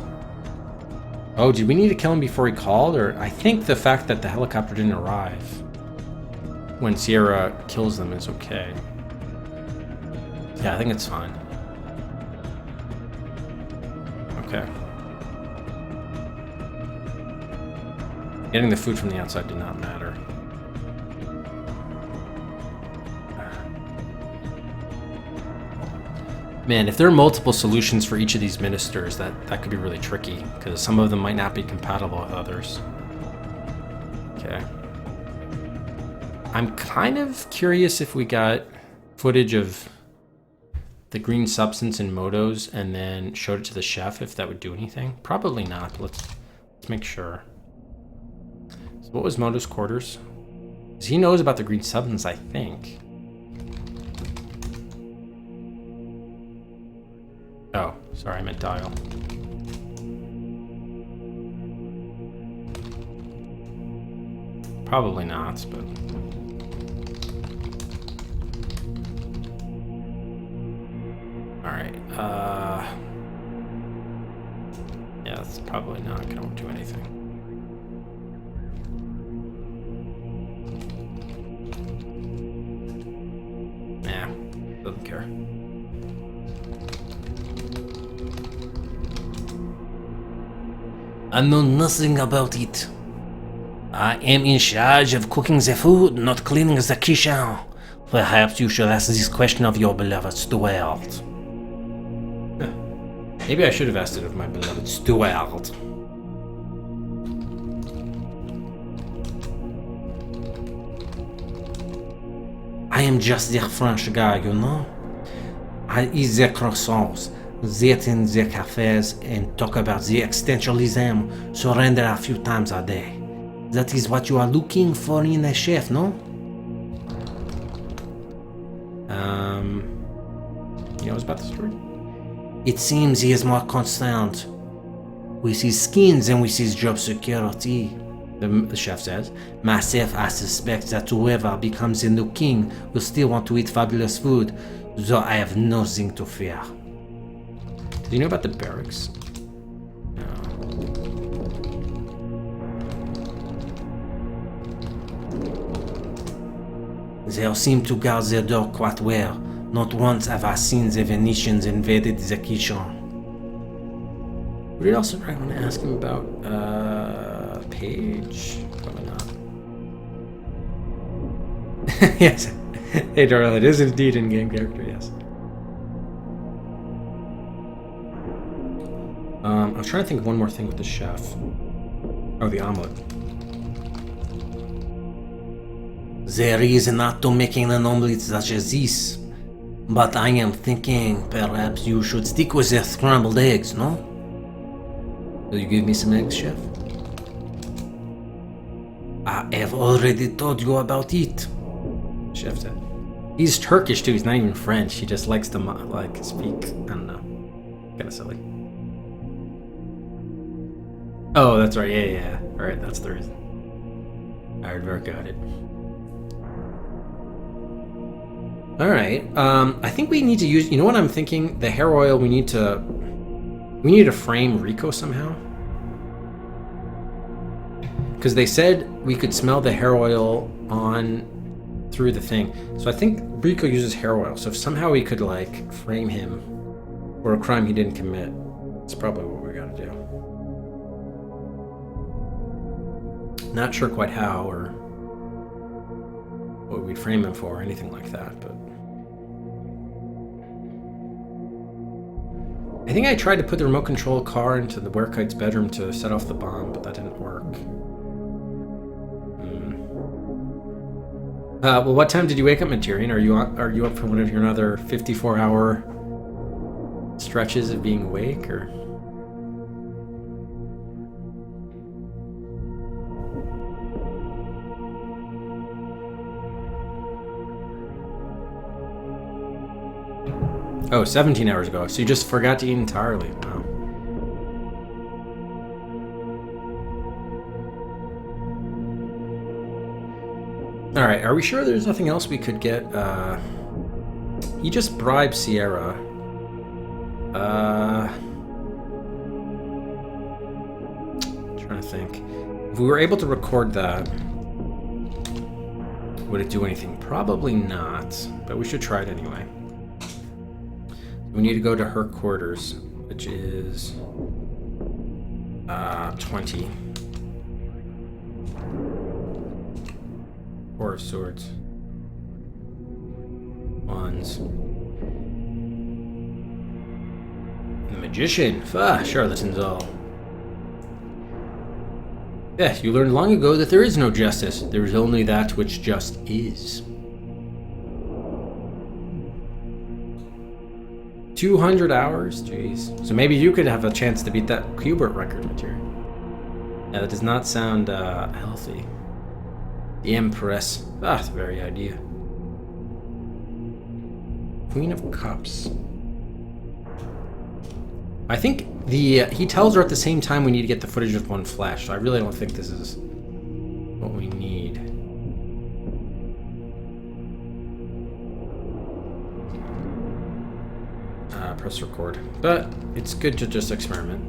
Oh, did we need to kill him before he called? Or I think the fact that the helicopter didn't arrive when Sierra kills them is okay. Yeah, I think it's fine. Okay. Getting the food from the outside did not matter. Man, if there are multiple solutions for each of these ministers, that could be really tricky, because some of them might not be compatible with others. Okay. I'm kind of curious if we got footage of the green substance in Moto's and then showed it to the chef, if that would do anything. Probably not, but let's make sure. So what was Moto's quarters? Because he knows about the green substance, I think. Oh, sorry, I meant dial. Probably not, but... Alright, yeah, that's probably not gonna do anything. Nah, doesn't care. I know nothing about it. I am in charge of cooking the food, not cleaning the kitchen. Perhaps you should ask this question of your beloved Stuart. Maybe I should have asked it of my beloved Stuart. I am just the French guy, you know? I eat the croissants, sit in the cafes and talk about the existentialism, surrender a few times a day. That is what you are looking for in a chef, no? He knows about the story? It seems he is more concerned with his skins than with his job security. The chef says. Myself, I suspect that whoever becomes the new king will still want to eat fabulous food, though I have nothing to fear. Do you know about the barracks? No. They seem to guard their door quite well. Not once have I seen the Venetians invaded the kitchen. Would you also probably want to ask him about Paige? Probably not. Yes. Hey Darrell, it is indeed in-game character, yes. I was trying to think of one more thing with the chef. Oh, the omelet. There is an art to making an omelette such as this, but I am thinking perhaps you should stick with the scrambled eggs, no? Will you give me some eggs, chef? I have already told you about it. Chef said. He's Turkish too, he's not even French. He just likes to speak, I don't know. Kinda silly. Oh, that's right, yeah. Alright, that's the reason. Aardvark got it. Alright, I think we need to use, you know what I'm thinking? The hair oil, we need to frame Rico somehow. Because they said we could smell the hair oil through the thing. So I think Rico uses hair oil, so if somehow we could like frame him for a crime he didn't commit, that's probably what we gotta do. Not sure quite how or what we'd frame him for or anything like that, but I think I tried to put the remote control car into the Werekite's bedroom to set off the bomb, but that didn't work. Well, what time did you wake up, Materian? Are you up for one of your another 54-hour stretches of being awake, or? Oh, 17 hours ago. So you just forgot to eat entirely. Wow. Alright, are we sure there's nothing else we could get? He just bribed Sierra. Trying to think. If we were able to record that, would it do anything? Probably not, but we should try it anyway. We need to go to her quarters, which is 20. Four of Swords. Wands. The Magician. Charlatans all. Yes, you learned long ago that there is no justice. There is only that which just is. 200 hours? Jeez. So maybe you could have a chance to beat that Hubert record, Material. Yeah, that does not sound healthy. The Empress. The very idea. Queen of Cups. I think he tells her at the same time we need to get the footage of one flash, so I really don't think this is what we need. Press record. But it's good to just experiment.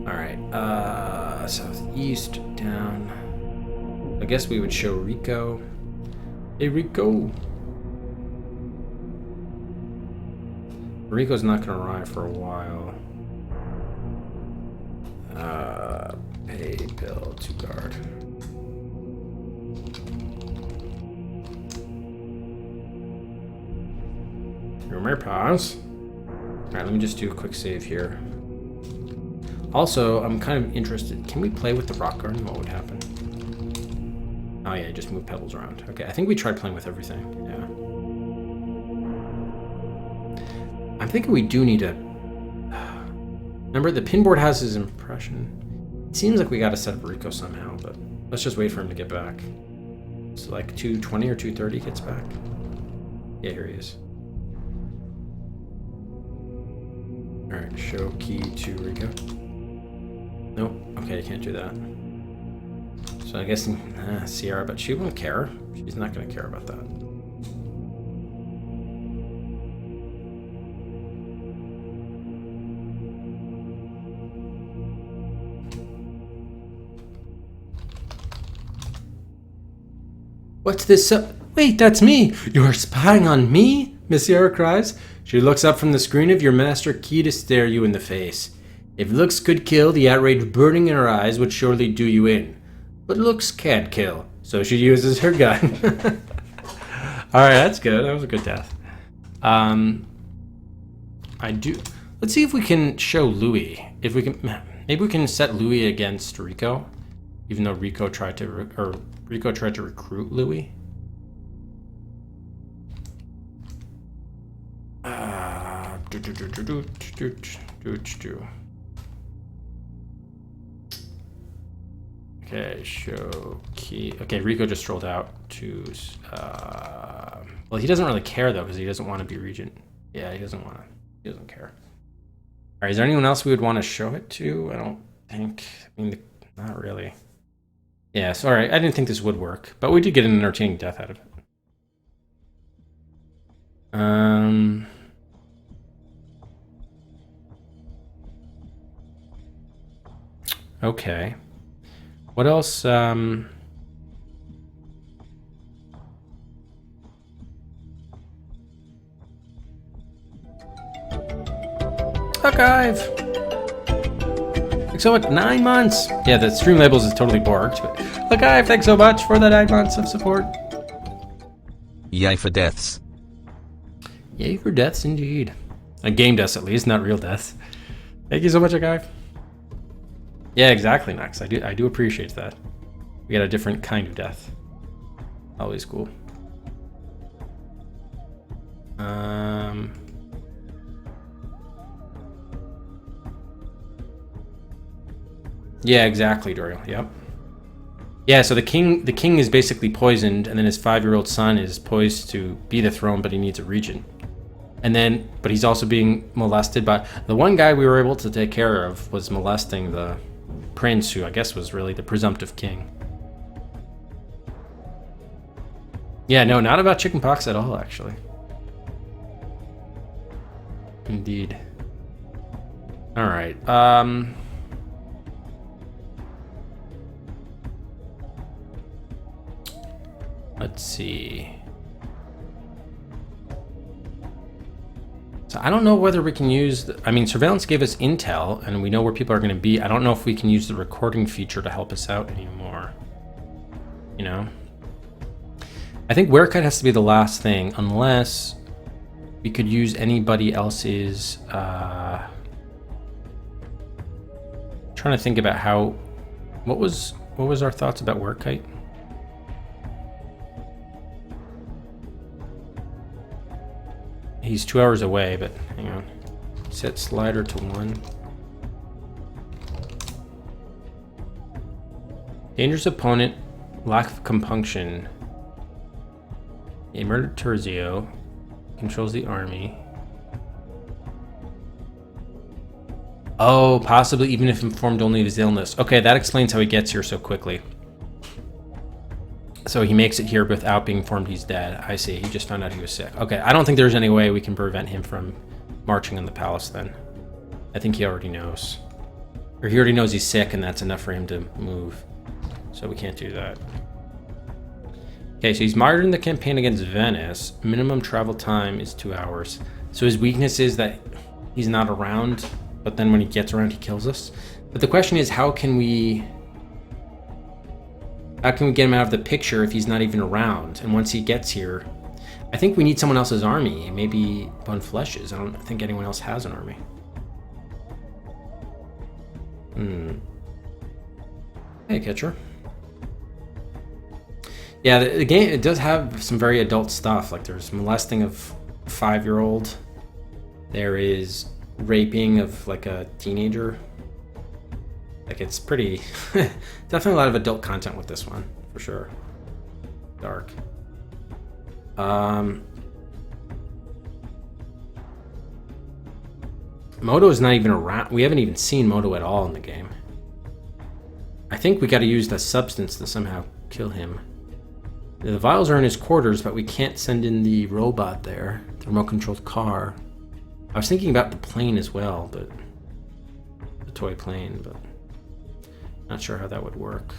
Alright, southeast, down. I guess we would show Rico. Hey, Rico! Rico's not gonna arrive for a while. Pay bill to guard. Rumor pause. Alright, let me just do a quick save here. Also, I'm kind of interested. Can we play with the rock garden? What would happen? Oh yeah, just move pebbles around. Okay, I think we tried playing with everything. Yeah. I'm thinking we do need to... Remember, the pinboard has his impression. It seems like we got to set up Rico somehow, but let's just wait for him to get back. It's like 2:20 or 2:30 gets back. Yeah, here he is. All right, show key to Rico. Nope. Okay, you can't do that. So I guess Sierra, but she won't care. She's not going to care about that. What's this? Wait, that's me! You're spying on me? Miss Sierra cries. She looks up from the screen of your master key to stare you in the face. If looks could kill, the outrage burning in her eyes would surely do you in. But looks can't kill, so she uses her gun. Alright, that's good. That was a good death. Let's see if we can show Louis. If we can, maybe we can set Louis against Rico, even though Rico tried to recruit Louis. Okay, show key. Okay, Rico just rolled out to. Well, he doesn't really care though because he doesn't want to be regent. Yeah, he doesn't want to. He doesn't care. All right, is there anyone else we would want to show it to? I don't think. I mean, not really. Yeah, sorry, I didn't think this would work, but we did get an entertaining death out of it. Okay. What else? Archive! Thanks so much. 9 months! Yeah, the stream labels is totally borked, but Archive, thanks so much for the 9 months of support. Yay for deaths. Yay for deaths, indeed. Game deaths, at least, not real deaths. Thank you so much, Archive. Yeah, exactly, Max. I do appreciate that. We got a different kind of death. Always cool. Yeah, exactly, Doriel. Yep. Yeah, so the king is basically poisoned, and then his 5-year-old son is poised to be the throne, but he needs a regent. And then, but he's also being molested by the one guy we were able to take care of was molesting the prince, who I guess was really the presumptive king. Yeah, no, not about chickenpox at all, actually. Indeed. All right. Let's see. So I don't know whether we can use I mean, surveillance gave us intel and we know where people are going to be. I don't know if we can use the recording feature to help us out anymore. You know? I think Werecut has to be the last thing, unless we could use anybody else's trying to think about how what was our thoughts about Werekite? He's 2 hours away, but hang on. Set slider to 1. Dangerous opponent, lack of compunction. He murdered Terzio, controls the army. Oh, possibly even if informed only of his illness. Okay, that explains how he gets here so quickly. So he makes it here without being informed he's dead. I see, he just found out he was sick. Okay, I don't think there's any way we can prevent him from marching on the palace then. I think he already knows. Or he already knows he's sick and that's enough for him to move. So we can't do that. Okay, so he's martyred in the campaign against Venice. Minimum travel time is 2 hours. So his weakness is that he's not around, but then when he gets around, he kills us. But the question is, how can we get him out of the picture if he's not even around? And once he gets here, I think we need someone else's army. Maybe Von Flesh's. I don't think anyone else has an army. Hey, Catcher. Yeah, the game, it does have some very adult stuff. Like there's molesting of a 5-year-old. There is raping of like a teenager. Like, it's pretty... definitely a lot of adult content with this one, for sure. Dark. Moto is not even around. We haven't even seen Moto at all in the game. I think we got to use the substance to somehow kill him. The vials are in his quarters, but we can't send in the robot there. The remote-controlled car. I was thinking about the plane as well, but... the toy plane, but... not sure how that would work.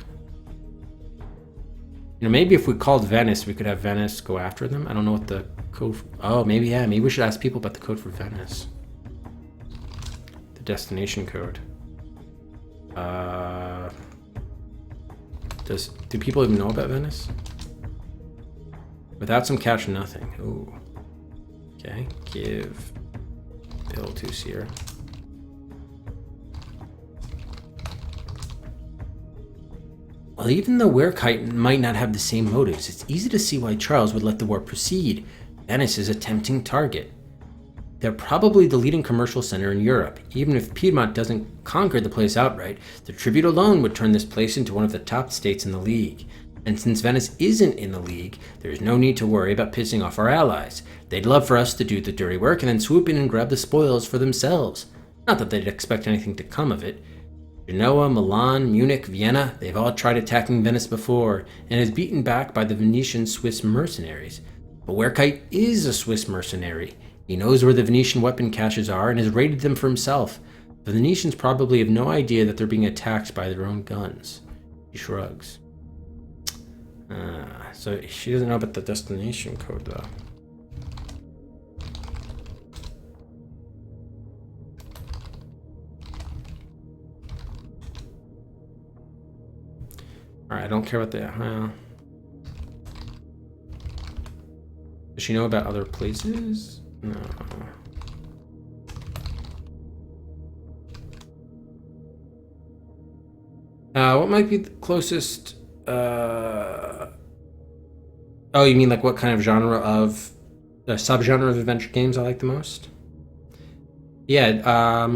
You know, maybe if we called Venice, we could have Venice go after them. I don't know what the code... oh, maybe, yeah. Maybe we should ask people about the code for Venice. The destination code. Do people even know about Venice? Without some cash, nothing. Ooh. Okay, give Bill to Seer. Well, even though Werkite might not have the same motives, it's easy to see why Charles would let the war proceed. Venice is a tempting target. They're probably the leading commercial center in Europe. Even if Piedmont doesn't conquer the place outright, the tribute alone would turn this place into one of the top states in the League. And since Venice isn't in the League, there's no need to worry about pissing off our allies. They'd love for us to do the dirty work and then swoop in and grab the spoils for themselves. Not that they'd expect anything to come of it. Genoa, Milan, Munich, Vienna, they've all tried attacking Venice before, and is beaten back by the Venetian Swiss mercenaries. But Werkite is a Swiss mercenary. He knows where the Venetian weapon caches are and has raided them for himself. The Venetians probably have no idea that they're being attacked by their own guns. He shrugs. So she doesn't know about the destination code, though. Alright, I don't care about the... does she know about other places? No. What might be the closest... Oh, you mean like what kind of genre of... subgenre of adventure games I like the most? Yeah,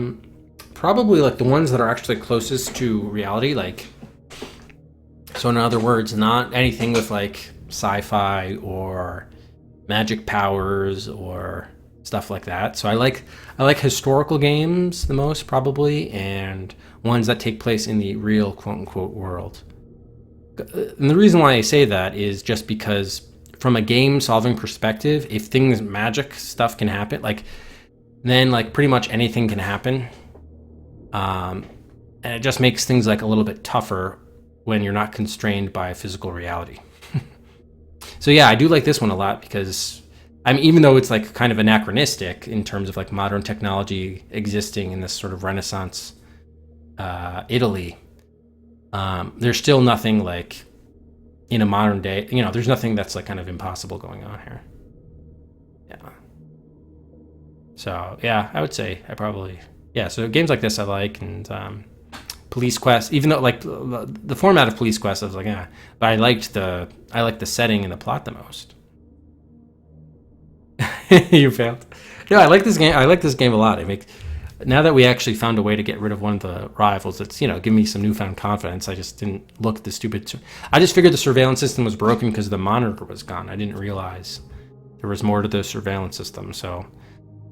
probably like the ones that are actually closest to reality, like... So in other words, not anything with like sci-fi or magic powers or stuff like that. So I like historical games the most probably, and ones that take place in the real quote-unquote world. And the reason why I say that is just because from a game solving perspective, if things magic stuff can happen, then pretty much anything can happen. And it just makes things like a little bit tougher when you're not constrained by physical reality. So yeah, I do like this one a lot because, I mean, even though it's like kind of anachronistic in terms of like modern technology existing in this sort of Renaissance Italy, there's still nothing like in a modern day, there's nothing that's like kind of impossible going on here. Yeah. So yeah, I would say so games like this I like, and Police Quest, even though like the format of Police Quest, I was like, but I liked the setting and the plot the most. You failed. No, I like this game. I like this game a lot. Now that we actually found a way to get rid of one of the rivals, it's give me some newfound confidence. I just didn't look at the stupid. I just figured the surveillance system was broken because the monitor was gone. I didn't realize there was more to the surveillance system. So,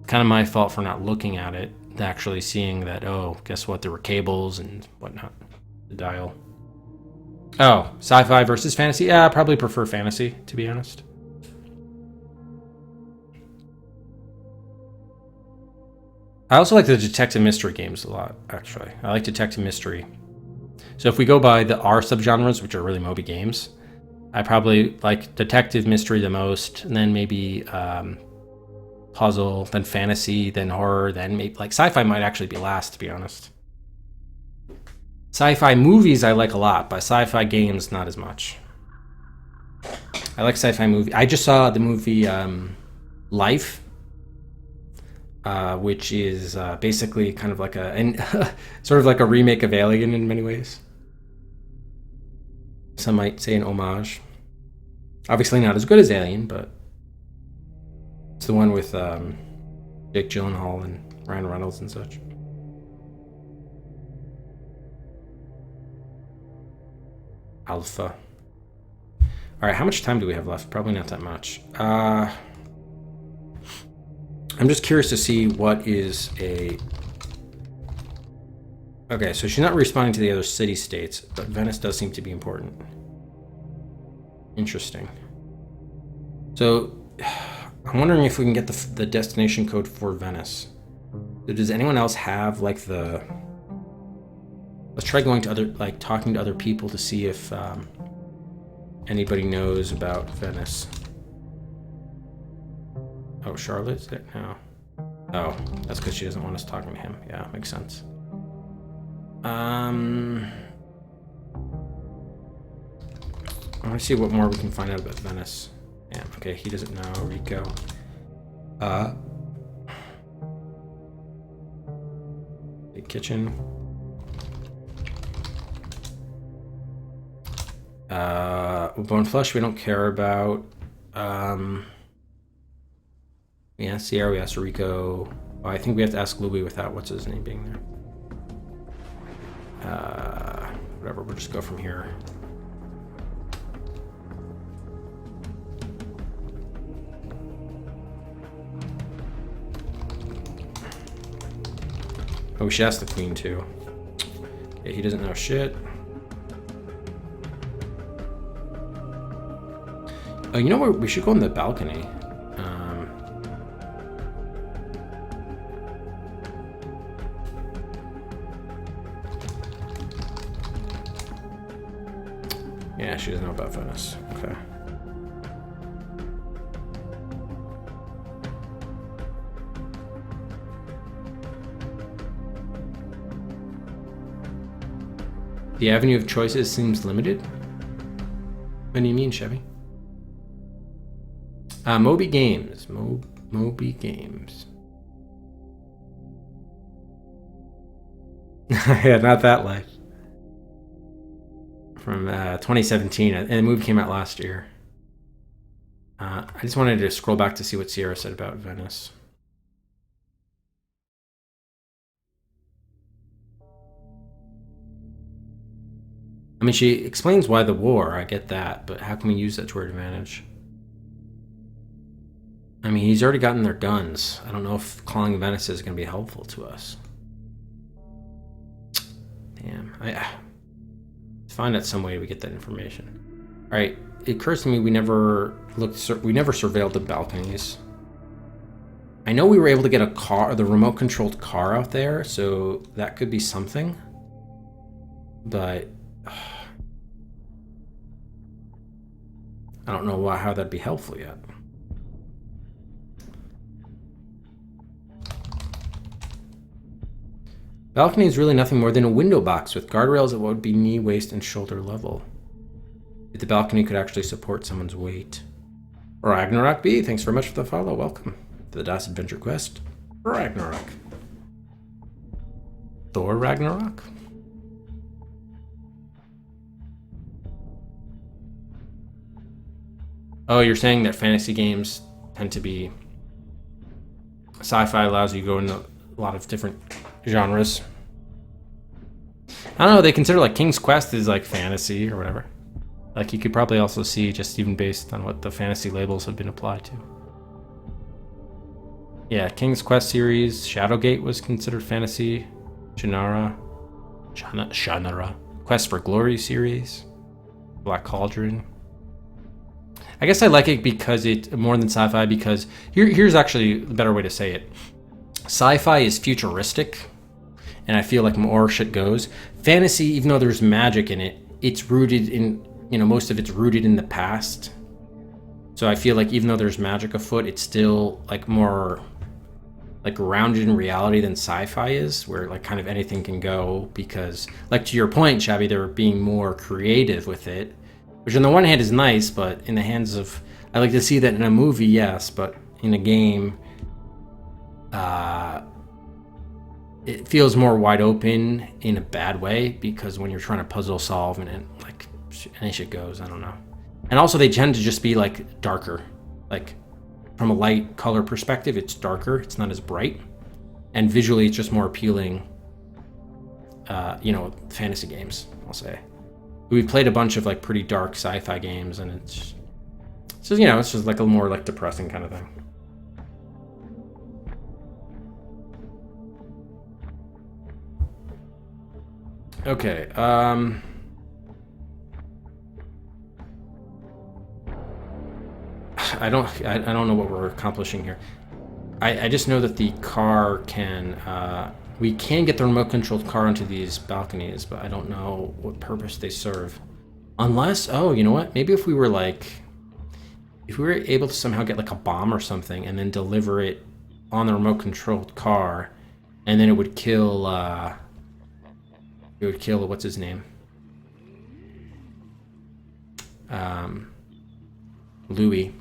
kind of my fault for not looking at it. Actually seeing that, oh, guess what? There were cables and whatnot. The dial. Oh, sci-fi versus fantasy? Yeah, I probably prefer fantasy, to be honest. I also like the detective mystery games a lot, actually. I like detective mystery. So if we go by our subgenres, which are really Moby games, I probably like detective mystery the most, and then maybe puzzle, then fantasy, then horror, then maybe like sci-fi might actually be last, to be honest. Sci-fi movies I like a lot, but sci-fi games not as much. I like sci-fi movie. I just saw the movie Life, which is basically kind of like sort of like a remake of Alien in many ways. Some might say an homage. Obviously not as good as Alien, but it's the one with Jake Gyllenhaal and Ryan Reynolds and such. Alpha. All right, how much time do we have left? Probably not that much. I'm just curious to see what is a... Okay, so she's not responding to the other city-states, but Venice does seem to be important. Interesting. So, I'm wondering if we can get the destination code for Venice. So does anyone else have, like, the... Let's try going to other, like, talking to other people to see if anybody knows about Venice. Oh, Charlotte's there now. Oh, that's because she doesn't want us talking to him. Yeah, makes sense. I want to see what more we can find out about Venice. Yeah, okay, he doesn't know. Rico. The kitchen. Bone Flesh we don't care about. Yeah, Sierra, we asked Rico. Oh, I think we have to ask Louis without what's his name being there. Whatever, we'll just go from here. Oh, we should ask the queen too. Yeah, he doesn't know shit. Oh, you know what? We should go on the balcony. Yeah, she doesn't know about Venice. Okay. The avenue of choices seems limited. What do you mean, Chevy? Moby Games. Moby Games. Yeah, not that life. From 2017, and the movie came out last year. I just wanted to scroll back to see what Sierra said about Venice. I mean, she explains why the war, I get that, but how can we use that to our advantage? I mean, he's already gotten their guns. I don't know if calling Venice is going to be helpful to us. Damn. Find out some way we get that information. All right, it occurs to me we never surveilled the balconies. I know we were able to get a car, the remote controlled car out there, so that could be something. But I don't know how that'd be helpful yet. Balcony is really nothing more than a window box with guardrails at what would be knee, waist, and shoulder level. If the balcony could actually support someone's weight. Ragnarok B, thanks very much for the follow. Welcome to the DOS Adventure Quest. Ragnarok. Thor Ragnarok? Oh, you're saying that fantasy games tend to be... Sci-fi allows you to go into a lot of different genres. I don't know, they consider like King's Quest is like fantasy or whatever. Like you could probably also see just even based on what the fantasy labels have been applied to. Yeah, King's Quest series, Shadowgate was considered fantasy. Shannara, Quest for Glory series, Black Cauldron. I guess I like it because it more than sci-fi because here's actually the better way to say it. Sci-fi is futuristic, and I feel like more shit goes. Fantasy, even though there's magic in it, it's rooted in, most of it's rooted in the past. So I feel like even though there's magic afoot, it's still like more like grounded in reality than sci-fi is, where like kind of anything can go because, like to your point, Shabby, they're being more creative with it, which on the one hand is nice, but in the hands of, I like to see that in a movie, yes, but in a game, it feels more wide open in a bad way because when you're trying to puzzle solve and like any shit goes, I don't know. And also they tend to just be like darker, like from a light color perspective, it's darker, it's not as bright, and visually it's just more appealing. Fantasy games, I'll say. We've played a bunch of like pretty dark sci-fi games, and it's just, you know, it's just like a more like depressing kind of thing. Okay, I don't know what we're accomplishing here. I just know that the car can, we can get the remote controlled car onto these balconies, but I don't know what purpose they serve. Unless, oh, you know what? Maybe if we were like, if we were able to somehow get like a bomb or something and then deliver it on the remote controlled car, and then it would kill, what's his name? Louis.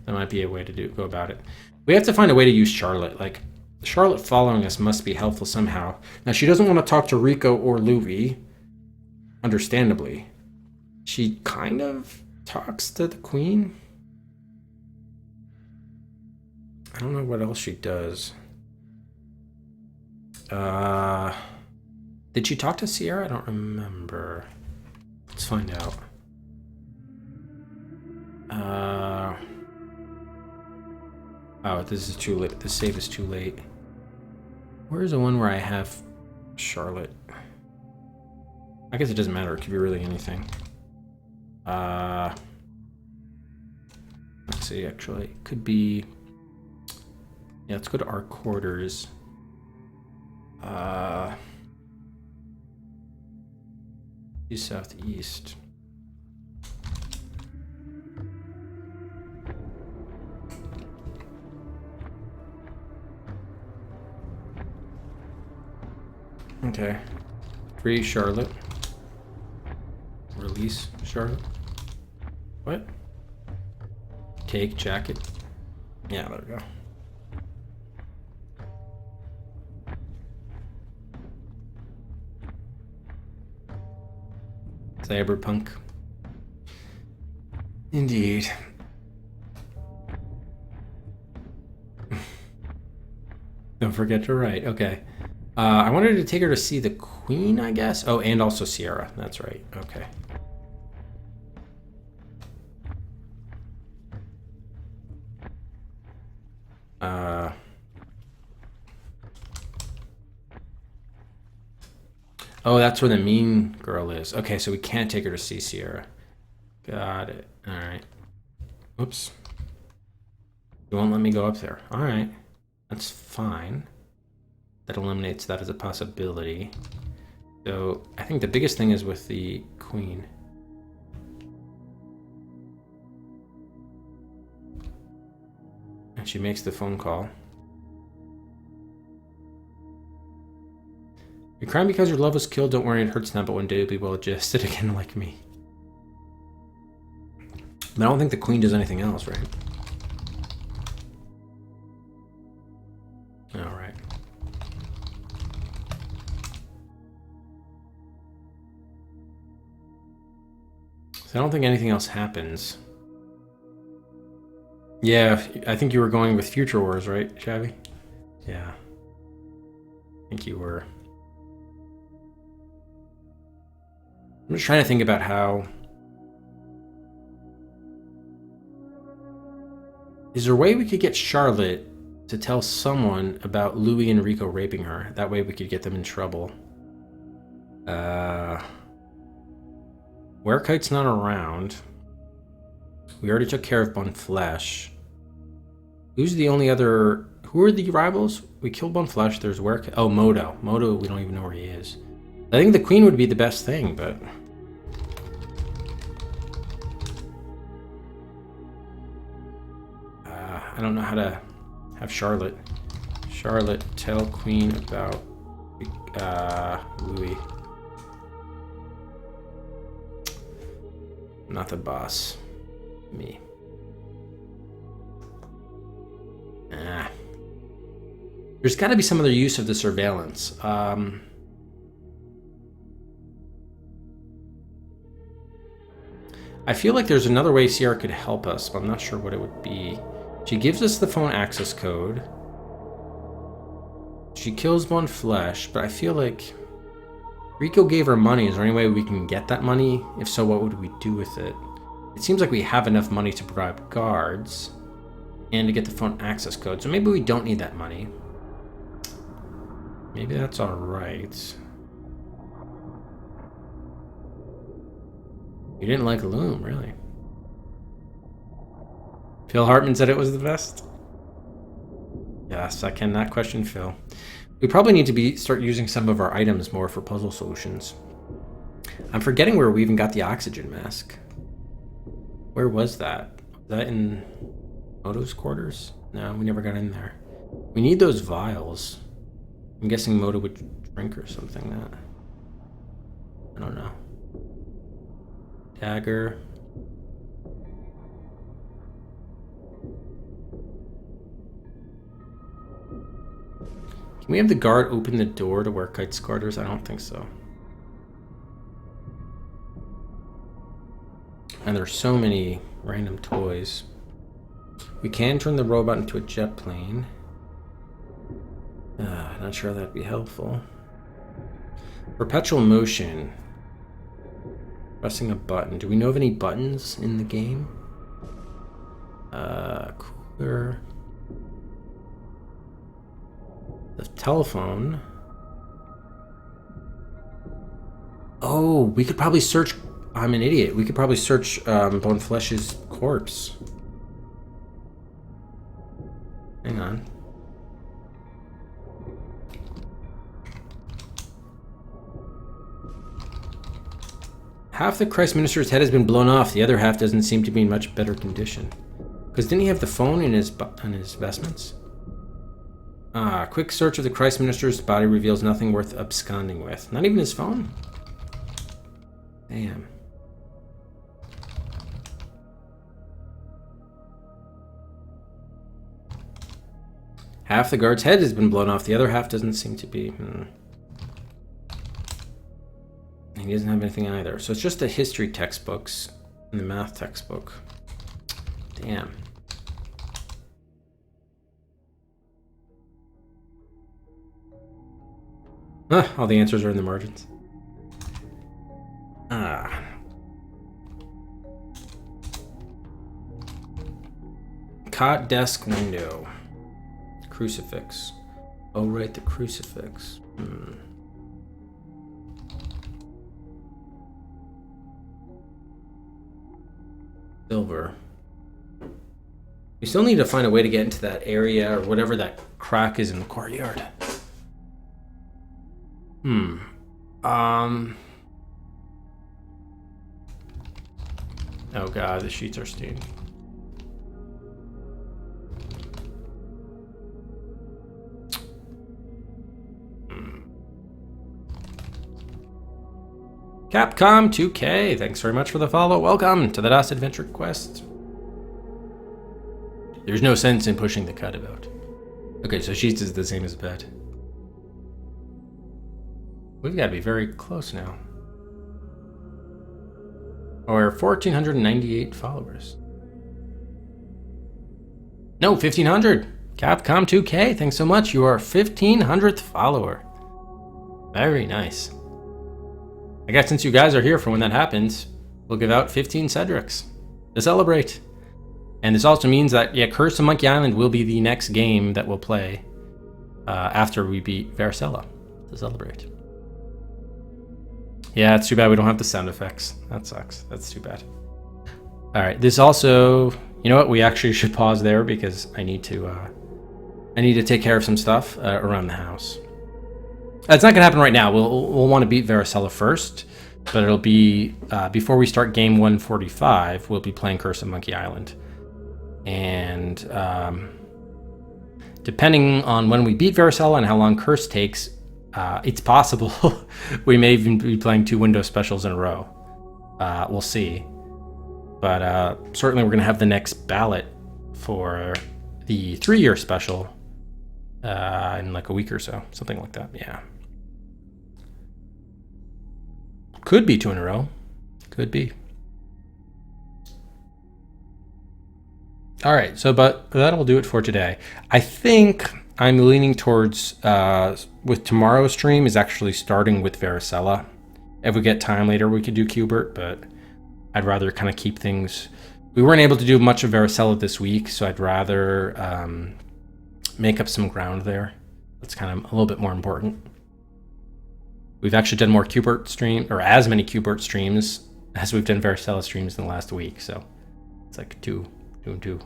That might be a way to go about it. We have to find a way to use Charlotte. Like, Charlotte following us must be helpful somehow. Now, she doesn't want to talk to Rico or Louis, understandably. She kind of talks to the Queen. I don't know what else she does. Did she talk to Sierra? I don't remember. Let's find out. Oh, this is too late. This save is too late. Where's the one where I have Charlotte? I guess it doesn't matter. It could be really anything. Let's see, actually. It could be... Yeah, let's go to our quarters. Southeast. Okay. Free Charlotte. Release Charlotte. What? Take jacket. Yeah, there we go. Cyberpunk. Indeed. Don't forget to write. Okay. I wanted to take her to see the Queen, I guess. Oh, and also Sierra. That's right. Okay. Oh, that's where the mean girl is. Okay, so we can't take her to see Sierra. Got it. All right. Oops. You won't let me go up there. All right. That's fine. That eliminates that as a possibility. So I think the biggest thing is with the Queen. And she makes the phone call. You're crying because your love was killed. Don't worry, it hurts now, but one day you'll be well adjusted again like me. But I don't think the Queen does anything else, right? Alright. So I don't think anything else happens. Yeah, I think you were going with Future Wars, right, Shabby? Yeah. I think you were. I'm just trying to think about how... Is there a way we could get Charlotte to tell someone about Louis and Rico raping her? That way we could get them in trouble. Werekite's not around. We already took care of Bonflesh. Who's the only other... Who are the rivals? We killed Bonflesh. There's Werekite. Oh, Modo. Modo, we don't even know where he is. I think the Queen would be the best thing, but... I don't know how to have Charlotte. Charlotte, tell Queen about Louis. Not the boss. Me. There's got to be some other use of the surveillance. I feel like there's another way Sierra could help us, but I'm not sure what it would be. She gives us the phone access code. She kills Bonflesh, but I feel like Rico gave her money. Is there any way we can get that money? If so, what would we do with it? It seems like we have enough money to provide guards and to get the phone access code. So maybe we don't need that money. Maybe that's all right. You didn't like Loom, really? Phil Hartman said it was the best? Yes, I cannot question Phil. We probably need to start using some of our items more for puzzle solutions. I'm forgetting where we even got the oxygen mask. Where was that? Was that in Moto's quarters? No, we never got in there. We need those vials. I'm guessing Moto would drink or something. That I don't know. Dagger. Can we have the guard open the door to where Kite's quarters? I don't think so. And there's so many random toys. We can turn the robot into a jet plane. Not sure that'd be helpful. Perpetual motion. Pressing a button. Do we know of any buttons in the game? Cooler. The telephone. Oh, we could probably search. I'm an idiot. We could probably search Bone Flesh's corpse. Hang on. Half the Christ Minister's head has been blown off. The other half doesn't seem to be in much better condition. Because didn't he have the phone in his vestments? Quick search of the Christ Minister's body reveals nothing worth absconding with. Not even his phone? Damn. Half the guard's head has been blown off. The other half doesn't seem to be. And he doesn't have anything either. So it's just the history textbooks and the math textbook. Damn. All the answers are in the margins. Cot desk window. Crucifix. Oh, right, the crucifix. Silver. We still need to find a way to get into that area or whatever that crack is in the courtyard. Oh god, the sheets are stained. Capcom 2K, thanks very much for the follow. Welcome to the Last Adventure Quest. There's no sense in pushing the cut about. Okay, so sheets is the same as bed. We've got to be very close now. Or 1,498 followers. No, 1,500. Capcom 2K, thanks so much. You are our 1,500th follower. Very nice. I guess since you guys are here for when that happens, we'll give out 15 Cedrics to celebrate. And this also means that, yeah, Curse of Monkey Island will be the next game that we'll play after we beat Varicella to celebrate. Yeah, it's too bad we don't have the sound effects. That sucks. That's too bad. All right, this also, you know what? We actually should pause there because I need to take care of some stuff around the house. It's not gonna happen right now. We'll want to beat Varicella first, but it'll be before we start game 145. We'll be playing Curse of Monkey Island, and depending on when we beat Varicella and how long Curse takes, it's possible we may even be playing 2 Windows specials in a row. We'll see, but certainly we're gonna have the next ballot for the 3-year special in like a week or so, something like that. Yeah. Could be 2 in a row. Could be. All right, so but that'll do it for today. I think I'm leaning towards, with tomorrow's stream, is actually starting with Varicella. If we get time later, we could do Qbert, but I'd rather kind of keep things... We weren't able to do much of Varicella this week, so I'd rather make up some ground there. That's kind of a little bit more important. We've actually done more Qbert stream, or as many Qbert streams as we've done Varicella streams in the last week, so it's like two and two.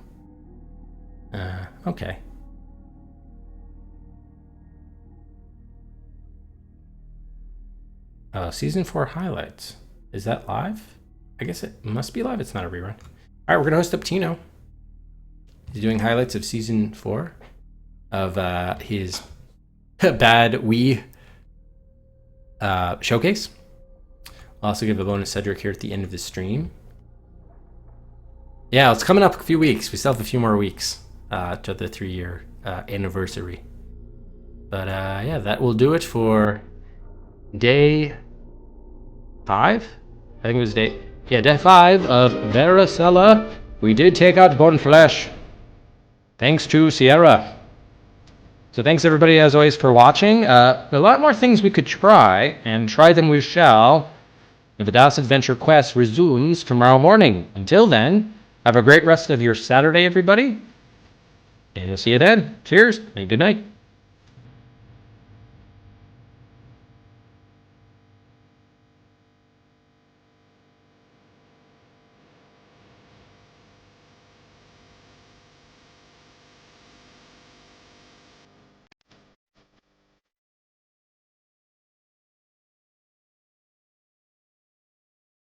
Okay. Season 4 highlights. Is that live? I guess it must be live. It's not a rerun. All right, we're gonna host up Tino. He's doing highlights of season 4 of his bad Wii showcase. I'll also give a bonus Cedric here at the end of the stream. Yeah, it's coming up a few weeks. We still have a few more weeks to the 3-year anniversary. But yeah, that will do it for day 5. I think it was day 5 of Varicella. We did take out Bone Flesh, thanks to Sierra. So thanks everybody as always for watching. A lot more things we could try, and try them we shall, if the DOS Adventure Quest resumes tomorrow morning. Until then, have a great rest of your Saturday, everybody, and I'll see you then. Cheers and good night.